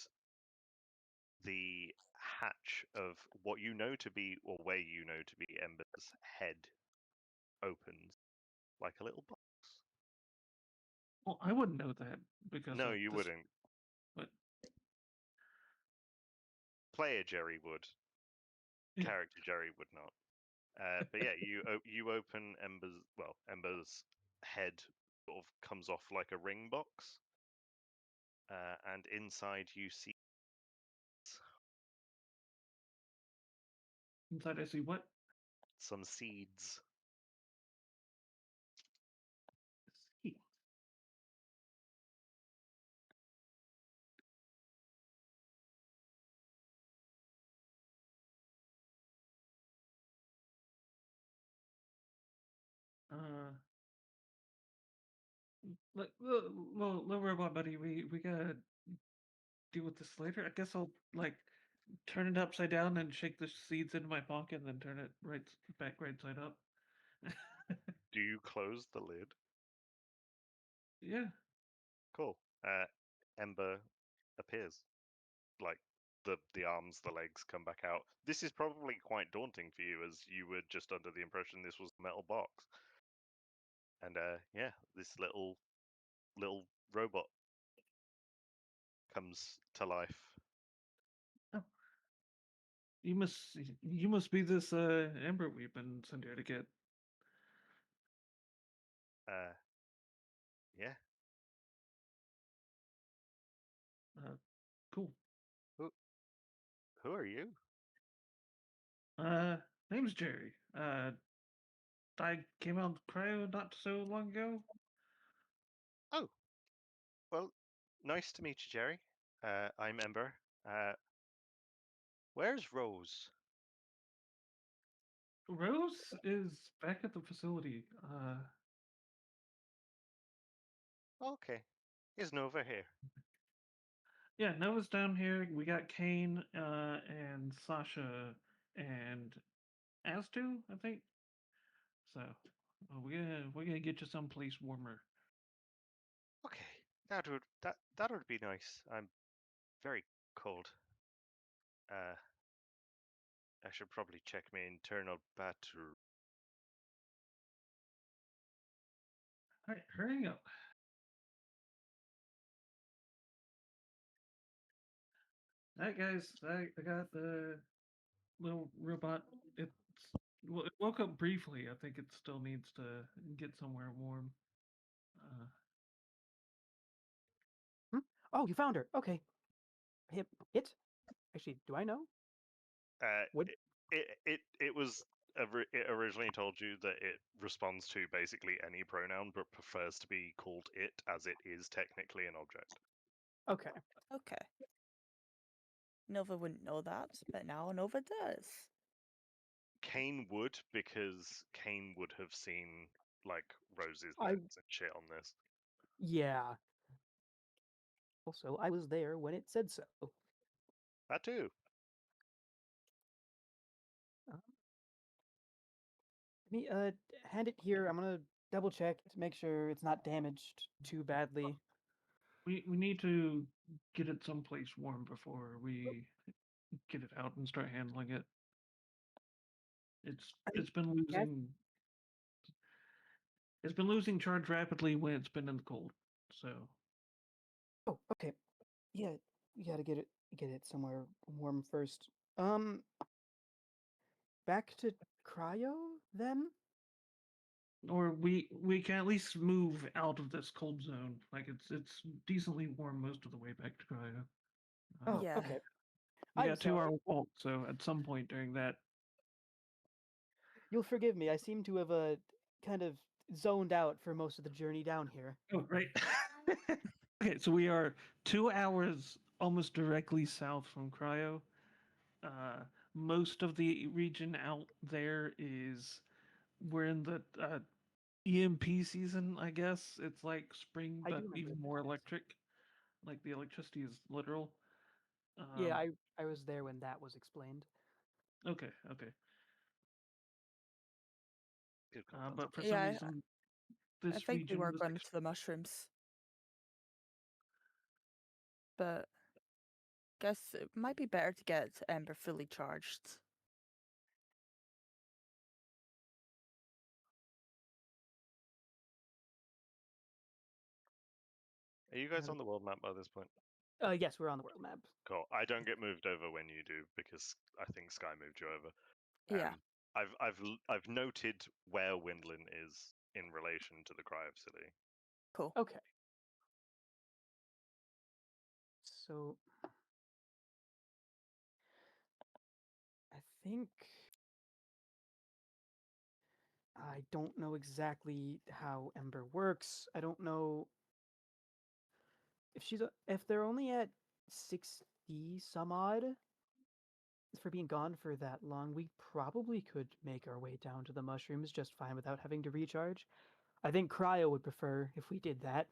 the hatch of what you know to be, or where you know to be, Ember's head opens like a little box. Well, I wouldn't know that because No, of you this. wouldn't. But Player Jerry would. yeah, Character Jerry would not. But yeah, you open Ember's head sort of comes off like a ring box, and inside you see inside I see what? some seeds. Seed. Uh, little robot buddy, we gotta deal with this later. I guess I'll turn it upside down and shake the seeds into my pocket, and then turn it back right side up. Do you close the lid? Yeah. Cool. Ember appears. Like the arms, the legs come back out. This is probably quite daunting for you, as you were just under the impression this was a metal box. And yeah, this little robot comes to life. Oh, you must be this Ember we've been sent here to get. Uh, yeah. Cool. Who who are you? Uh, name's Jerry. I came out of cryo not so long ago. Oh, well, nice to meet you, Jerry. I'm Ember. Where's Rose? Rose is back at the facility. Okay, is Nova here? Yeah, Noah's down here. We got Kane, and Sasha, and Astu, I think. So we're gonna get you someplace warmer. Okay, that would be nice. I'm very cold. Uh, I should probably check my internal battery. All right, hurry up. All right, guys. I got the little robot. It woke up briefly. I think it still needs to get somewhere warm. Uh, Hmm? Oh, you found her. Okay. It? Actually, do I know? Uh, What? it originally told you that it responds to basically any pronoun, but prefers to be called it, as it is technically an object. Okay. Okay. Nova wouldn't know that, but now Nova does. Kane would, because Kane would have seen like Rose's I notes and shit on this. yeah. Also, I was there when it said so. That too. Uh, Let me hand it here. I'm gonna double check to make sure it's not damaged too badly. we need to get it someplace warm before we get it out and start handling it. It's I it's been guess- losing charge rapidly when it's been in the cold. So Oh, okay. Yeah, you gotta get it somewhere warm first. Um, back to cryo then? or we can at least move out of this cold zone. Like it's decently warm most of the way back to Cryo. Oh, Yeah. okay. We I'm got sorry. 2 hour walk, so at some point during that. You'll forgive me. I seem to have kind of zoned out for most of the journey down here. Oh, right. Okay, so we are 2 hours almost directly south from Cryo. Uh, Most of the region out there is we're in the EMP season, I guess. It's like spring, I do but remember even more that. electric. Like the electricity is literal. Yeah, Um, I was there when that was explained. okay, okay. Good context. But for some Yeah, reason, I this think we region were was going to the mushrooms, but guess it might be better to get Ember fully charged. Are you guys Gotta- on the world map by this point? Yes, we're on the world map. Cool. I don't get moved over when you do because I think Sky moved you over. Yeah. I've noted where Windlin is in relation to the Cryo City. Cool. Okay. So I think I don't know exactly how Ember works. I don't know if if they're only at 60 some odd for being gone for that long, we probably could make our way down to the mushrooms just fine without having to recharge. I think Cryo would prefer if we did that.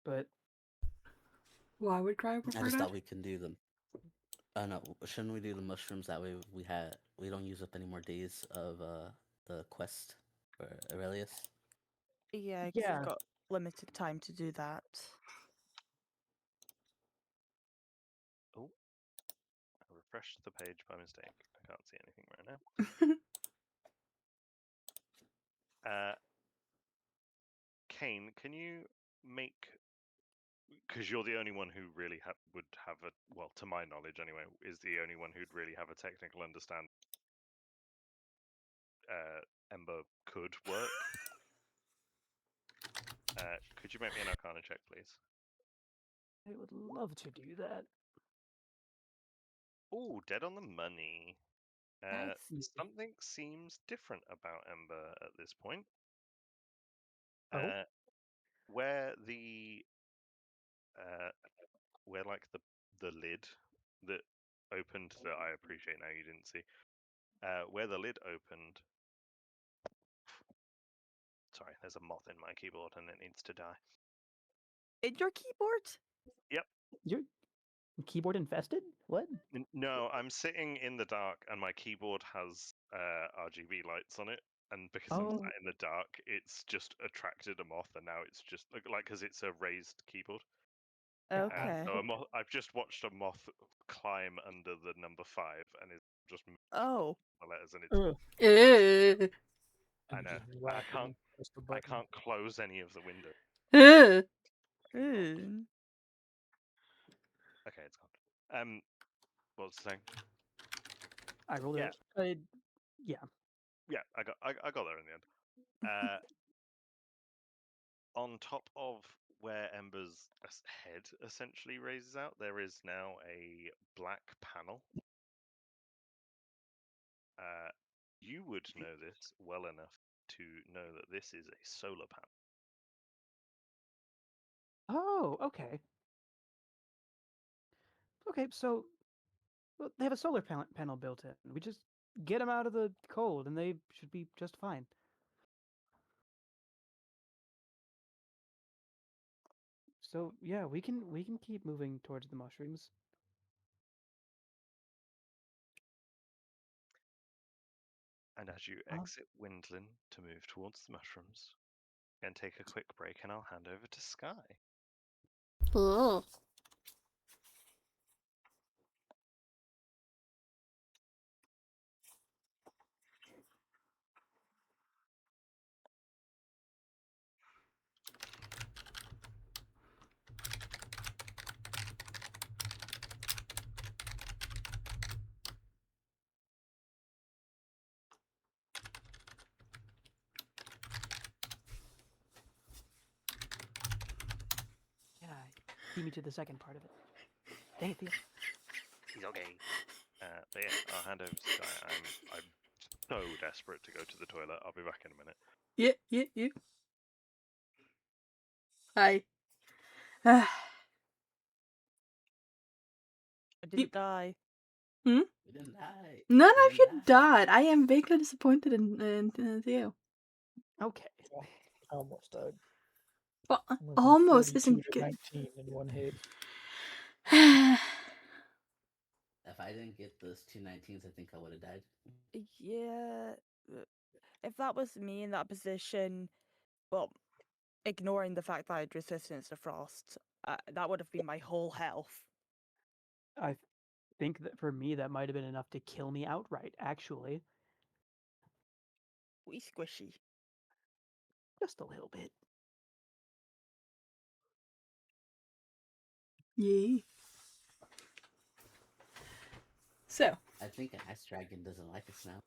But Why would Cryo I prefer just that? thought we can do them. No, shouldn't we do the mushrooms? That way we don't use up any more days of the quest for Aurelius. Yeah, because yeah, we've got limited time to do that. Oh, I refreshed the page by mistake. I can't see anything right now. Kane, can you make? Because you're the only one who really would have a, well, to my knowledge anyway, is the only one who'd really have a technical understanding. Ember could work. Could you make me an Arcana check, please? I would love to do that. Oh, dead on the money. Nice. Something seems different about Ember at this point. Oh, Where the where like the lid that opened that I appreciate now you didn't see. Where the lid opened. Sorry, there's a moth in my keyboard and it needs to die. In your keyboard? you're keyboard infested? What? No, I'm sitting in the dark and my keyboard has RGB lights on it, and because I'm Oh, sat in the dark, it's just attracted a moth, and now it's just like because it's a raised keyboard. gotcha. Okay. So I've just watched a moth climb under the number 5 and it's just moving Oh. the letters, and it's Ugh. Ew. I And know. just And whack it and press the I button. can't close any of the windows. Ew. Ooh. Okay, it's gone. What was the thing? I rolled Yeah. yeah. Yeah, I got there in the end. Uh, on top of where Ember's head essentially raises out, there is now a black panel. You would know this well enough to know that this is a solar panel. Oh, okay. Okay, so well, they have a solar panel built in. We just get them out of the cold, and they should be just fine. So yeah, we can keep moving towards the mushrooms. And as you Uh, exit Windlin to move towards the mushrooms, and take a quick break, and I'll hand over to Sky. Ugh. beat me to the second part of it. Dang it, Theo. He's okay. But yeah, I'll hand over to Sky. I'm so desperate to go to the toilet. I'll be back in a minute. Yeah. Hi. Ah, I didn't die. You didn't die. none You of you didn't die. died. I am vaguely disappointed in Theo. Okay. I almost died. Well, I went from almost 42 isn't to good. 19 in one hit. If I didn't get those 219s, I think I would have died. Yeah. If that was me in that position, well, ignoring the fact that I had resistance to frost, that would have been my whole health. I think that for me, that might have been enough to kill me outright, actually. Wee squishy. Just a little bit. Yeah. So, I think an ice dragon doesn't like us now.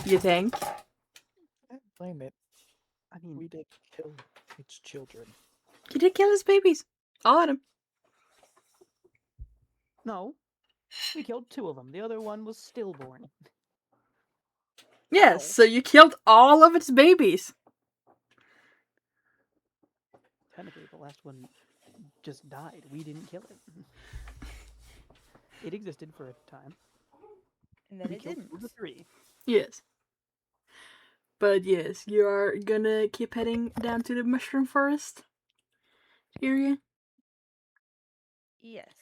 you think? I don't blame it. I mean, We did kill its children. He did kill his babies. All of them. no. We killed 2 of them. The other one was stillborn. Yes, Ow. so you killed all of its babies. Technically, the last one just died. We didn't kill it. It existed for a time. And then We it killed didn't. 2 of the 3. Yes. But yes, you are gonna keep heading down to the mushroom forest area. Yes,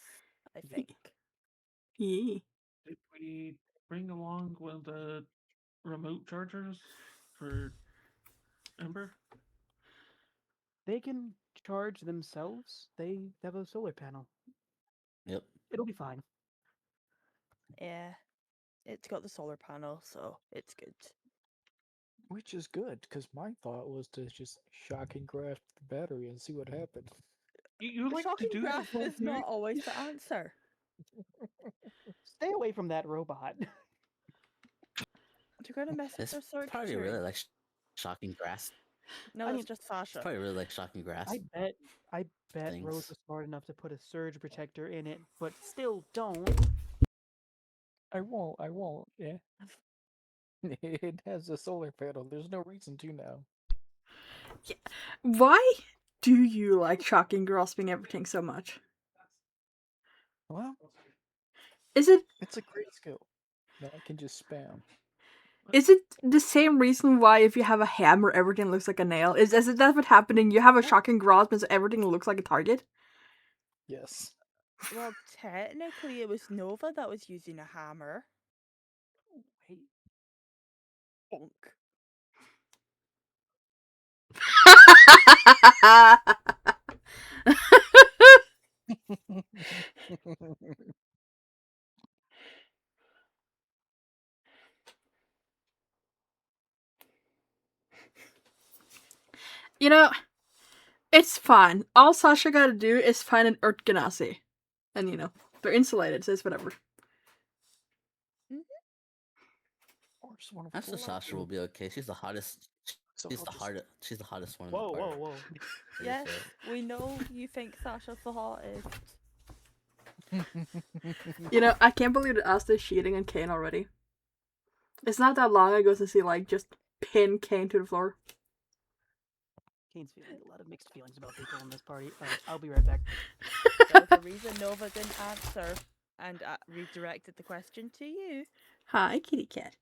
I think. Yeah. Did we bring along one of the remote chargers for Ember? They can charge themselves. They have a solar panel. Yep. It'll be fine. Yeah. It's got the solar panel, so it's good. Which is good, because my thought was to just shocking grasp the battery and see what happened. You like to Shocking do grasp that, is not always the answer. Stay away from that robot. You're gonna mess with It's their probably circuitry. really like shocking grass. No, I that's mean, just It's Sasha. probably really like shocking grass. I bet Rose Things. was smart enough to put a surge protector in it, but still don't. I won't, yeah. It has a solar panel. There's no reason to now. Why do you like shocking grasping everything so much? Well, Is it it's a great skill that I can just spam. is it the same reason why if you have a hammer everything looks like a nail? Is it that what happening? You have a shocking grasp and so everything looks like a target? Yes. Well, technically, it was Nova that was using a hammer. Wait, Bonk. You know, it's fine. All Sasha gotta do is find an Earth Ganassi. And you know, they're insulated, so it's whatever. Or just want to I'm sure Sasha will be okay. She's the hottest. So She's I'll the just- hardest. She's the hottest one. whoa, in the whoa, party. whoa. Yes, So- we know you think Sasha's the hottest. You know, I can't believe that Asta is cheating on Kane already. It's not that long ago since he like just pinned Kane to the floor. Kane's feeling a lot of mixed feelings about people in this party. I'll be right back. There's a reason Nova didn't answer and redirected the question to you. Hi, kitty cat.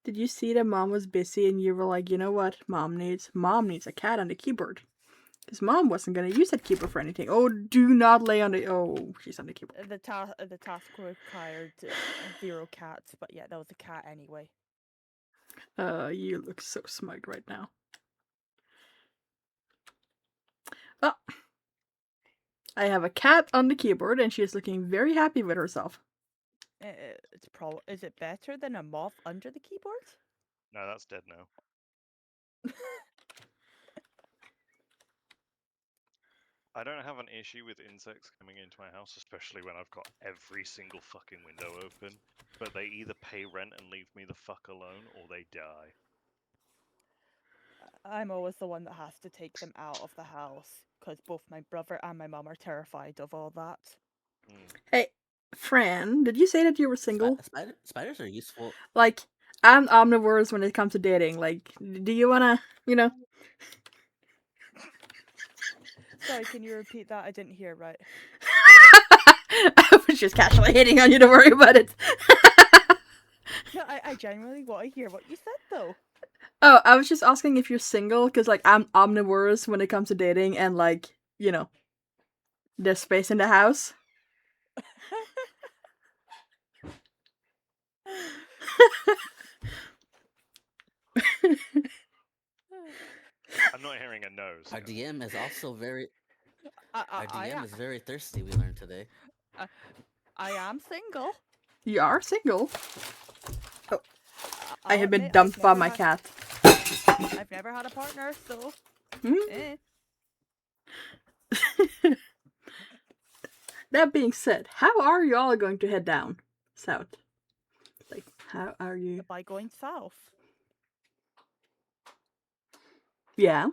Did you see that Mom was busy and you were like, you know what? Mom needs a cat on the keyboard. Because Mom wasn't gonna use that keyboard for anything. Oh, do not lay on the. Oh, she's on the keyboard. The task required 0 cats, but yeah, that was a cat anyway. You look so smug right now. Oh, I have a cat on the keyboard and she is looking very happy with herself. Is it better than a moth under the keyboard? No, that's dead now. I don't have an issue with insects coming into my house, especially when I've got every single fucking window open. But they either pay rent and leave me the fuck alone, or they die. I'm always the one that has to take them out of the house because both my brother and my mum are terrified of all that. Mm. Hey, Fran, did you say that you were single? Spiders are useful. Like, I'm omnivores when it comes to dating. Like, do you wanna, you know? Sorry, can you repeat that? I didn't hear right. I was just casually hitting on you. Don't worry about it. No, I genuinely want to hear what you said though. Oh, I was just asking if you're single, because, like, I'm omnivores when it comes to dating, and, like, you know, there's space in the house. I'm not hearing a no. So Our DM is also very. I, Our I, DM I, is very thirsty. We learned today. I am single. You are single. I I'll have been admit, dumped by my cat. I've never had a partner, so. Hmm? Eh. That being said, how are you all going to head down south? Like, how are you? By going south. Yeah,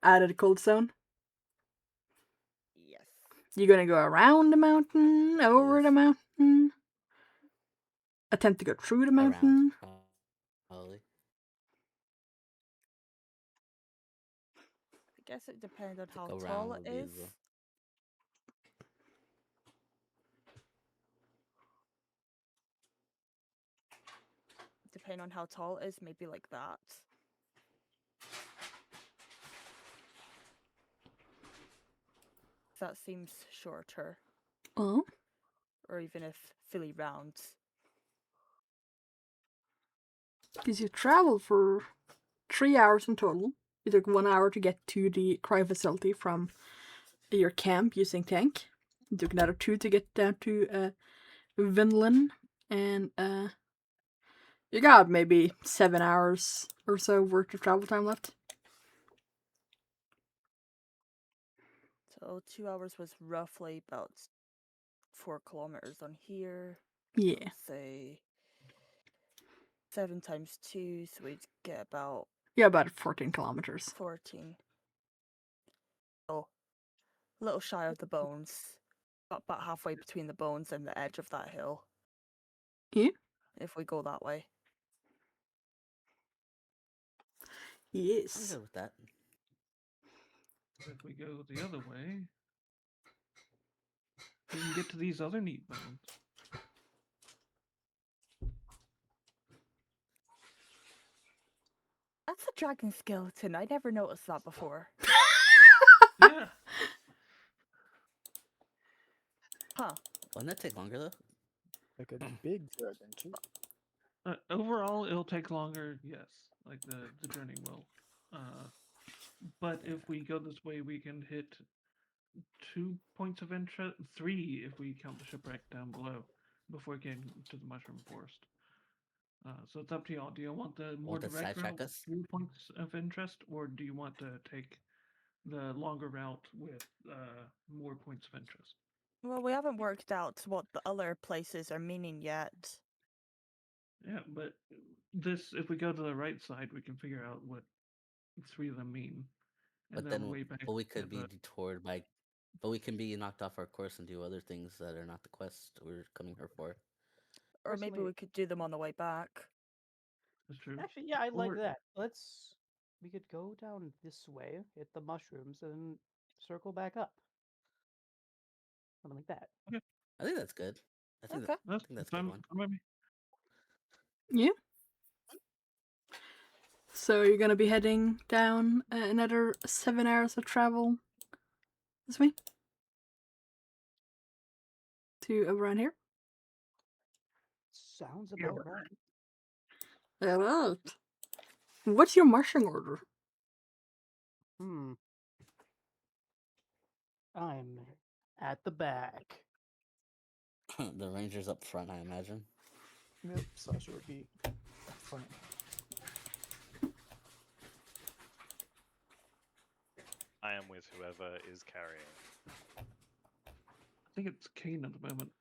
out of the cold zone. Yes. You gonna go around the mountain, over the Yes. mountain, attempt to go through the mountain? Around, probably. I guess it depends on To how go tall around it would be is. the. Depending on how tall it is, maybe like that. That seems shorter. Oh, Or even if fully round. because you traveled for 3 hours in total. You took 1 hour to get to the cryo facility from your camp using tank. You took another 2 to get down to Vinland, and you got maybe 7 hours or so worth of travel time left. So 2 hours was roughly about 4 kilometers on here. Yeah. Let's say 7 times 2, so we'd get about Yeah, about 14 kilometers. 14. Oh, a little shy of the bones. About halfway between the bones and the edge of that hill. Yeah. If we go that way. I'm Yes. good with that. If we go the other way, we can get to these other neat bones. That's a dragon skeleton. I never noticed that before. Yeah. Huh. Wouldn't that take longer though? Like a big dragon too. Overall, it'll take longer. Yes, like the journey will. But if we go this way, we can hit 2 points of interest, 3 if we count the shipwreck down below, before getting to the mushroom forest. So it's up to y'all. Do you want the more Won't that direct sidetrack route with us? 3 points of interest, or do you want to take the longer route with more points of interest? Well, we haven't worked out what the other places are meaning yet. Yeah, but if we go to the right side, we can figure out what 3 of them mean. And But then on then, the way back, but we we could have be detoured by. But we can be knocked off our course and do other things that are not the quest we're coming here for. Or maybe Personally- we could do them on the way back. That's true. Actually, yeah, I like Or- that. We could go down this way, hit the mushrooms, and then circle back up. Something like that. I think that's good. I think Okay. I think that's a good one. fine by me. Yeah. So you're gonna be heading down another 7 hours of travel this way to around here. Sounds about right. Alright. What's your marching order? Hmm. I'm at the back. The ranger's up front, I imagine. Yep, Sasha would be up front. I am with whoever is carrying. I think it's Kane at the moment.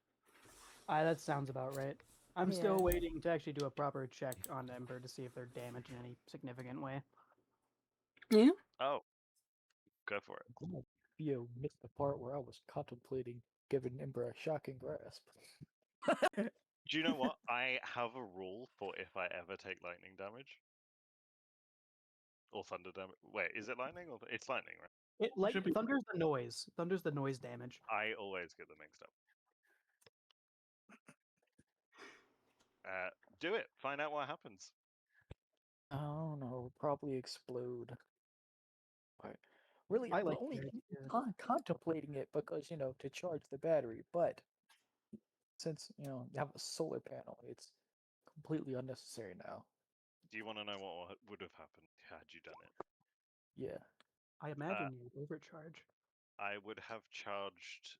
That sounds about right. I'm still Yeah. waiting to actually do a proper check on Ember to see if they're damaged in any significant way. Yeah. Oh, go for it. I'm glad Theo missed the part where I was contemplating giving Ember a shocking grasp. Do you know what? I have a rule for if I ever take lightning damage or thunder damage. Wait, is it lightning or it's lightning, right? Should be Thunder's the noise. Thunder's the noise damage. I always get them mixed up. Do it. Find out what happens. I don't know, probably explode. But really, I I'm like only your idea. contemplating it because, to charge the battery. But since, you have a solar panel, it's completely unnecessary now. Do you want to know what would have happened had you done it? Yeah. I imagine you would overcharge. I would have charged,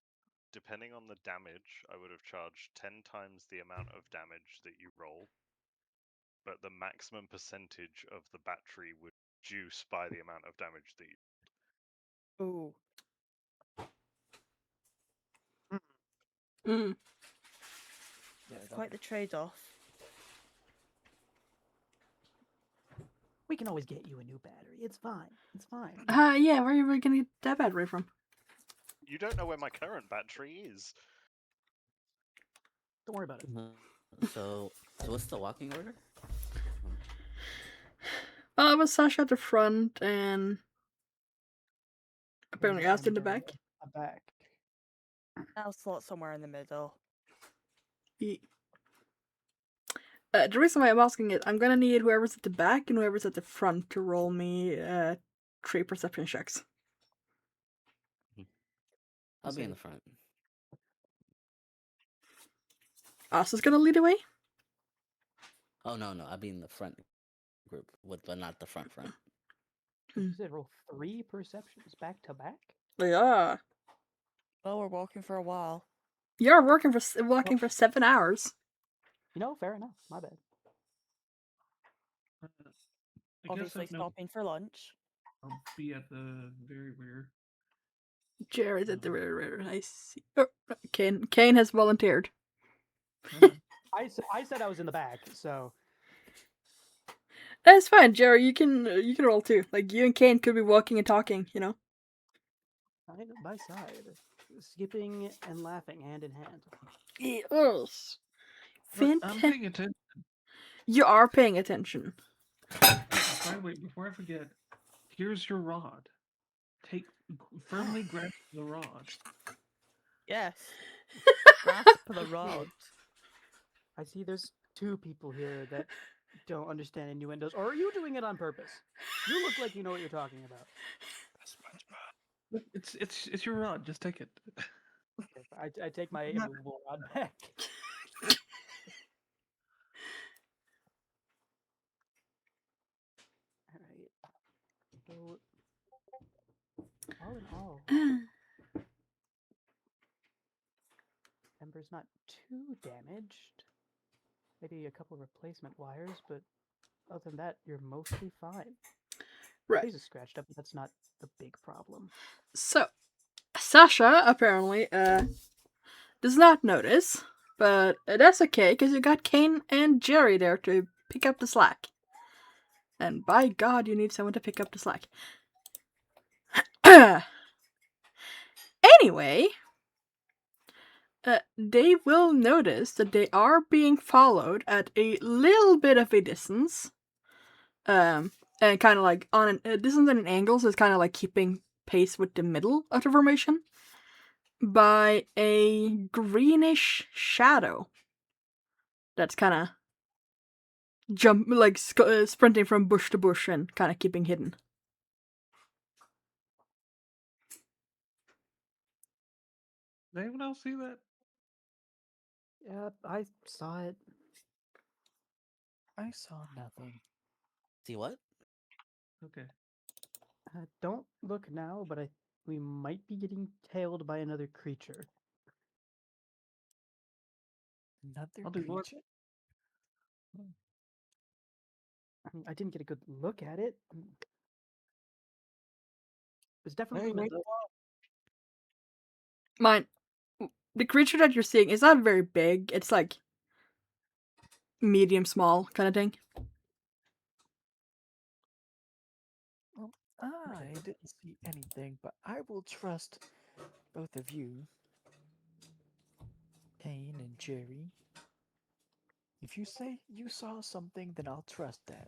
depending on the damage, I would have charged 10 times the amount of damage that you roll, but the maximum percentage of the battery would reduce by the amount of damage that you. Ooh. Mm. Yeah, It's quite the trade-off. We can always get you a new battery. It's fine. It's fine. Yeah, where are you gonna get that battery from? You don't know where my current battery is. Don't worry about it. So what's the walking order? It was Sasha at the front and apparently Ast in the back. Back. I'll slot somewhere in the middle. The reason why I'm asking it, I'm gonna need whoever's at the back and whoever's at the front to roll me 3 perception checks. I'll be in the front. Asta's gonna lead the way? Oh no, I'll be in the front group, but not the front. You said roll 3 perceptions back to back? Yeah. Well, we're walking for a while. You're walking for 7 hours. Fair enough. My bad. I guess Obviously I know stopping for lunch. I'll be at the very rear. Jared's at the rear. I see. Oh, Kane has volunteered. I said I was in the back, so That's fine, Jerry. You can roll too. Like you and Kane could be walking and talking. side by side, skipping and laughing hand in hand. Yes. Look, I'm paying attention. You are paying attention. By the way, before I forget, here's your rod. Firmly grasp the rod. Yes. Grasp the rod. I see there's 2 people here that don't understand innuendos. Or are you doing it on purpose? You look like you know what you're talking about. Look, it's your rod. Just take it. I take my immovable rod back. Alright. So, all in all, Ember's not too damaged. Maybe a couple replacement wires, but other than that, you're mostly fine. Right. Face is scratched up, but that's not the big problem. So, Sasha apparently does not notice, but that's okay because you got Kane and Jerry there to pick up the slack. And by God, you need someone to pick up the slack. Anyway, they will notice that they are being followed at a little bit of a distance. And kind of like on a distance at an angle, so it's kind of like keeping pace with the middle of the formation by a greenish shadow that's kind of sprinting from bush to bush and kind of keeping hidden. Did anyone else see that? Yeah, I saw it. I saw nothing. See what? Okay. Don't look now, but we might be getting tailed by another creature. Another I'll do what? creature? I didn't get a good look at it. It's definitely Hey, from wait. Mine, the creature that you're seeing is not very big. It's like medium small kind of thing. I didn't see anything, but I will trust both of you, Kane and Jerry. If you say you saw something, then I'll trust that.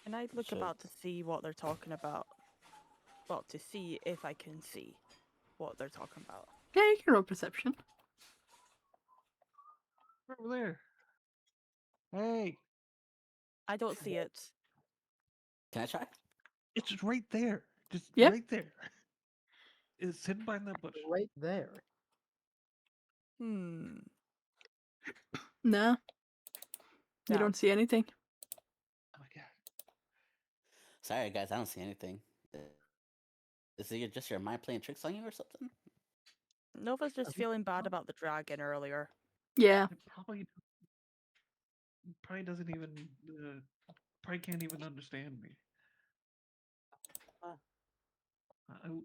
And I look Sure. about to see what they're talking about. Well, to see if I can see what they're talking about. Yeah, you can roll perception. Over there. Hey, I don't see it. Can I try? it's right there. Just Yep. right there. It's hidden behind that bush. Right there. Hmm. No, you No. don't see anything. Oh my god. Sorry, guys, I don't see anything. Is it just your mind playing tricks on you or something? Nova's just we- feeling bad about the dragon earlier. Yeah. It probably doesn't even probably can't even understand me. Uh,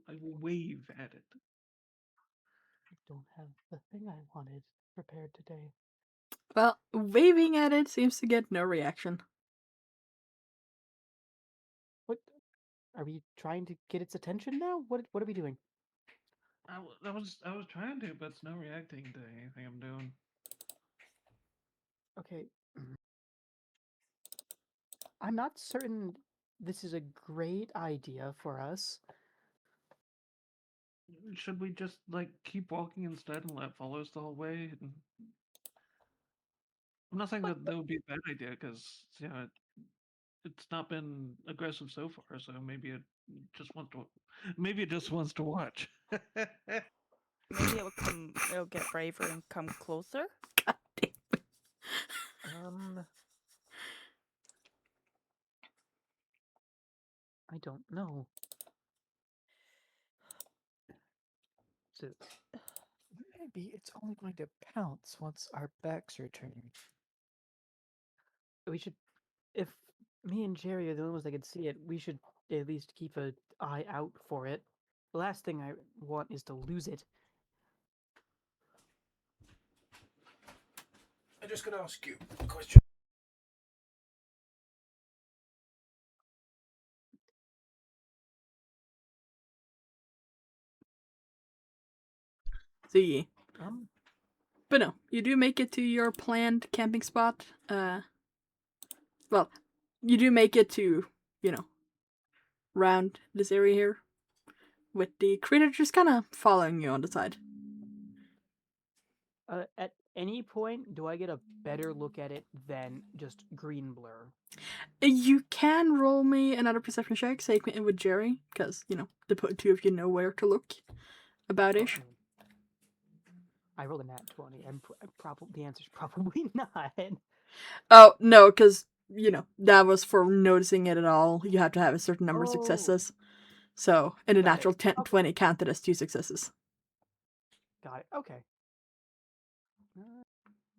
I will wave at it. I don't have the thing I wanted prepared today. Well, waving at it seems to get no reaction. What? Are we trying to get its attention now? What are we doing? I was trying to, but it's not reacting to anything I'm doing. Okay. I'm not certain this is a great idea for us. Should we just like keep walking instead and let it follow us the whole way? I'm not saying that that would be a bad idea because it's not been aggressive so far. So maybe it just wants to watch. Maybe it'll get braver and come closer. God damn it. I don't know. So, Maybe it's only going to pounce once our backs are turned. we should, if me and Jerry are the only ones that can see it, we should at least keep an eye out for it. The last thing I want is to lose it. I'm just gonna ask you a question. See. Um, But no, you do make it to your planned camping spot. Well, you do make it to, round this area here. With the critter just kind of following you on the side. at any point, do I get a better look at it than just green blur? You can roll me another perception check, say with Jerry, because, the two of you know where to look. About-ish. I rolled a nat 20. I'm probably the answer's probably not. Oh, no, because, that was for noticing it at all. You have to have a certain number of successes. So, and a Got it. natural 20 counted as 2 successes. Got it. Okay.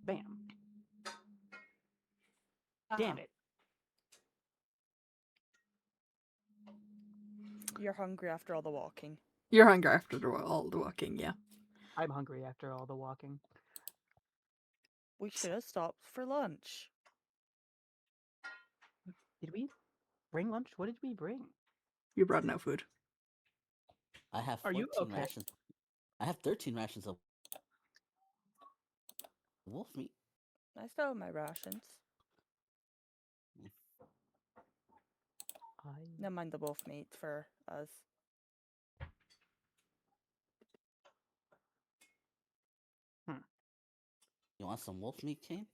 Bam. Damn it. You're hungry after all the walking. You're hungry after all the walking, yeah. I'm hungry after all the walking. We should have stopped for lunch. Did we bring lunch? What did we bring? You brought no food. I have Are 14 you okay? rations. I have 13 rations of wolf meat. I still have my rations. Never mind the wolf meat for us. You want some wolf meat, Kane?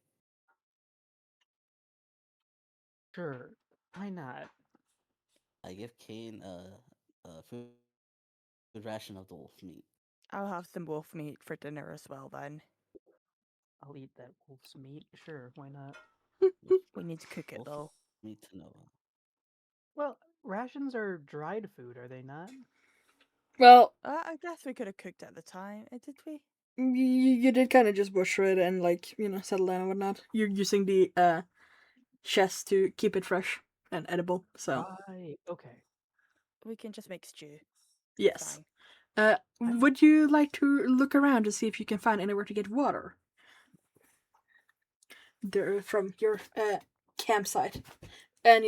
Sure. Why not? I give Kane a food ration of the wolf meat. I'll have some wolf meat for dinner as well then. I'll eat that wolf's meat. Sure, why not? We need to cook it Wolf though. meat to Noah. Well, rations are dried food, are they not? Well, I guess we could have cooked at the time, did we? you did kind of just butcher it and, settle down and whatnot. You're using the chest to keep it fresh and edible, so. Right. Okay. We can just make stew. Yes. Fine. Would you like to look around to see if you can find anywhere to get water? There, from your campsite. And,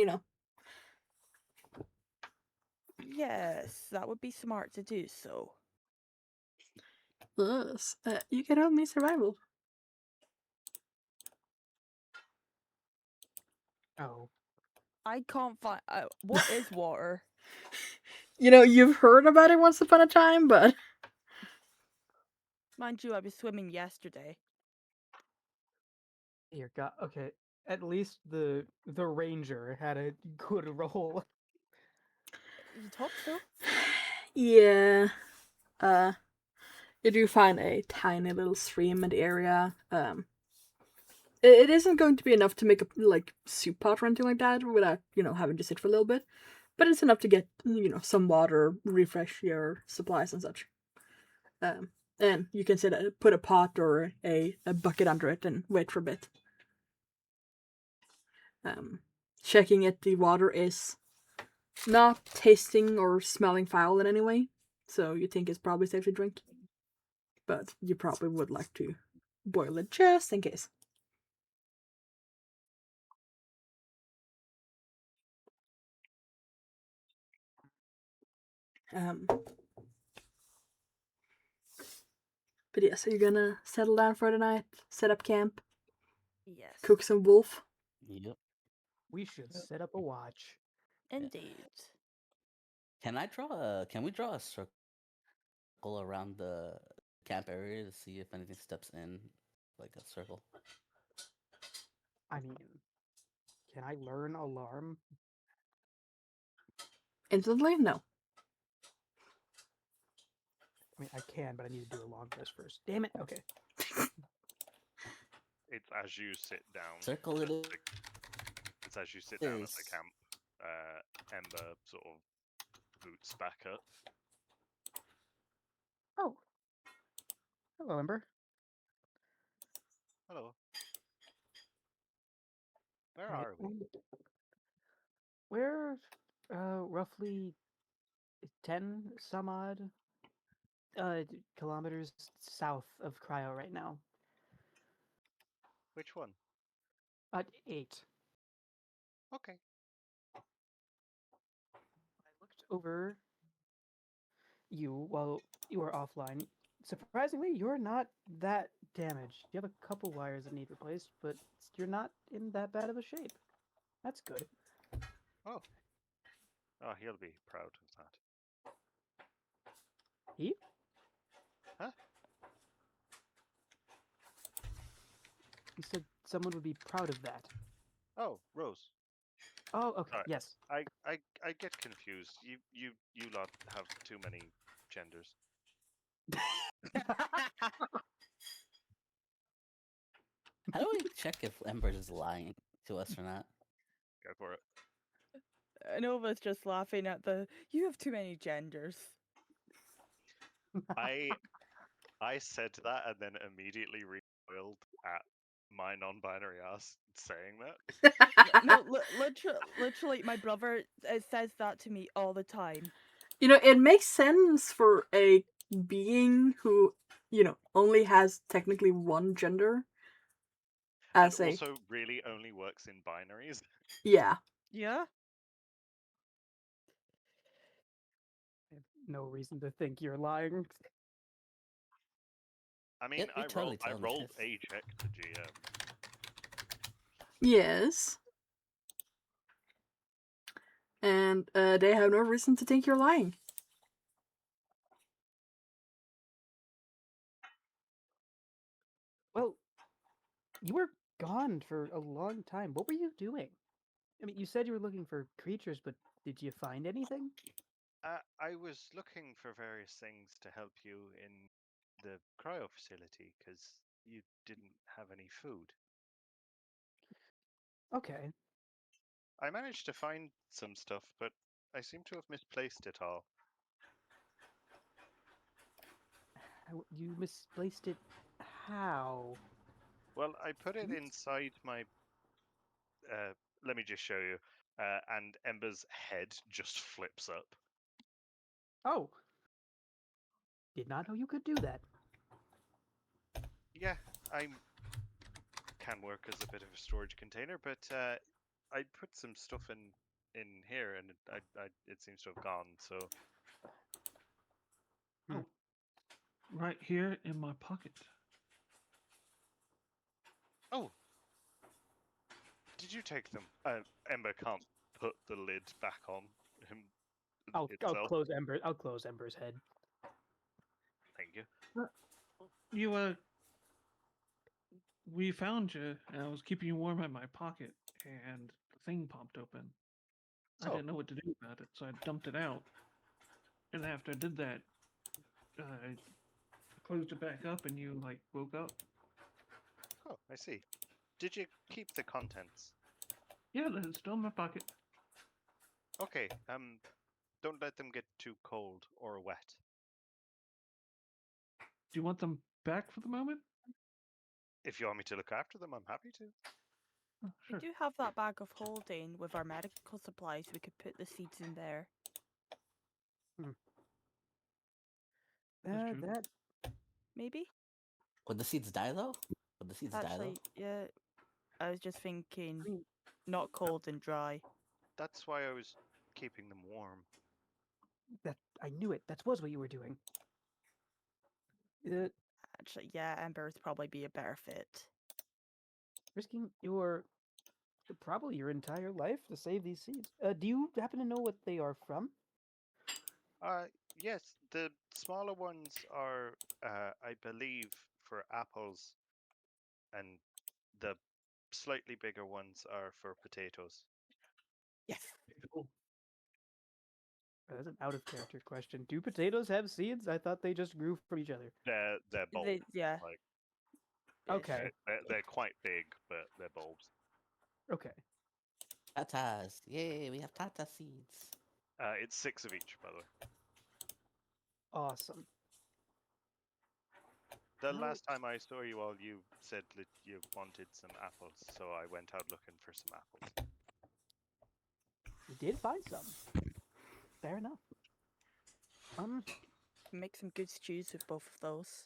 Yes, that would be smart to do so. Yes. You can help me survival. Oh, I can't find. What is water? You know, you've heard about it once upon a time, but Mind you, I was swimming yesterday. dear God. Okay, at least the ranger had a good roll. You'd hope so. yeah. You do find a tiny little stream in the area. It isn't going to be enough to make a like soup pot or anything like that without having to sit for a little bit, but it's enough to get some water, refresh your supplies and such. And you can put a pot or a bucket under it and wait for a bit. Checking it, the water is not tasting or smelling foul in any way, so you think it's probably safe to drink. But you probably would like to boil it just in case. But yeah, so you're gonna settle down for the night, set up camp, Yes. cook some wolf. Yep. We should set up a watch. Indeed. Can we draw a circle around the camp area to see if anything steps in, like a circle? I mean, can I learn alarm? Instantly? No. I mean, I can, but I need to do a long rest first. Damn it. Okay. It's as you sit down. Circle it It's as you sit down at the is. camp. Ember sort of boots back up. Oh. Hello, Ember. Hello. Where Right, are we? We're roughly 10 some odd kilometers south of Cryo right now. Which one? 8. Okay. I looked over you while you were offline. Surprisingly, you're not that damaged. You have a couple wires that need replaced, but you're not in that bad of a shape. That's good. Oh. Oh, he'll be proud of that. He? Huh? You said someone would be proud of that. Oh, Rose. Oh, okay. Sorry. Yes. I get confused. You lot have too many genders. How do we check if Ember is lying to us or not? Go for it. Nova's just laughing at you have too many genders. I said that and then immediately recoiled at my non-binary ass saying that. No, literally, my brother says that to me all the time. It makes sense for a being who, only has technically one gender. And also really only works in binaries. Yeah. Yeah. I have no reason to think you're lying. I mean, Yep, we I totally tell the rolled truth. a check to GM. Yes. And they have no reason to think you're lying. Well, you were gone for a long time. What were you doing? I mean, you said you were looking for creatures, but did you find anything? I was looking for various things to help you in the cryo facility because you didn't have any food. Okay. I managed to find some stuff, but I seem to have misplaced it all. You misplaced it. How? Well, I put it inside my. Let me just show you. And Ember's head just flips up. Oh. Did not know you could do that. Yeah, I can work as a bit of a storage container, but I put some stuff in in here, and it seems to have gone. So Oh, right here in my pocket. oh, did you take them? Ember can't put the lid back on him I'll itself. close Ember. I'll close Ember's head. Thank you. You we found you, and I was keeping you warm in my pocket, and the thing popped open. I Oh. didn't know what to do about it, so I dumped it out. And after I did that, I closed it back up, and you like woke up. Oh, I see. Did you keep the contents? Yeah, it's still in my pocket. Okay. Don't let them get too cold or wet. Do you want them back for the moment? If you want me to look after them, I'm happy to. Oh, We sure. do have that bag of holding with our medical supplies. We could put the seeds in there. That's true. That Maybe? Would the seeds die though? Would the seeds die though? Actually, yeah. I was just thinking, I mean, not cold and dry. That's why I was keeping them warm. that I knew it. That was what you were doing. Actually, yeah, Ember would probably be a better fit. Risking your probably your entire life to save these seeds. Do you happen to know what they are from? Yes, the smaller ones are, I believe, for apples, and the slightly bigger ones are for potatoes. Yes. Cool. That's an out of character question. Do potatoes have seeds? I thought they just grew from each other. They're bulbs. Yeah. Like Okay. they're quite big, but they're bulbs. Okay. Tatas. Yay, we have tata seeds. It's 6 of each, by the way. Awesome. The Well, last time I saw you all, you said that you wanted some apples, so I went out looking for some apples. we did find some. Fair enough. Make some good stews with both of those.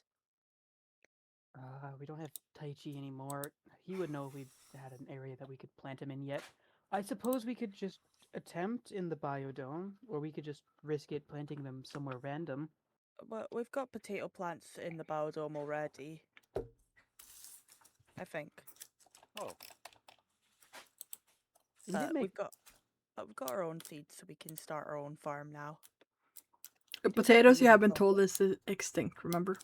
We don't have Tai Chi anymore. He would know if we had an area that we could plant him in yet. I suppose we could just attempt in the biodome, or we could just risk it planting them somewhere random. Well, we've got potato plants in the biodome already. I think. Oh, We did make We've got our own seeds, so we can start our own farm now. The did make potatoes you really haven't good told is extinct, remember?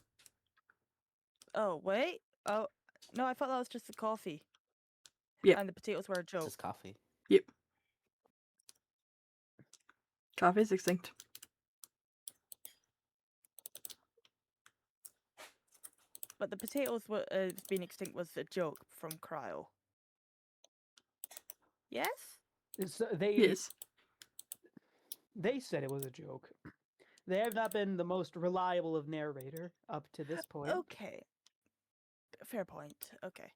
Oh wait. Oh no, I thought that was just the coffee. Yep. And the potatoes were a It's joke. just coffee. Yep. Coffee's extinct. But the potatoes being extinct was a joke from Cryo. Yes? Yes. They said it was a joke. They have not been the most reliable of narrator up to this point. Okay. Fair point. Okay.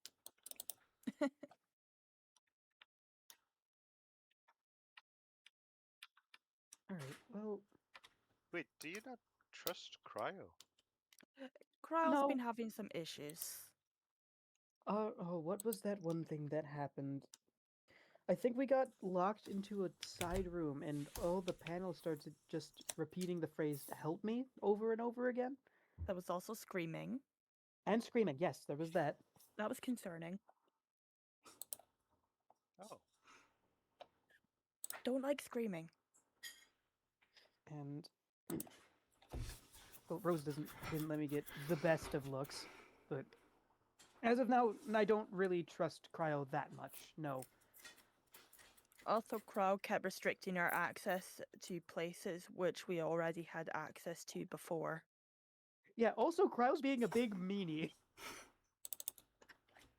All right. Well, wait, do you not trust Cryo? Cryo's No. been having some issues. what was that one thing that happened? I think we got locked into a side room, and all the panels started just repeating the phrase "help me" over and over again, There was also screaming. and screaming. Yes, there was that. That was concerning. Oh, Don't like screaming. And well, Rose didn't let me get the best of looks, but as of now, I don't really trust Cryo that much. No. Also, Cryo kept restricting our access to places which we already had access to before. Yeah. Also, Cryo's being a big meanie.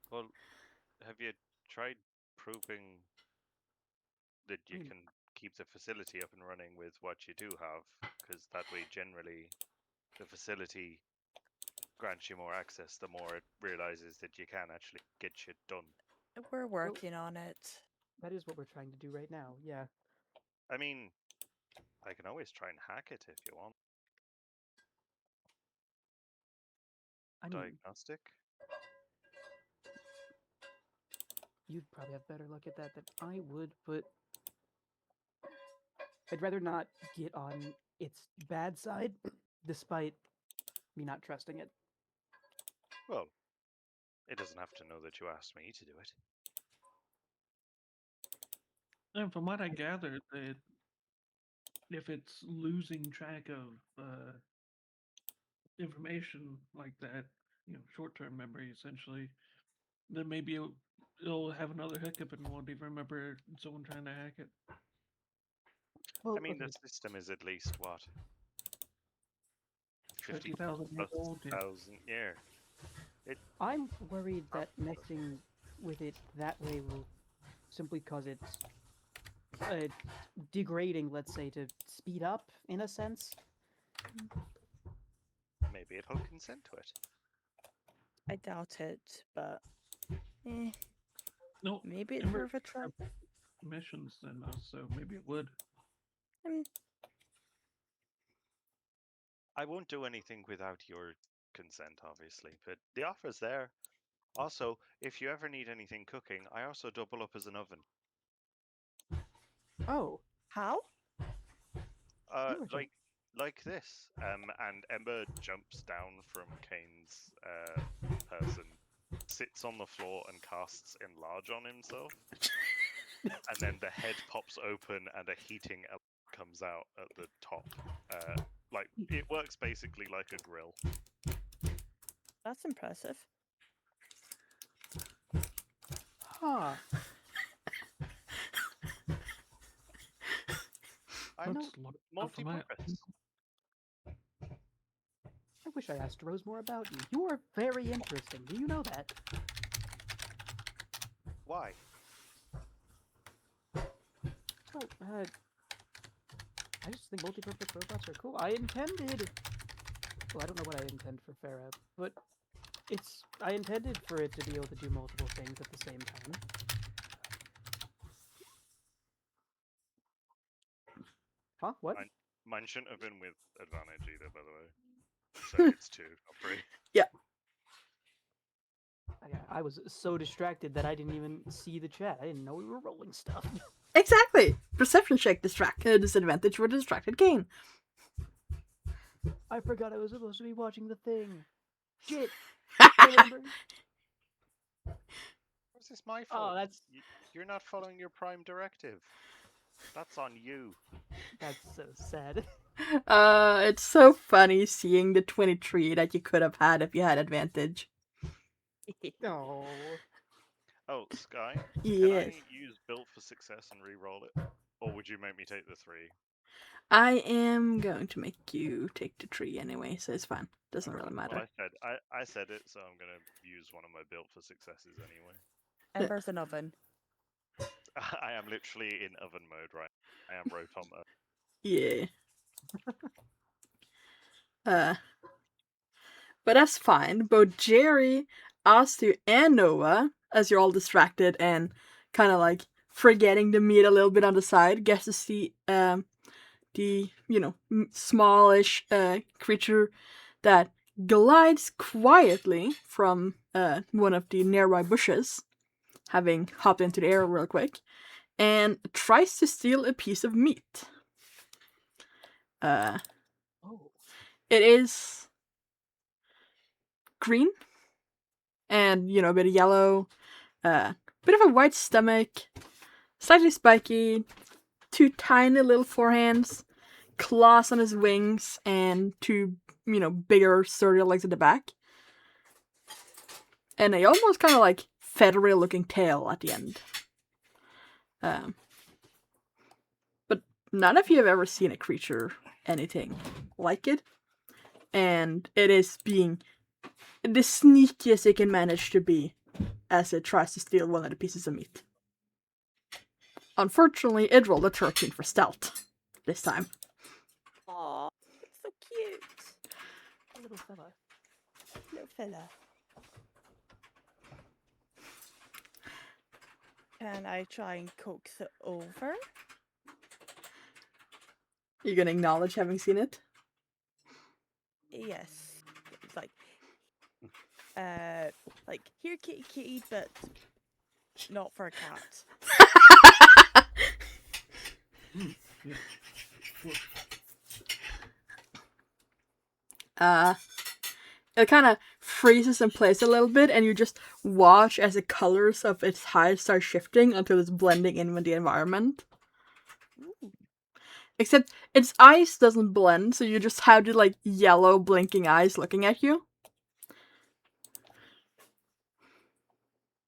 well, have you tried proving that you mean- can keep the facility up and running with what you do have? Because that way, generally, the facility grants you more access the more it realizes that you can actually get shit done. We're working on it. That is what we're trying to do right now. Yeah. I mean, I can always try and hack it if you want. I mean, Diagnostic? you'd probably have better look at that than I would, but I'd rather not get on its bad side, despite me not trusting it. Well, it doesn't have to know that you asked me to do it. And from what I gathered, that if it's losing track of information like that, short-term memory essentially, then maybe it'll have another hiccup and won't even remember someone trying to hack it. Well, I mean, okay. the system is at least what 50,000 years plus old. Yeah. thousand. Yeah. I'm worried that messing with it that way will simply cause it degrading, let's say, to speed up in a sense. Maybe it'll consent to it. I doubt it, but No, maybe it's Ember worth a try. have missions than us, so maybe it would. I won't do anything without your consent, obviously, but the offer's there. Also, if you ever need anything cooking, I also double up as an oven. Oh, How? Interesting. Like this. And Ember jumps down from Kane's person, sits on the floor, and casts Enlarge on himself. And then the head pops open, and a heating element comes out at the top. Like it works basically like a grill. That's impressive. Huh. I know, That's multi-purpose. I wish I asked Rose more about you. You are very interesting. Do you know that? Why? Well, I just think multi-purpose robots are cool. I intended... Well, I don't know what I intend for Farah, but I intended for it to be able to do multiple things at the same time. Huh? What? Mine shouldn't have been with advantage either, by the way. So it's 2, not 3. I was so distracted that I didn't even see the chat. I didn't know we were rolling stuff. Exactly. Perception check disadvantage for distracted Kane. I forgot I was supposed to be watching the thing. Shit. Was this my fault? Oh, that's You're not following your prime directive. That's on you. so sad. It's so funny seeing the 23 that you could have had if you had advantage. No. Oh, Sky, Yes. can I use Built for Success and re-roll it? Or would you make me take the 3? I am going to make you take the 3 anyway, so it's fine. Doesn't really matter. Well, I said it, so I'm gonna use one of my Built for Successes anyway. Ember's an oven. I am literally in oven mode right now. I am Rotom. Yeah. But that's fine. Both Jerry, Astu, and Noah, as you're all distracted and kind of like forgetting the meat a little bit on the side, gets to see the smallish creature that glides quietly from one of the nearby bushes, having hopped into the air real quick, and tries to steal a piece of meat. Oh. It is green and a bit of yellow, bit of a white stomach, slightly spiky, 2 tiny little forehands, claws on his wings, and 2 bigger sturdier legs at the back, and a almost kind of like feathery looking tail at the end. But none of you have ever seen a creature anything like it, and it is being the sneakiest it can manage to be as it tries to steal one of the pieces of meat. Unfortunately, it rolled a 13 for stealth this time. Aww, it's so cute. Little fella. Little fella. Can I try and coax it over? You gonna acknowledge having seen it? Yes. It's like here kitty kitty, but not for a cat. Yeah. Whoosh. It kind of freezes in place a little bit, and you just watch as the colors of its hide start shifting until it's blending in with the environment. Ooh. Except its eyes doesn't blend, so you just have the like yellow blinking eyes looking at you.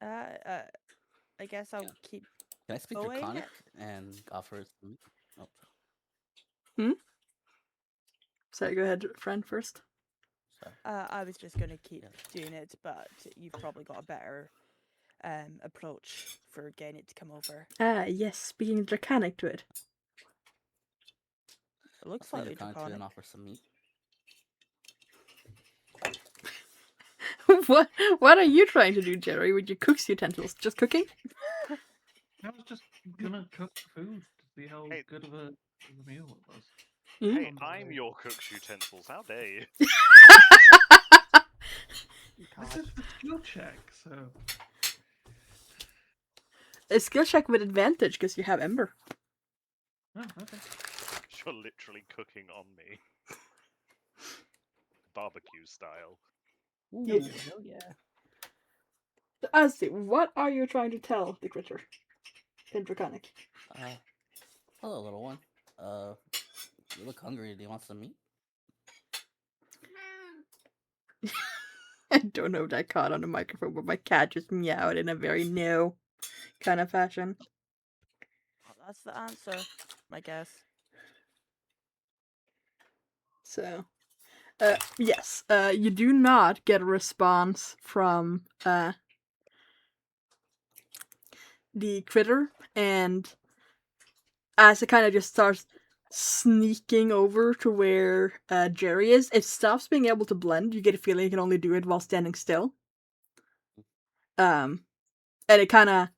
I guess I'll keep Can I speak going. Draconic and offer some? Oh, Sorry, go ahead, friend, first. sorry. I was just gonna keep Yeah. doing it, but you've probably got a better approach for getting it to come over. Yes, speaking Draconic to it. It looks I'll speak slightly Draconic to it and draconic. offer some meat. What are you trying to do, Jerry, with your cook's utensils? Just cooking? I was just gonna cook food to see how Hey. good of a meal it was. Hey, On the I'm way. your cook's utensils. How dare you? This is the skill check, so A skill check with advantage because you have Ember. oh, okay. You're literally cooking on me. Barbecue style. Ooh, Yeah. hell yeah. Ozzy, what are you trying to tell the critter in Draconic? Hello, little one. You look hungry. Do you want some meat? I don't know if that caught on the microphone, but my cat just meowed in a very no kind of fashion. Well, that's the answer, I guess. So, yes, you do not get a response from the critter, and as it kind of just starts sneaking over to where Jerry is, it stops being able to blend. You get a feeling you can only do it while standing still. And it kind of,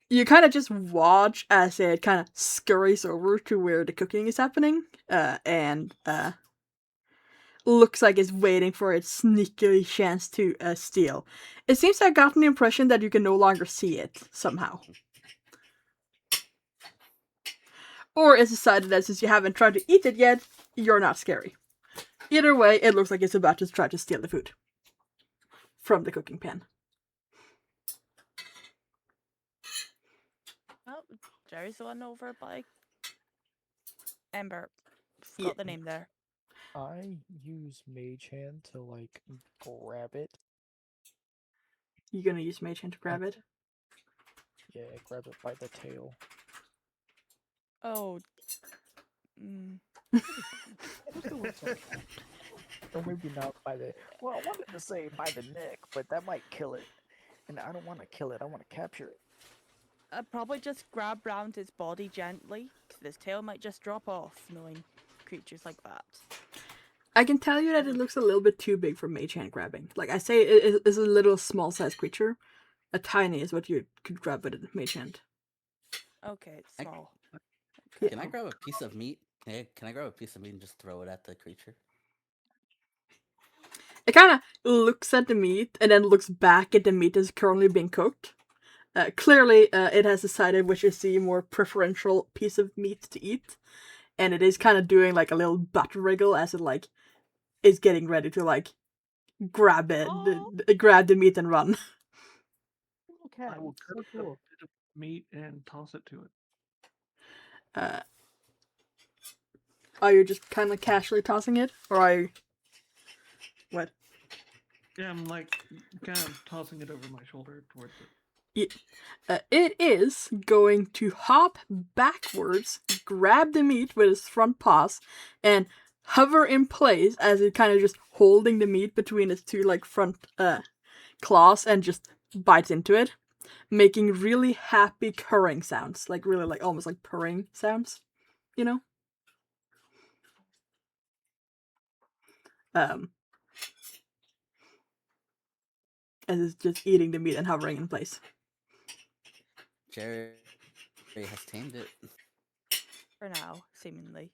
you kind of just watch as it kind of scurries over to where the cooking is happening, and looks like it's waiting for its sneaky chance to steal. It seems to have gotten the impression that you can no longer see it somehow. Or it's decided that since you haven't tried to eat it yet, you're not scary. Either way, it looks like it's about to try to steal the food from the cooking pan. Oh, Jerry's the one over by Ember. Yeah. Forgot the name there. I use Mage Hand to like grab it. You gonna use Mage Hand to grab it? Yeah, grab it by the tail. Oh. Just do it sometime. Or maybe not by the. Well, I wanted to say by the neck, but that might kill it. And I don't want to kill it. I want to capture it. I'd probably just grab round its body gently, because its tail might just drop off, knowing creatures like that. I can tell you that it looks a little bit too big for Mage Hand grabbing. Like I say, it is a little small-sized creature. A tiny is what you could grab with a Mage Hand. Okay, it's I- small. Yeah. Can I grab a piece of meat? Can I grab a piece of meat and just throw it at the creature? It kind of looks at the meat and then looks back at the meat that's currently being cooked. Clearly, it has decided which is the more preferential piece of meat to eat, and it is kind of doing like a little butt wriggle as it like is getting ready to like grab it, grab the meat and run. Okay, I will so cook a cool. bit of meat and toss it to it. Are you just kind of casually tossing it, or are you what? Yeah, I'm like kind of tossing it over my shoulder towards it. It is going to hop backwards, grab the meat with its front paws, and hover in place as it kind of just holding the meat between its two like front claws and just bites into it, making really happy purring sounds, like really like almost like purring sounds, you know. As it's just eating the meat and hovering in place. Jerry has tamed it. For now, seemingly.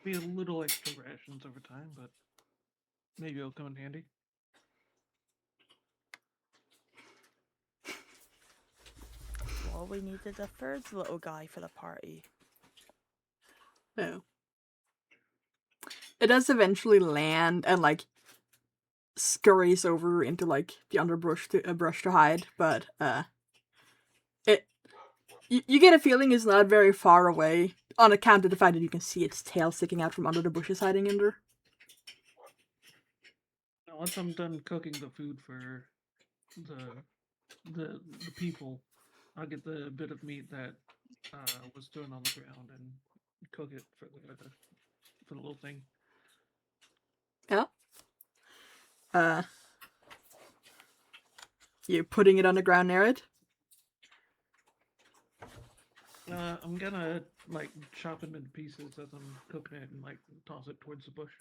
Be a little extra rations over time, but maybe it'll come in handy. all we needed a third little guy for the party. No. It does eventually land and like scurries over into like the underbrush to brush to hide, but it you get a feeling it's not very far away on account of the fact that you can see its tail sticking out from under the bushes hiding in there. Now, once I'm done cooking the food for the people, I'll get the bit of meat that was thrown on the ground and cook it for the little thing. Yeah. You putting it on the ground near it? I'm gonna like chop him into pieces as I'm cooking it and like toss it towards the bush.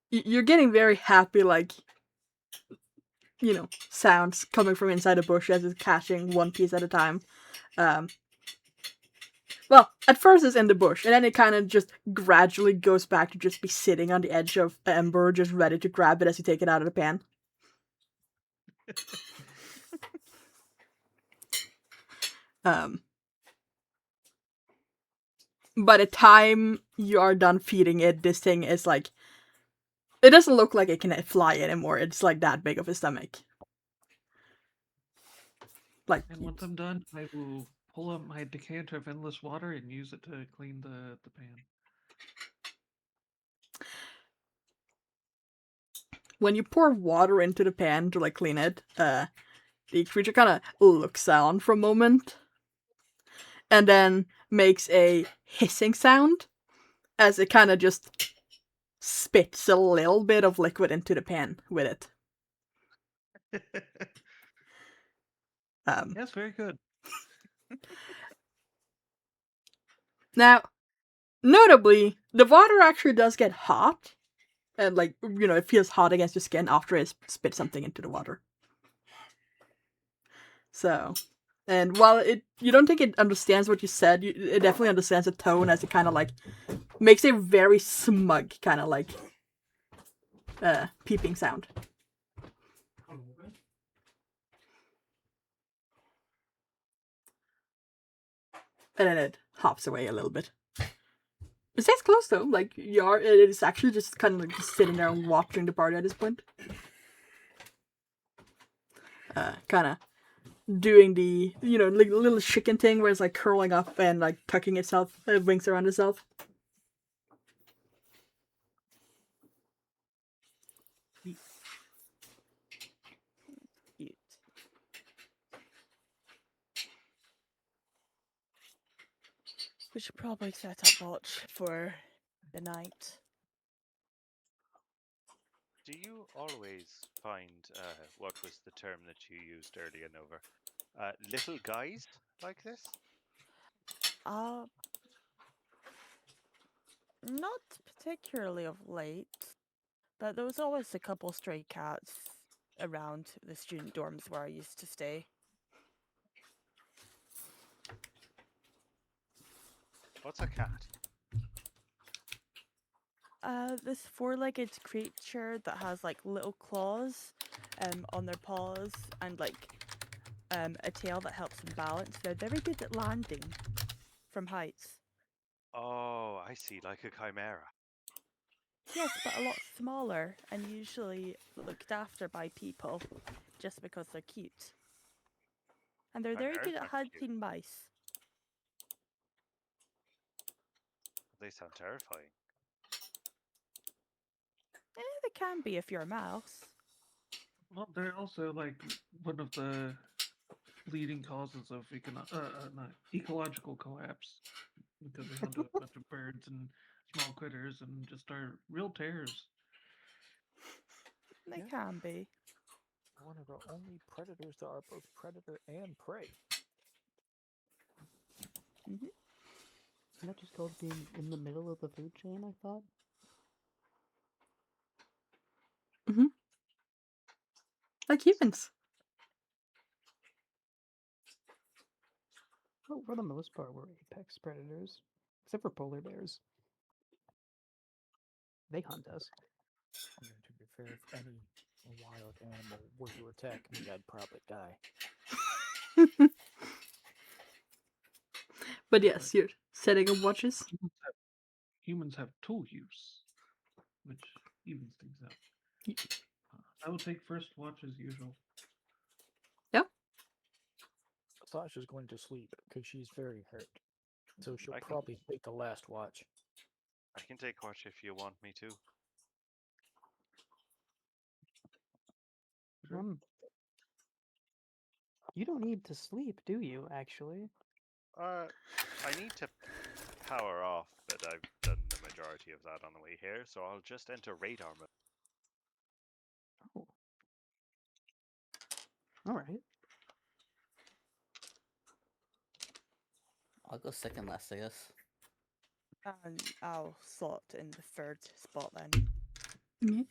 You're getting very happy, like, you know, sounds coming from inside a bush as it's catching one piece at a time. Well, at first it's in the bush, and then it kind of just gradually goes back to just be sitting on the edge of the ember, just ready to grab it as you take it out of the pan. By the time you are done feeding it, this thing is like, it doesn't look like it can fly anymore. It's like that big of a stomach. Like, And once I'm done, I will pull up my decanter of endless water and use it to clean the pan. when you pour water into the pan to like clean it, the creature kind of looks down for a moment, and then makes a hissing sound as it kind of just spits a little bit of liquid into the pan with it. Yes, very good. Now, notably, the water actually does get hot, and like, you know, it feels hot against your skin after it spits something into the water. So, and while you don't think it understands what you said, it definitely understands the tone as it kind of like makes a very smug kind of like peeping sound. And then it hops away a little bit. It stays close though, like it is actually just kind of like just sitting there and watching the party at this point. Kind of doing the, you know, like little chicken thing where it's like curling up and like tucking itself, wings around itself. Cute. We should probably set up watch for the night. Do you always find what was the term that you used earlier, Nova? Little guys like this? Not particularly of late, but there was always a couple stray cats around the student dorms where I used to stay. What's a cat? This four-legged creature that has like little claws on their paws and like a tail that helps them balance. They're very good at landing from heights. Oh, I see, like a chimera. Yes, but a lot smaller and usually looked after by people just because they're cute. And they're very good at Chimeras are cute. hunting mice. They sound terrifying. They can be if you're a mouse. Well, they're also like one of the leading causes of ecological collapse because they hunt a bunch of birds and small critters and just are real terrors. They Yeah. can be. One of our only predators that are both predator and prey. Mm-hmm. Isn't that just called being in the middle of the food chain, I thought? Mm-hmm. Like humans. Well, for the most part, we're apex predators. Except for polar bears. They hunt us. I mean, to be fair, if any a wild animal were to attack me, I'd probably die. But yes, you're setting up watches. Humans have tool use, which evens things out. I will take first watch as usual. Sasha's going to sleep because she's very hurt, so she'll I can probably take the last watch. I can take watch if you want me to. Sure. You don't need to sleep, do you? Actually, I need to power off, but I've done the majority of that on the way here, so I'll just enter radar mode. oh, all right. I'll go second last, I guess. And I'll slot in the third spot then.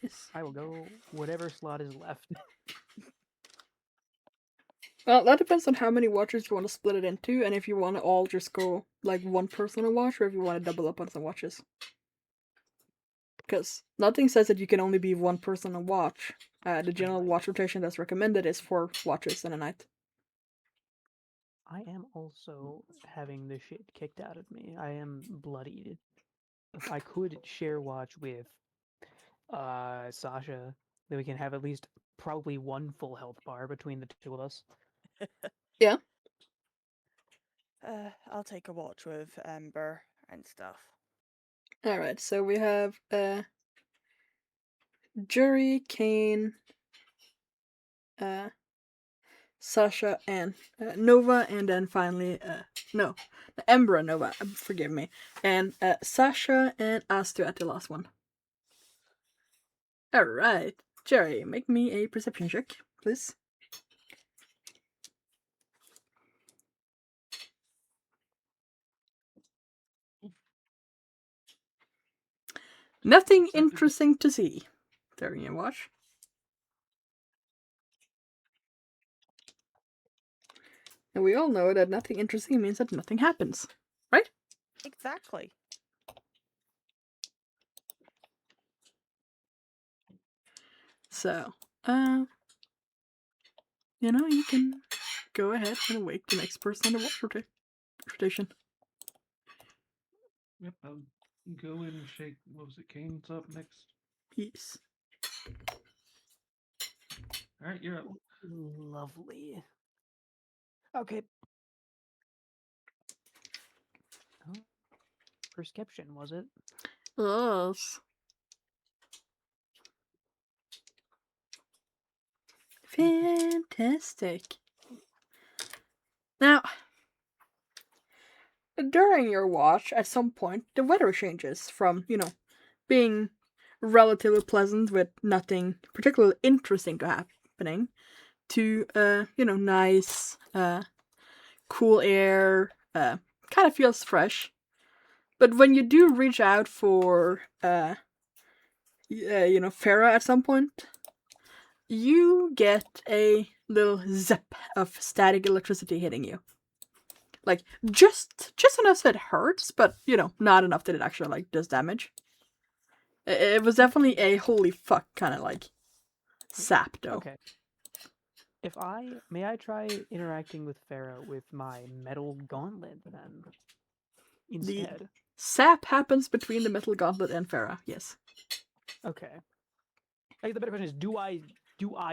Yes. I will go whatever slot is left. Well, that depends on how many watches you want to split it into, and if you want to all just go like one person a watch, or if you want to double up on some watches. Because nothing says that you can only be one person a watch. The general watch rotation that's recommended is 4 watches in a night. I am also having the shit kicked out of me. I am bloodied. If I could share watch with Sasha, then we can have at least probably one full health bar between the two of us. Yeah. I'll take a watch with Ember and stuff. Alright, so we have Jury, Kane, Sasha, and Nova, and then finally, no, Ember and Nova, forgive me, and Sasha and Astu at the last one. Alright, Jerry, make me a perception check, please. Nothing interesting to see during your watch. And we all know that nothing interesting means that nothing happens, right? Exactly. So, you can go ahead and wake the next person on the watch rotation. Yep, I'll go in and shake. What was it? Kane's up next. Yes. All right, you're up. Lovely. Okay. Oh, perception, was it? Yes. Fantastic. Now, during your watch, at some point, the weather changes from, being relatively pleasant with nothing particularly interesting to happening to, nice, cool air, kind of feels fresh. But when you do reach out for, Farah at some point, you get a little zip of static electricity hitting you. Like, just enough that it hurts, but, not enough that it actually, does damage. It was definitely a holy fuck kind of, sap, though. Okay. May I try interacting with Farah with my metal gauntlet then? Instead. Sap happens between the metal gauntlet and Farah, yes. Okay. Like the better question is, do I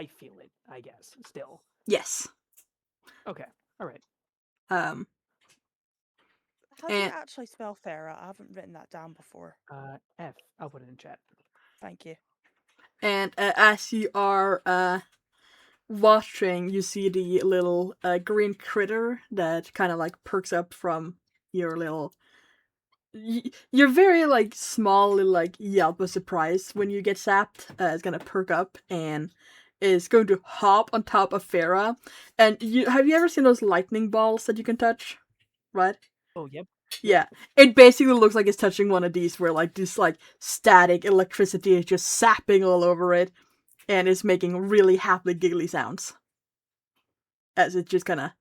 feel it? I guess still. Yes. Okay. All right. How do you actually spell Farah? I haven't written that down before. F. I'll put it in chat. Thank you. And as you are watching, you see the little green critter that kind of perks up from your little. You're very small little yelp of surprise when you get sapped. It's gonna perk up and is going to hop on top of Farah. And have you ever seen those lightning balls that you can touch? Right? Oh, yep. Yeah. It basically looks like it's touching one of these where this static electricity is just sapping all over it and it's making really happy giggly sounds. As it's just kinda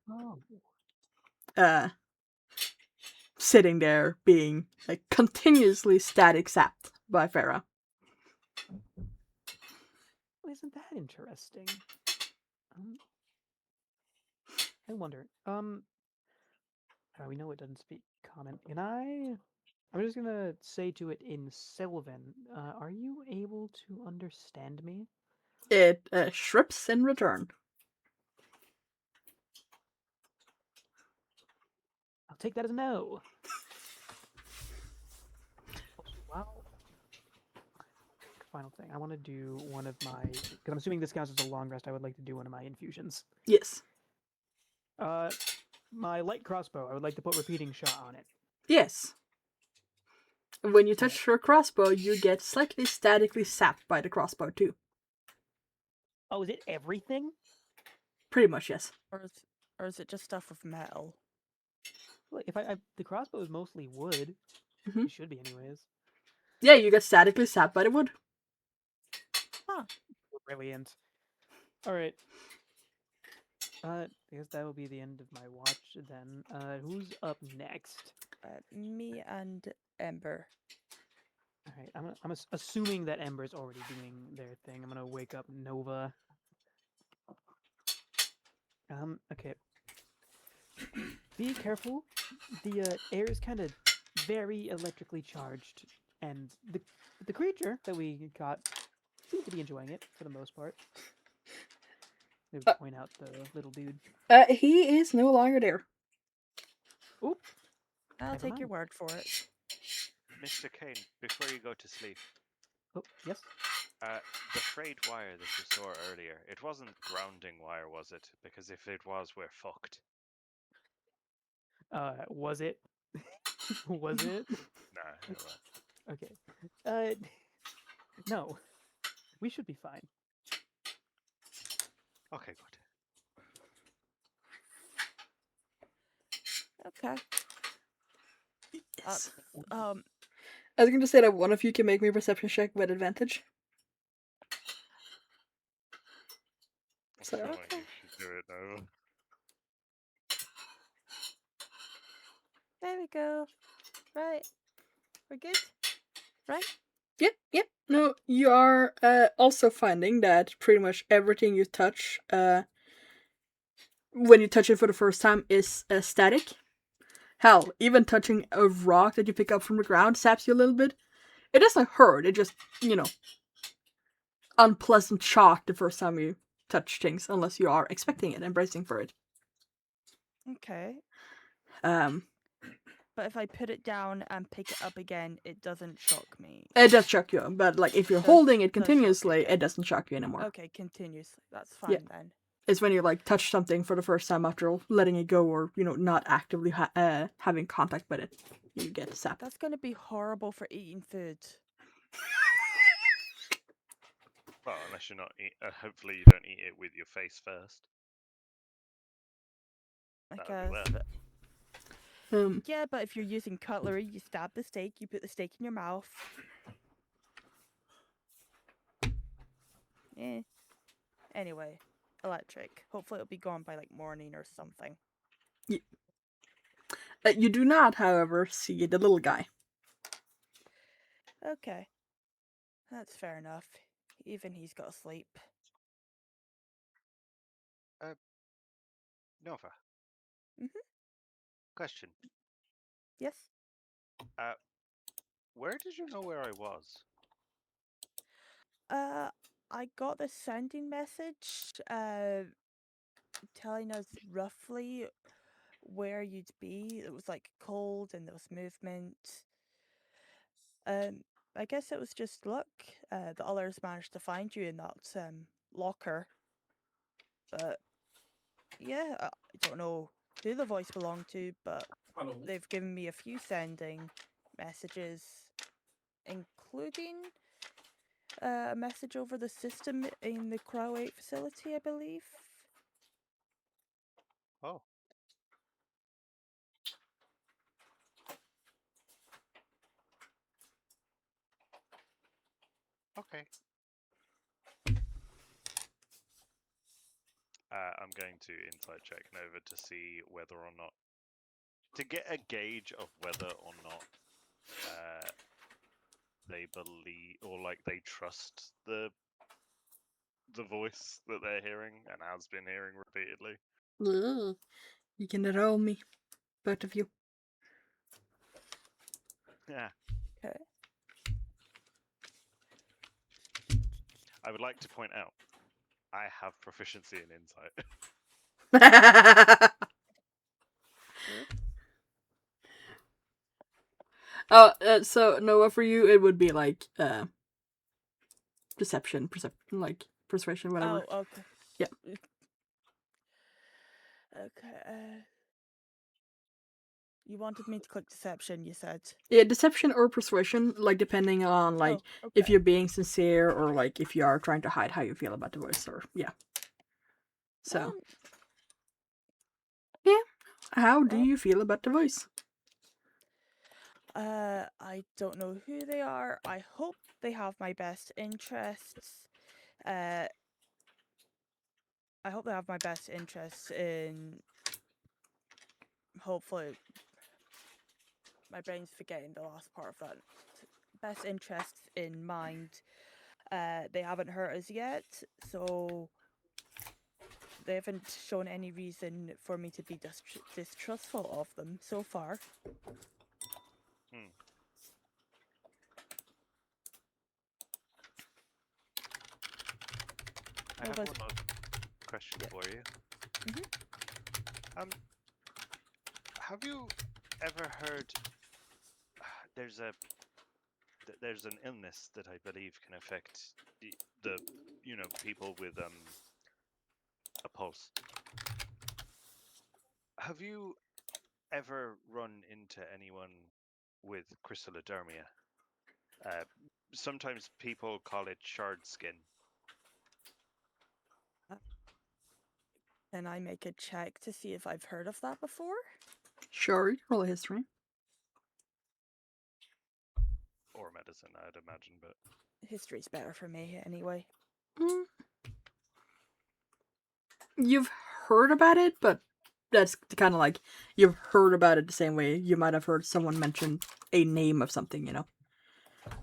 sitting there being continuously static sapped by Farah. isn't that interesting? I wonder. We know it doesn't speak common. Can I? I'm just gonna say to it in Sylvan. Are you able to understand me? It shrips in return. I'll take that as a no. Well, final thing. I want to do one of my, because I'm assuming this counts as a long rest. I would like to do one of my infusions. Yes. My light crossbow. I would like to put repeating shot on it. Yes. When you Alright. touch her crossbow, you get slightly statically sapped by the crossbow too. Oh, is it everything? Pretty much, yes. Or is it just stuff with metal? Well, if the crossbow is mostly wood, Mhm. it should be anyways. Yeah, you get statically sapped by the wood. Brilliant. All right. I guess that will be the end of my watch then. Who's up next? Me and Ember. All right. I'm assuming that Ember's already doing their thing. I'm gonna wake up Nova. Okay. Be careful. The air is kind of very electrically charged, and the creature that we caught seems to be enjoying it for the most part. They would point out the little dude. He is no longer there. Oop. I'll Never take your mind. word for it. Mr. Kane, before you go to sleep, Oh, yes. the frayed wire that you saw earlier, it wasn't grounding wire, was it? Because if it was, we're fucked. Was it? Was it? Nah, it was. Okay. No. We should be fine. Okay, good. Okay. Yes. Uh, I was going to say that one of you can make me a perception check with advantage. I So, feel like you should do it now. There we go. Right. We're good. Right? Yep. No, you are also finding that pretty much everything you touch, when you touch it for the first time, is static. Hell, even touching a rock that you pick up from the ground saps you a little bit. It doesn't hurt, it just, unpleasant shock the first time you touch things, unless you are expecting it and bracing for it. Okay. Um, But if I put it down and pick it up again, it doesn't shock me. it does shock you, but like if you're Does- holding it does shock you continuously, again. it doesn't shock you anymore. Okay, continuously. That's fine Yeah. then. It's when you like touch something for the first time after letting it go, or not actively having contact with it, you get sapped. That's going to be horrible for eating food. Well, unless you're not hopefully you don't eat it with your face first. I That would guess. be weird. But... Yeah, but if you're using cutlery, you stab the steak, you put the steak in your mouth. Eh. Anyway, electric. Hopefully it'll be gone by like morning or something. You do not, however, see the little guy. Okay. That's fair enough. Even he's got to sleep. Nova. Mhm. Question. Yes? Where did you know where I was? I got the sending message, telling us roughly where you'd be. It was like cold and there was movement. I guess it was just luck. The others managed to find you in that locker. But yeah, I don't know who the voice belonged to, but they've given me a few sending messages, including a message over the system in the Cryoworld facility, I believe. Oh. Okay. I'm going to insight check Nova to see whether or not to get a gauge of whether or not they believe or like they trust the the voice that they're hearing and has been hearing repeatedly. Ugh. You can roll me, both of you. Yeah. Okay. I would like to point out, I have proficiency in insight. So Noah, for you, it would be like deception, like persuasion, whatever. Oh, okay. Yeah. Okay. You wanted me to click deception, you said. Yeah, deception or persuasion, like depending on like Oh, if okay. you're being sincere or like if you are trying to hide how you feel about the voice, or yeah. So yeah, how do you feel about the voice? I don't know who they are. I hope they have my best interests. I hope they have my best interests in. Hopefully, my brain's forgetting the last part of that. Best interests in mind. They haven't hurt us yet, so they haven't shown any reason for me to be distrustful of them so far. Hmm. I Well, have but- one more question Yeah. for you. Mhm. Have you ever heard? There's a there's an illness that I believe can affect the people with a pulse. Have you ever run into anyone with chrysalodermia? Uh, Sometimes people call it shard skin. Can I make a check to see if I've heard of that before? Sure, you can roll a history. Or medicine, I'd imagine, but History's better for me anyway. Mm. You've heard about it, but that's kind of like you've heard about it the same way you might have heard someone mention a name of something, you know?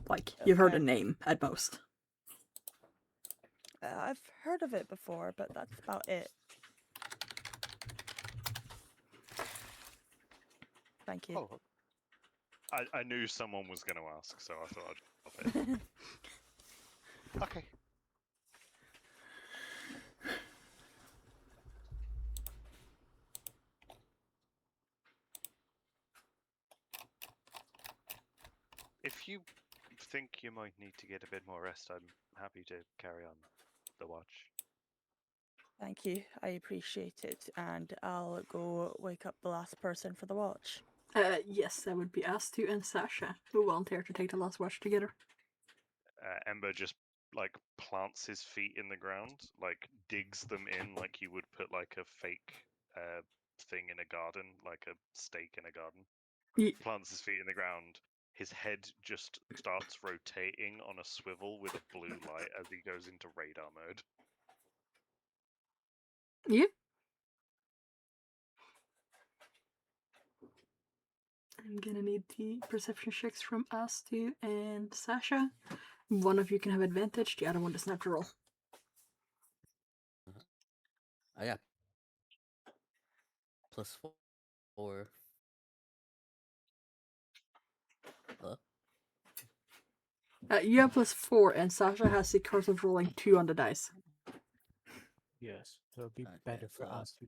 Like, you've heard a Okay. name at most. I've heard of it before, but that's about it. Thank you. oh, I knew someone was going to ask, so I thought I'd drop it. Okay. If you think you might need to get a bit more rest, I'm happy to carry on the watch. Thank you. I appreciate it. And I'll go wake up the last person for the watch. Yes, that would be Astu and Sasha, who volunteered to take the last watch together. Ember just like plants his feet in the ground, like digs them in like you would put like a fake thing in a garden, like a stake in a garden. Plants his feet in the ground. His head just starts rotating on a swivel with a blue light as he goes into radar mode. Yeah. I'm gonna need the perception checks from Astu and Sasha. One of you can have advantage, the other one doesn't have to roll. I got +4. Hello? You have +4, and Sasha has the curse of rolling 2 on the dice. Yes, so it'd be Okay, better for so, us to.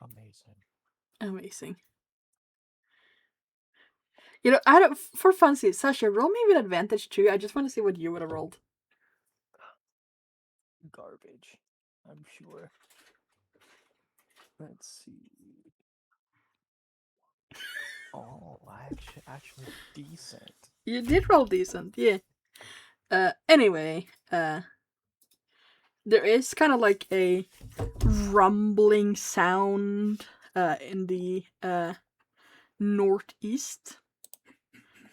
Amazing. Amazing. You know, I don't, for funsies, Sasha, roll me with advantage too. I just want to see what you would have rolled. Garbage, I'm sure. Let's see. Oh, actually decent. You did roll decent, yeah. Anyway, there is kind of like a rumbling sound in the northeast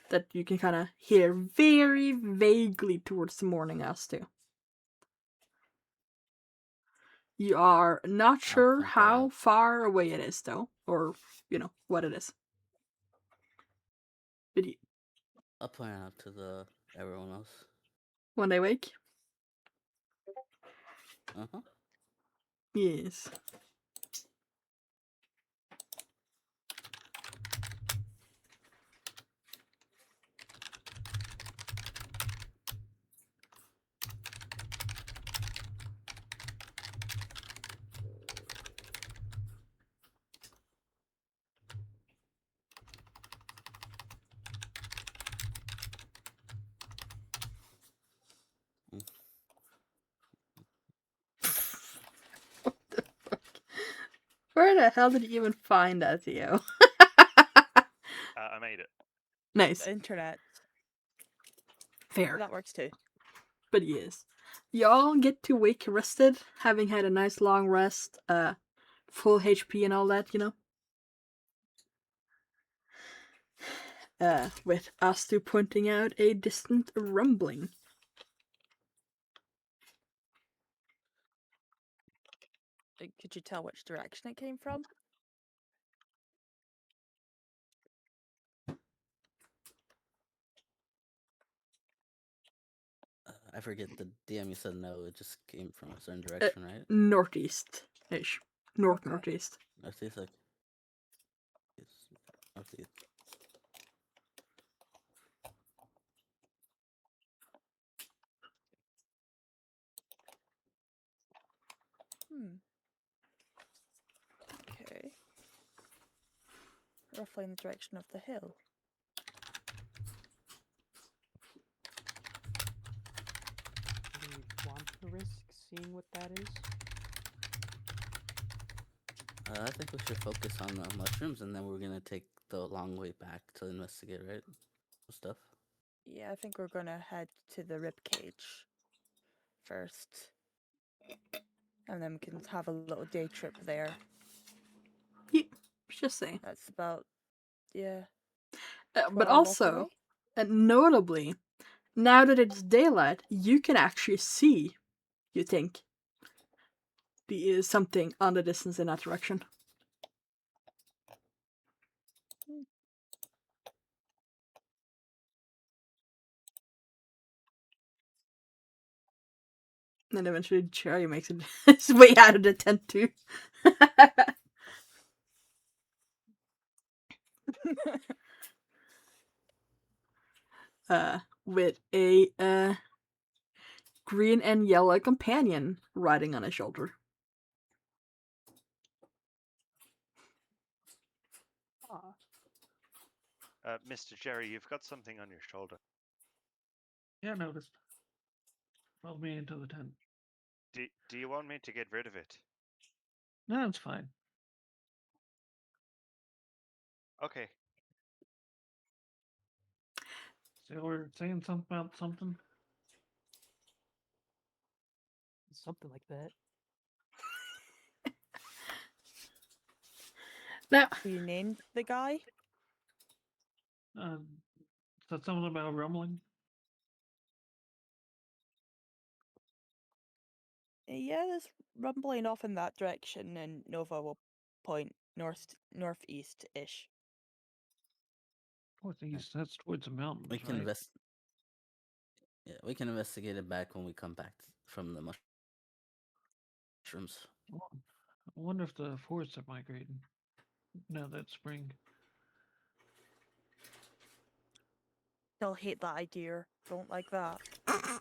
that you can kind of hear very vaguely towards the morning as to. You are not sure point that how out. far away it is, though, or what it is. But I'll point out to everyone else. when they wake, Uh-huh. yes. What the fuck? Where the hell did you even find that, Theo? I made it. Nice. The internet. Fair. That works too. But yes. Y'all get to wake rested, having had a nice long rest, full HP and all that, with Astu pointing out a distant rumbling. Could you tell which direction it came from? I forget the DM. You said no. It just came from a certain direction, right? Northeast-ish. Northeast. Northeast, like northeast. Okay. Roughly in the direction of the hill. Do we want to risk seeing what that is? I think we should focus on the mushrooms, and then we're gonna take the long way back to investigate, right? Stuff. Yeah, I think we're gonna head to the ribcage first. And then we can have a little day trip there. Yeah, just saying. That's about, yeah. But 12 walk also, away? notably, now that it's daylight, you can actually see, you think, something on the distance in that direction. And eventually Cherry makes it his way out of the tent too. With a green and yellow companion riding on his shoulder. Ah, Mr. Jerry, you've got something on your shoulder. Yeah, noticed. Follow me into the tent. Do you want me to get rid of it? No, it's fine. Okay. So we're saying something about something. something like that. Now, So you named the guy? Said something about rumbling. Yeah, there's rumbling off in that direction, and Nova will point northeast-ish. Northeast. That's towards the mountains, We can right? Yeah, we can investigate it back when we come back from the mushrooms. Well, I wonder if the forests are migrating. Now that spring. They'll hate that idea. Don't like that. If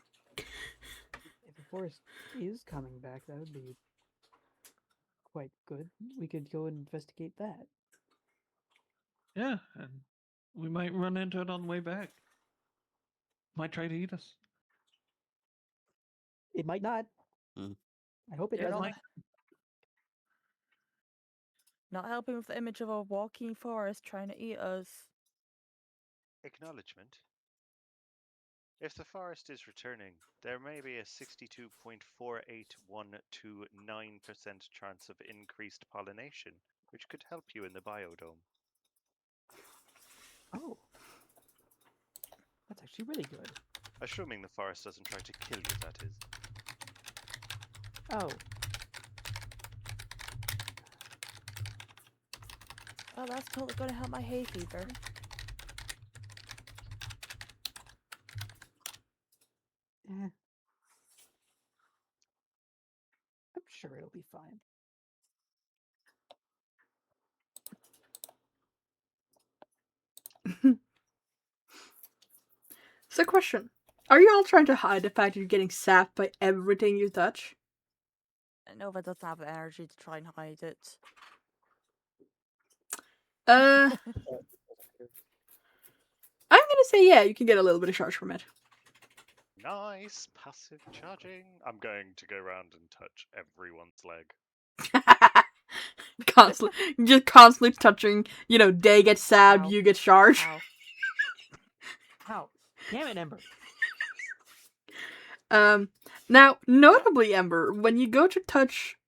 the forest is coming back, that would be quite good. We could go investigate that. Yeah, and we might run into it on the way back. Might try to eat us. It might not. Mm. I hope it They're doesn't. not helping with the image of a walking forest trying to eat us. Acknowledgement. If the forest is returning, there may be a 62.48129% chance of increased pollination, which could help you in the biodome. Oh. That's actually really good. Assuming the forest doesn't try to kill you, that is. Oh. Oh, that's totally gonna help my hay fever. Eh. I'm sure it'll be fine. So, question: are you all trying to hide the fact that you're getting sapped by everything you touch? Nova doesn't have the energy to try and hide it. I'm gonna say yeah. You can get a little bit of charge from it. Nice passive charging. I'm going to go around and touch everyone's leg. constantly touching. You know, they get stabbed, Ow. you get charged. Ow. Ow. Damn it, Ember. Now, notably, Ember, when you go to touch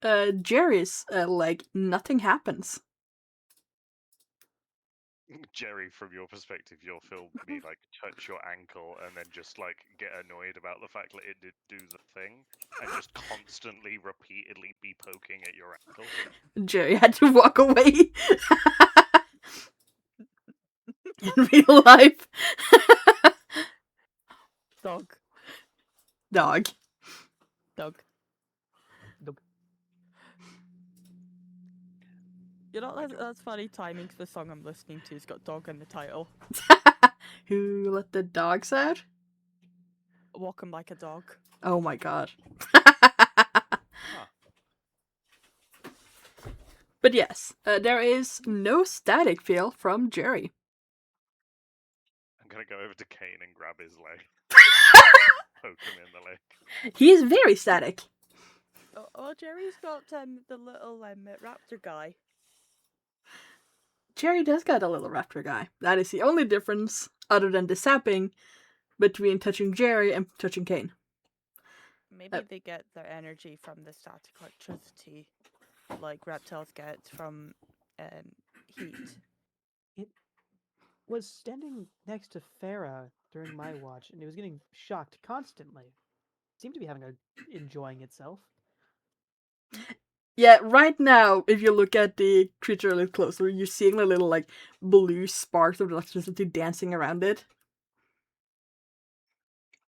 Jerry's leg, nothing happens. Jerry, from your perspective, you'll feel me like touch your ankle and then just like get annoyed about the fact that it did do the thing and just constantly, repeatedly be poking at your ankle. Jerry had to walk away. In real life. Dog. Dog. Dog. Dog. You know, that's funny timing 'cause the song I'm listening to has got dog in the title. Who let the dogs out? Walking like a dog. Oh my god. But yes, there is no static feel from Jerry. I'm gonna go over to Kane and grab his leg. Poke him in the leg. He is very static. Oh, Jerry's got the little raptor guy. Jerry does got a little raptor guy. That is the only difference, other than the sapping, between touching Jerry and touching Kane. Maybe they get their energy from the static electricity, like reptiles get from heat. It was standing next to Farah during my watch, and it was getting shocked constantly. It seemed to be enjoying itself. Yeah, right now, if you look at the creature a little closer, you're seeing the little, like, blue sparks of electricity dancing around it.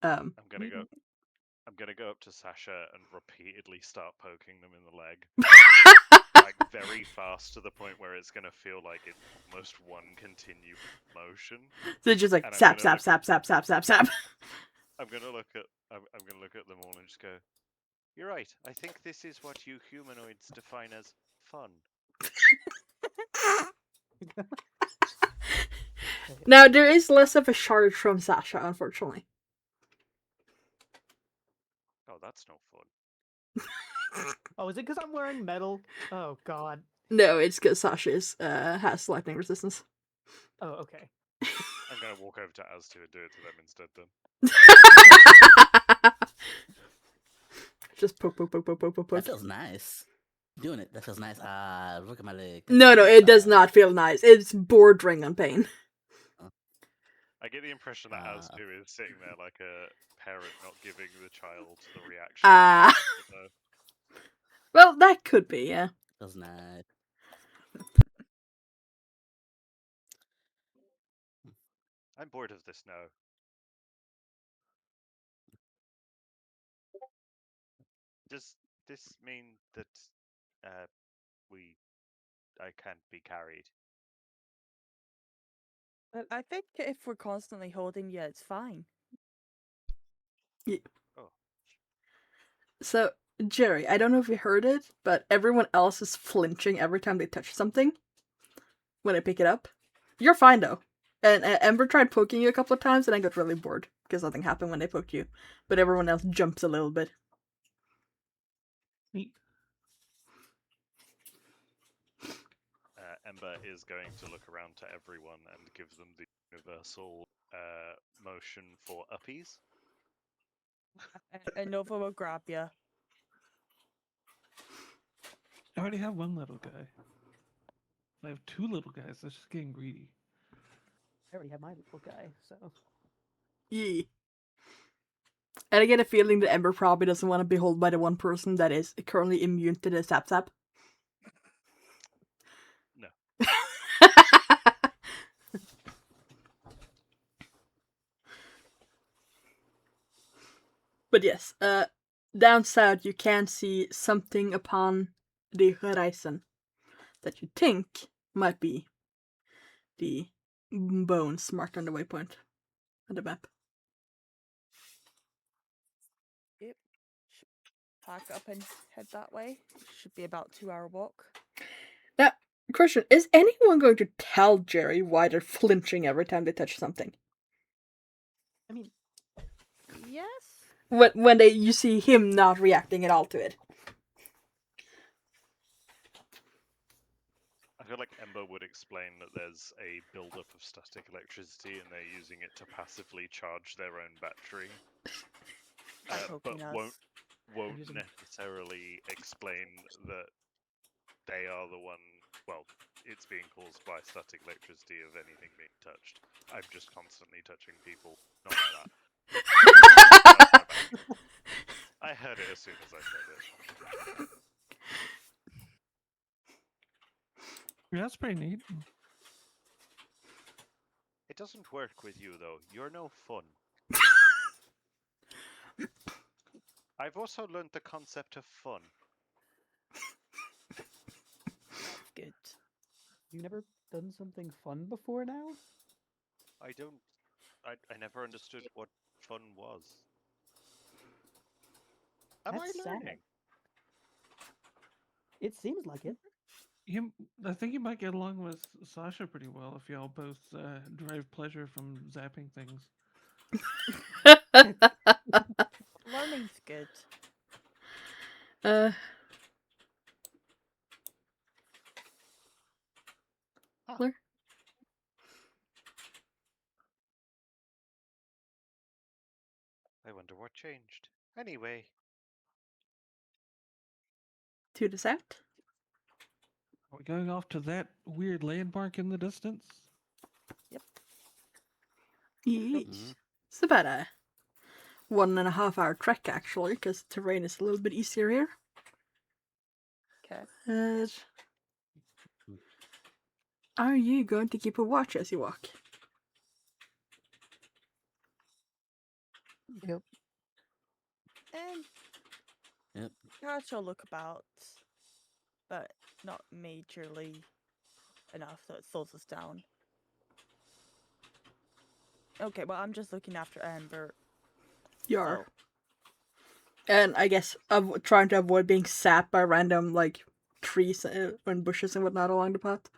I'm gonna go up to Sasha and repeatedly start poking them in the leg. Like very fast to the point where it's gonna feel like it's almost one continuous motion. So it's just like And sap, sap, sap, sap, sap, sap, sap. I'm gonna look at them all and just go, "You're right. I think this is what you humanoids define as fun." Now, there is less of a charge from Sasha, unfortunately. Oh, that's no fun. Oh, is it because I'm wearing metal? Oh god. No, it's because Sasha's has lightning resistance. Oh, okay. I'm gonna walk over to Aztu and do it to them instead then. Just poke, poke, poke, poke, poke, poke, poke. That feels nice. Doing it. That feels nice. Ah, look at my leg. No, it does not feel nice. It's bordering on pain. I get the impression that Aztu is sitting there like a parent not giving the child the reaction. Well, that could be, yeah. Feels nice. I'm bored of this now. Does this mean that I can't be carried? I think if we're constantly holding you, it's fine. Yeah. Oh. So, Jerry, I don't know if you heard it, but everyone else is flinching every time they touch something. When I pick it up. You're fine, though. And Ember tried poking you a couple of times, and I got really bored, because nothing happened when they poked you. But everyone else jumps a little bit. Ember is going to look around to everyone and give them the universal motion for uppies. And Nova will grab you. I already have one little guy. I have two little guys. That's just getting greedy. I already have my little guy, so. Yeah. And I get a feeling that Ember probably doesn't want to be held by the one person that is currently immune to the sap sap. No. But yes, down south you can see something upon the horizon that you think might be the bones marked on the waypoint on the map. Yep. Should pack up and head that way. Should be about 2-hour walk. Now, question, is anyone going to tell Jerry why they're flinching every time they touch something? I mean, Yes. When you see him not reacting at all to it. I feel like Ember would explain that there's a buildup of static electricity and they're using it to passively charge their own battery. By But poking us. won't using- necessarily explain that they are the one. Well, it's being caused by static electricity of anything being touched. I'm just constantly touching people. Not like that. My bad. I heard it as soon as I said it. Yeah, that's pretty neat. It doesn't work with you though. You're no fun. I've also learned the concept of fun. That's good. you never done something fun before now? I never understood what fun was. Am That's I sad. learning? It seems like it. I think you might get along with Sasha pretty well if y'all both derive pleasure from zapping things. Learning's good. uh, Huh. Claire? I wonder what changed. Anyway, To the south? Are we going off to that weird landmark in the distance? Yes. Mhm. It's about a 1.5 hour trek actually, because terrain is a little bit easier here. Okay. Are you going to keep a watch as you walk? Yep. And Yep. casual look about, but not majorly enough that it slows us down. Okay, well, I'm just looking after Amber. You are. So, And I guess trying to avoid being sapped by random, like, trees and bushes and whatnot along the path.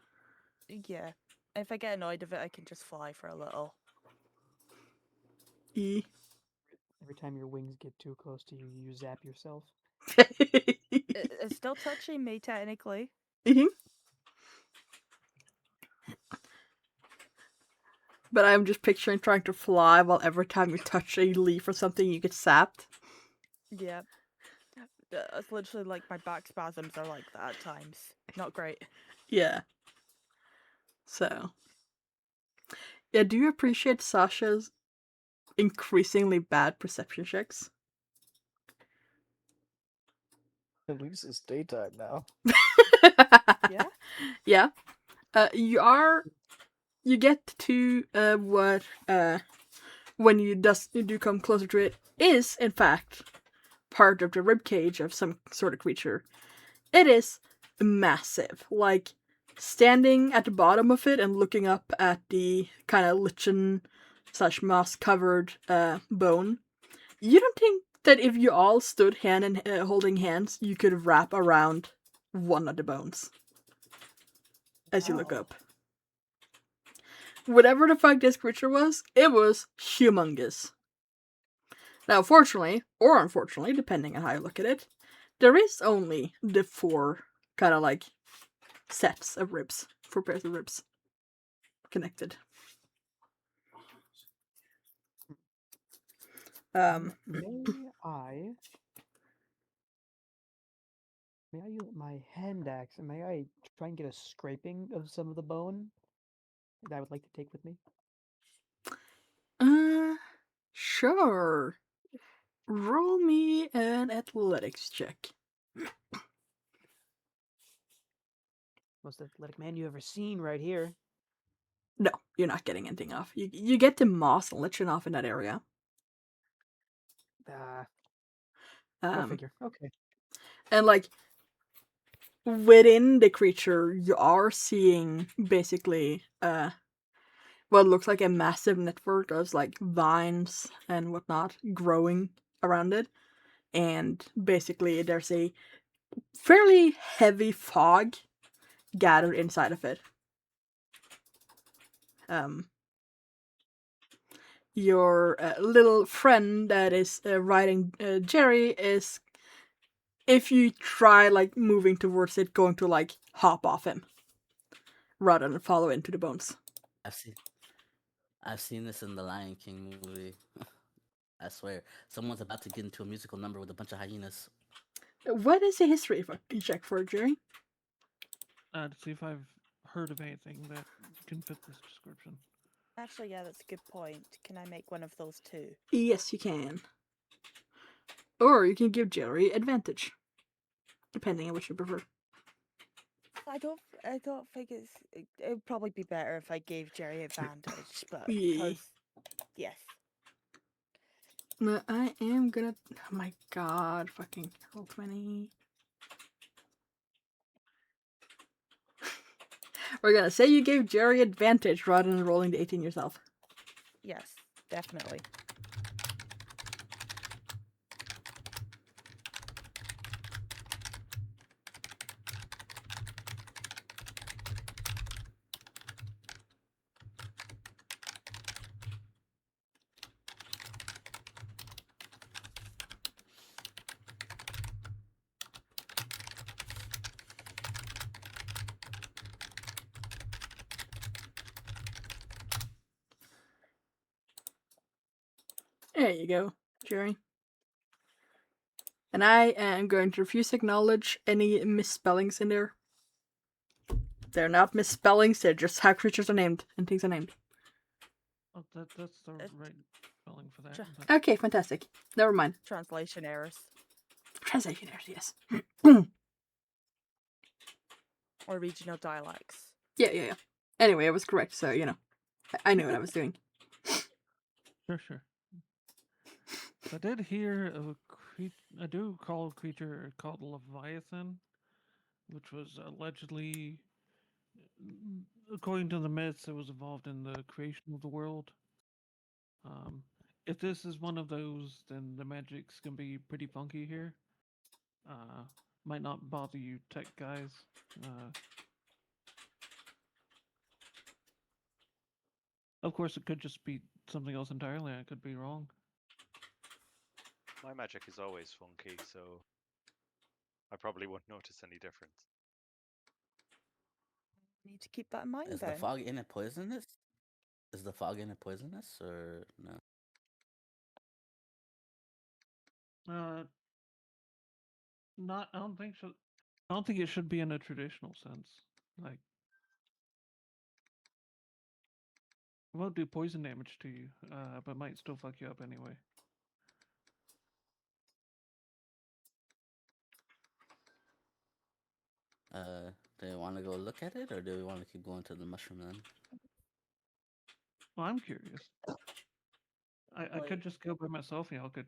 yeah. If I get annoyed of it, I can just fly for a little. E. Every time your wings get too close to you, you zap yourself. It's still touching me, technically. Mhm. But I'm just picturing trying to fly while every time you touch a leaf or something you get sapped. Yeah. It's literally like my back spasms are like that at times. Not great. Yeah. So. Yeah, do you appreciate Sasha's increasingly bad perception checks? At least it's daytime now. Yeah? Yeah. You get to what when you do come closer to it is in fact part of the rib cage of some sort of creature. It is massive. Like standing at the bottom of it and looking up at the kind of lichen / moss covered bone. You don't think that if you all stood hand in holding hands, you could wrap around one of the bones as you look Wow. up. Whatever the fuck this creature was, it was humongous. Now, fortunately, or unfortunately, depending on how you look at it, there is only the 4 kind of like sets of ribs, 4 pairs of ribs connected. May I use my hand axe and may I try and get a scraping of some of the bone that I would like to take with me? Sure. Roll me an athletics check. Most athletic man you ever seen right here. No, you're not getting anything off. You get the moss and lichen off in that area. Go figure. Okay. And like within the creature, you are seeing basically what looks like a massive network of like vines and whatnot growing around it. And basically, there's a fairly heavy fog gathered inside of it. Your little friend that is riding Jerry is, if you try like moving towards it, going to like hop off him rather than follow into the bones. I've seen this in the Lion King movie. I swear, someone's about to get into a musical number with a bunch of hyenas. What is a history check for Jerry? To see if I've heard of anything that can fit this description. Actually, yeah, that's a good point. Can I make one of those too? Yes, you can. Or you can give Jerry advantage, depending on what you prefer. I don't think it would probably be better if I gave Jerry advantage, but Yeah. because yes. I am gonna. Oh my god! Fucking roll 20. We're gonna say you gave Jerry advantage rather than rolling the 18 yourself. Yes, definitely. There you go, Jerry. And I am going to refuse to acknowledge any misspellings in there. They're not misspellings, they're just how creatures are named and things are named. Oh, that's the right spelling for that. Sure. But Okay, fantastic. Never mind. Translation errors Translation errors, yes. or regional dialects. Yeah. Anyway, I was correct, so, you know. I knew what I was doing. sure. I did hear of a I do recall a creature called Leviathan, which was allegedly, according to the myths, it was involved in the creation of the world. Um, if this is one of those, then the magic's gonna be pretty funky here. Might not bother you tech guys. Of course, it could just be something else entirely. I could be wrong. My magic is always funky, so I probably won't notice any difference. Need to keep that in mind Is then. the fog in it poisonous? Is the fog in it poisonous or no? Not. I don't think so. I don't think it should be in a traditional sense. Like, it won't do poison damage to you, but might still fuck you up anyway. Do you want to go look at it, or do we want to keep going to the mushroom then? Well, I'm curious. I could just go by myself. Y'all could,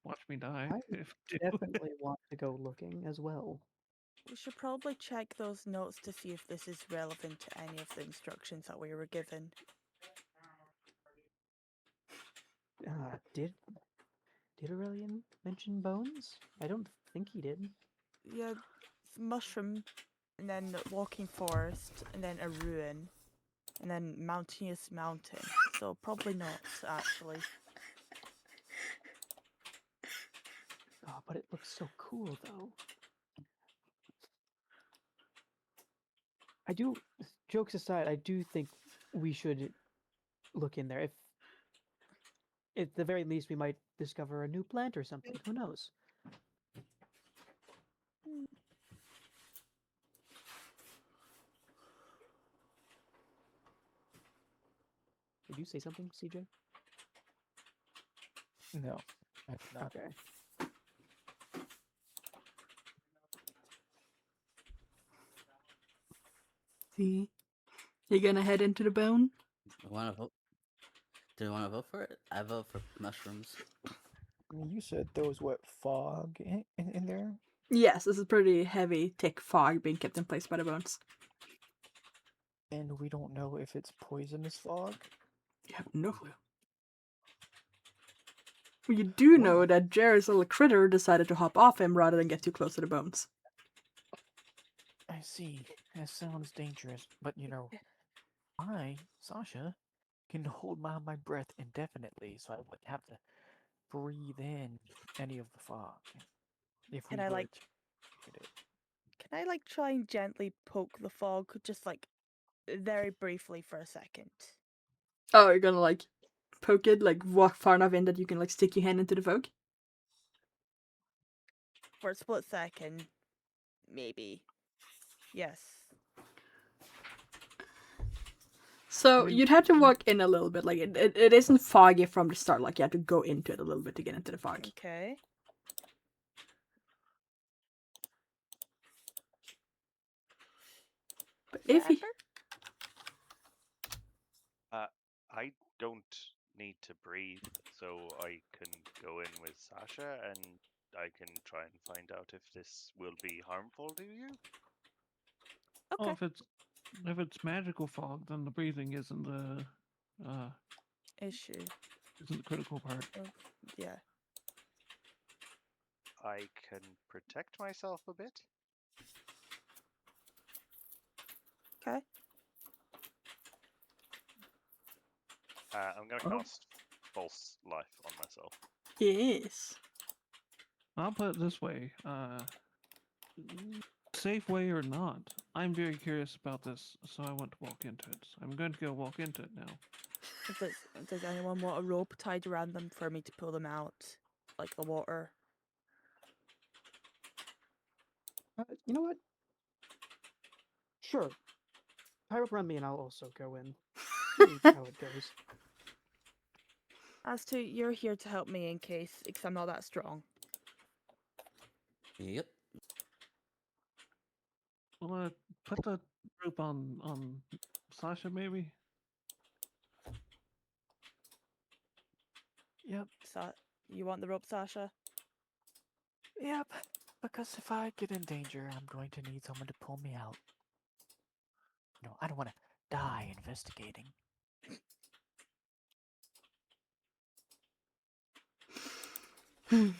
watch me die. I would If you do. definitely want to go looking as well. We should probably check those notes to see if this is relevant to any of the instructions that we were given. Did Aurelian mention bones? I don't think he did. Yeah, mushroom, and then walking forest, and then a ruin, and then mountainous mountain. So probably not actually. Oh, but it looks so cool though. I do. Jokes aside, I do think we should look in there. If at the very least we might discover a new plant or something. Who knows? Hmm. Did you say something, CJ? No, I did not. Okay. See? You gonna head into the bone? Want to vote? Do you want to vote for it? I vote for mushrooms. You said there was what fog in there? Yes, this is pretty heavy, thick fog being kept in place by the bones. And we don't know if it's poisonous fog? You have no clue. Well, you do know Well- that Jerry's little critter decided to hop off him rather than get too close to the bones. I see. That sounds dangerous, but I, Sasha, can hold my breath indefinitely, so I wouldn't have to breathe in any of the fog. If we Can I, were like- to get it. Can I try and gently poke the fog, just very briefly for a second? Oh, you're gonna poke it, walk far enough in that you can stick your hand into the fog? For a split second, maybe. Yes. So I mean, you'd have to walk in a little bit. It isn't foggy from the start. You have to go into it a little bit to get into the fog. Okay. But Yeah, if you, Edgar? I don't need to breathe, so I can go in with Sasha and I can try and find out if this will be harmful to you. Okay. Oh, if it's magical fog, then the breathing isn't the Issue. critical part. Yeah. I can protect myself a bit. Okay. I'm going to Oh. cast False Life on myself. yes. I'll put it this way: safe way or not, I'm very curious about this, so I want to walk into it. I'm going to go walk into it now. Does anyone want a rope tied around them for me to pull them out, like the water? You know what? Sure. Tie rope around me and I'll also go in. See how it goes. As to you're here to help me in case, because I'm not that strong. Yep. Well, put the rope on Sasha, maybe. Yep, You want the rope, Sasha? yep. Because if I get in danger, I'm going to need someone to pull me out. I don't want to die investigating. And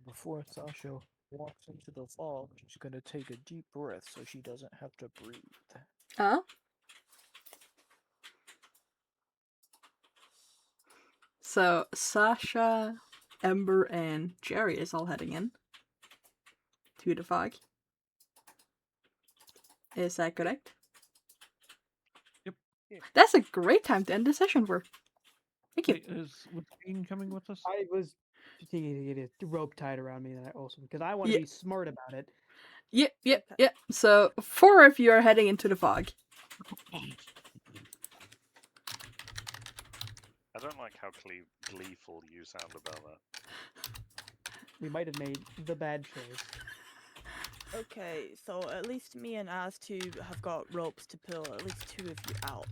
before Sasha walks into the fog, she's gonna take a deep breath so she doesn't have to breathe. Huh? So Sasha, Ember, and Jerry is all heading in to the fog. Is that correct? Yep. That's a great time to end the session for. Thank you. Wait, was Dean coming with us? I was thinking to get a rope tied around me, and I also because I want to Yeah. be smart about it. Yep. Okay. So 4 of you are heading into the fog. I don't like how gleeful you sound about that. We might have made the bad choice. Okay, so at least me and As2 have got ropes to pull at least 2 of you out.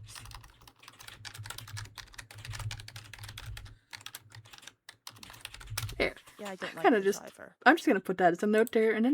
Here. Yeah, I don't like Kinda this just- either. I'm just gonna put that as a note there, and then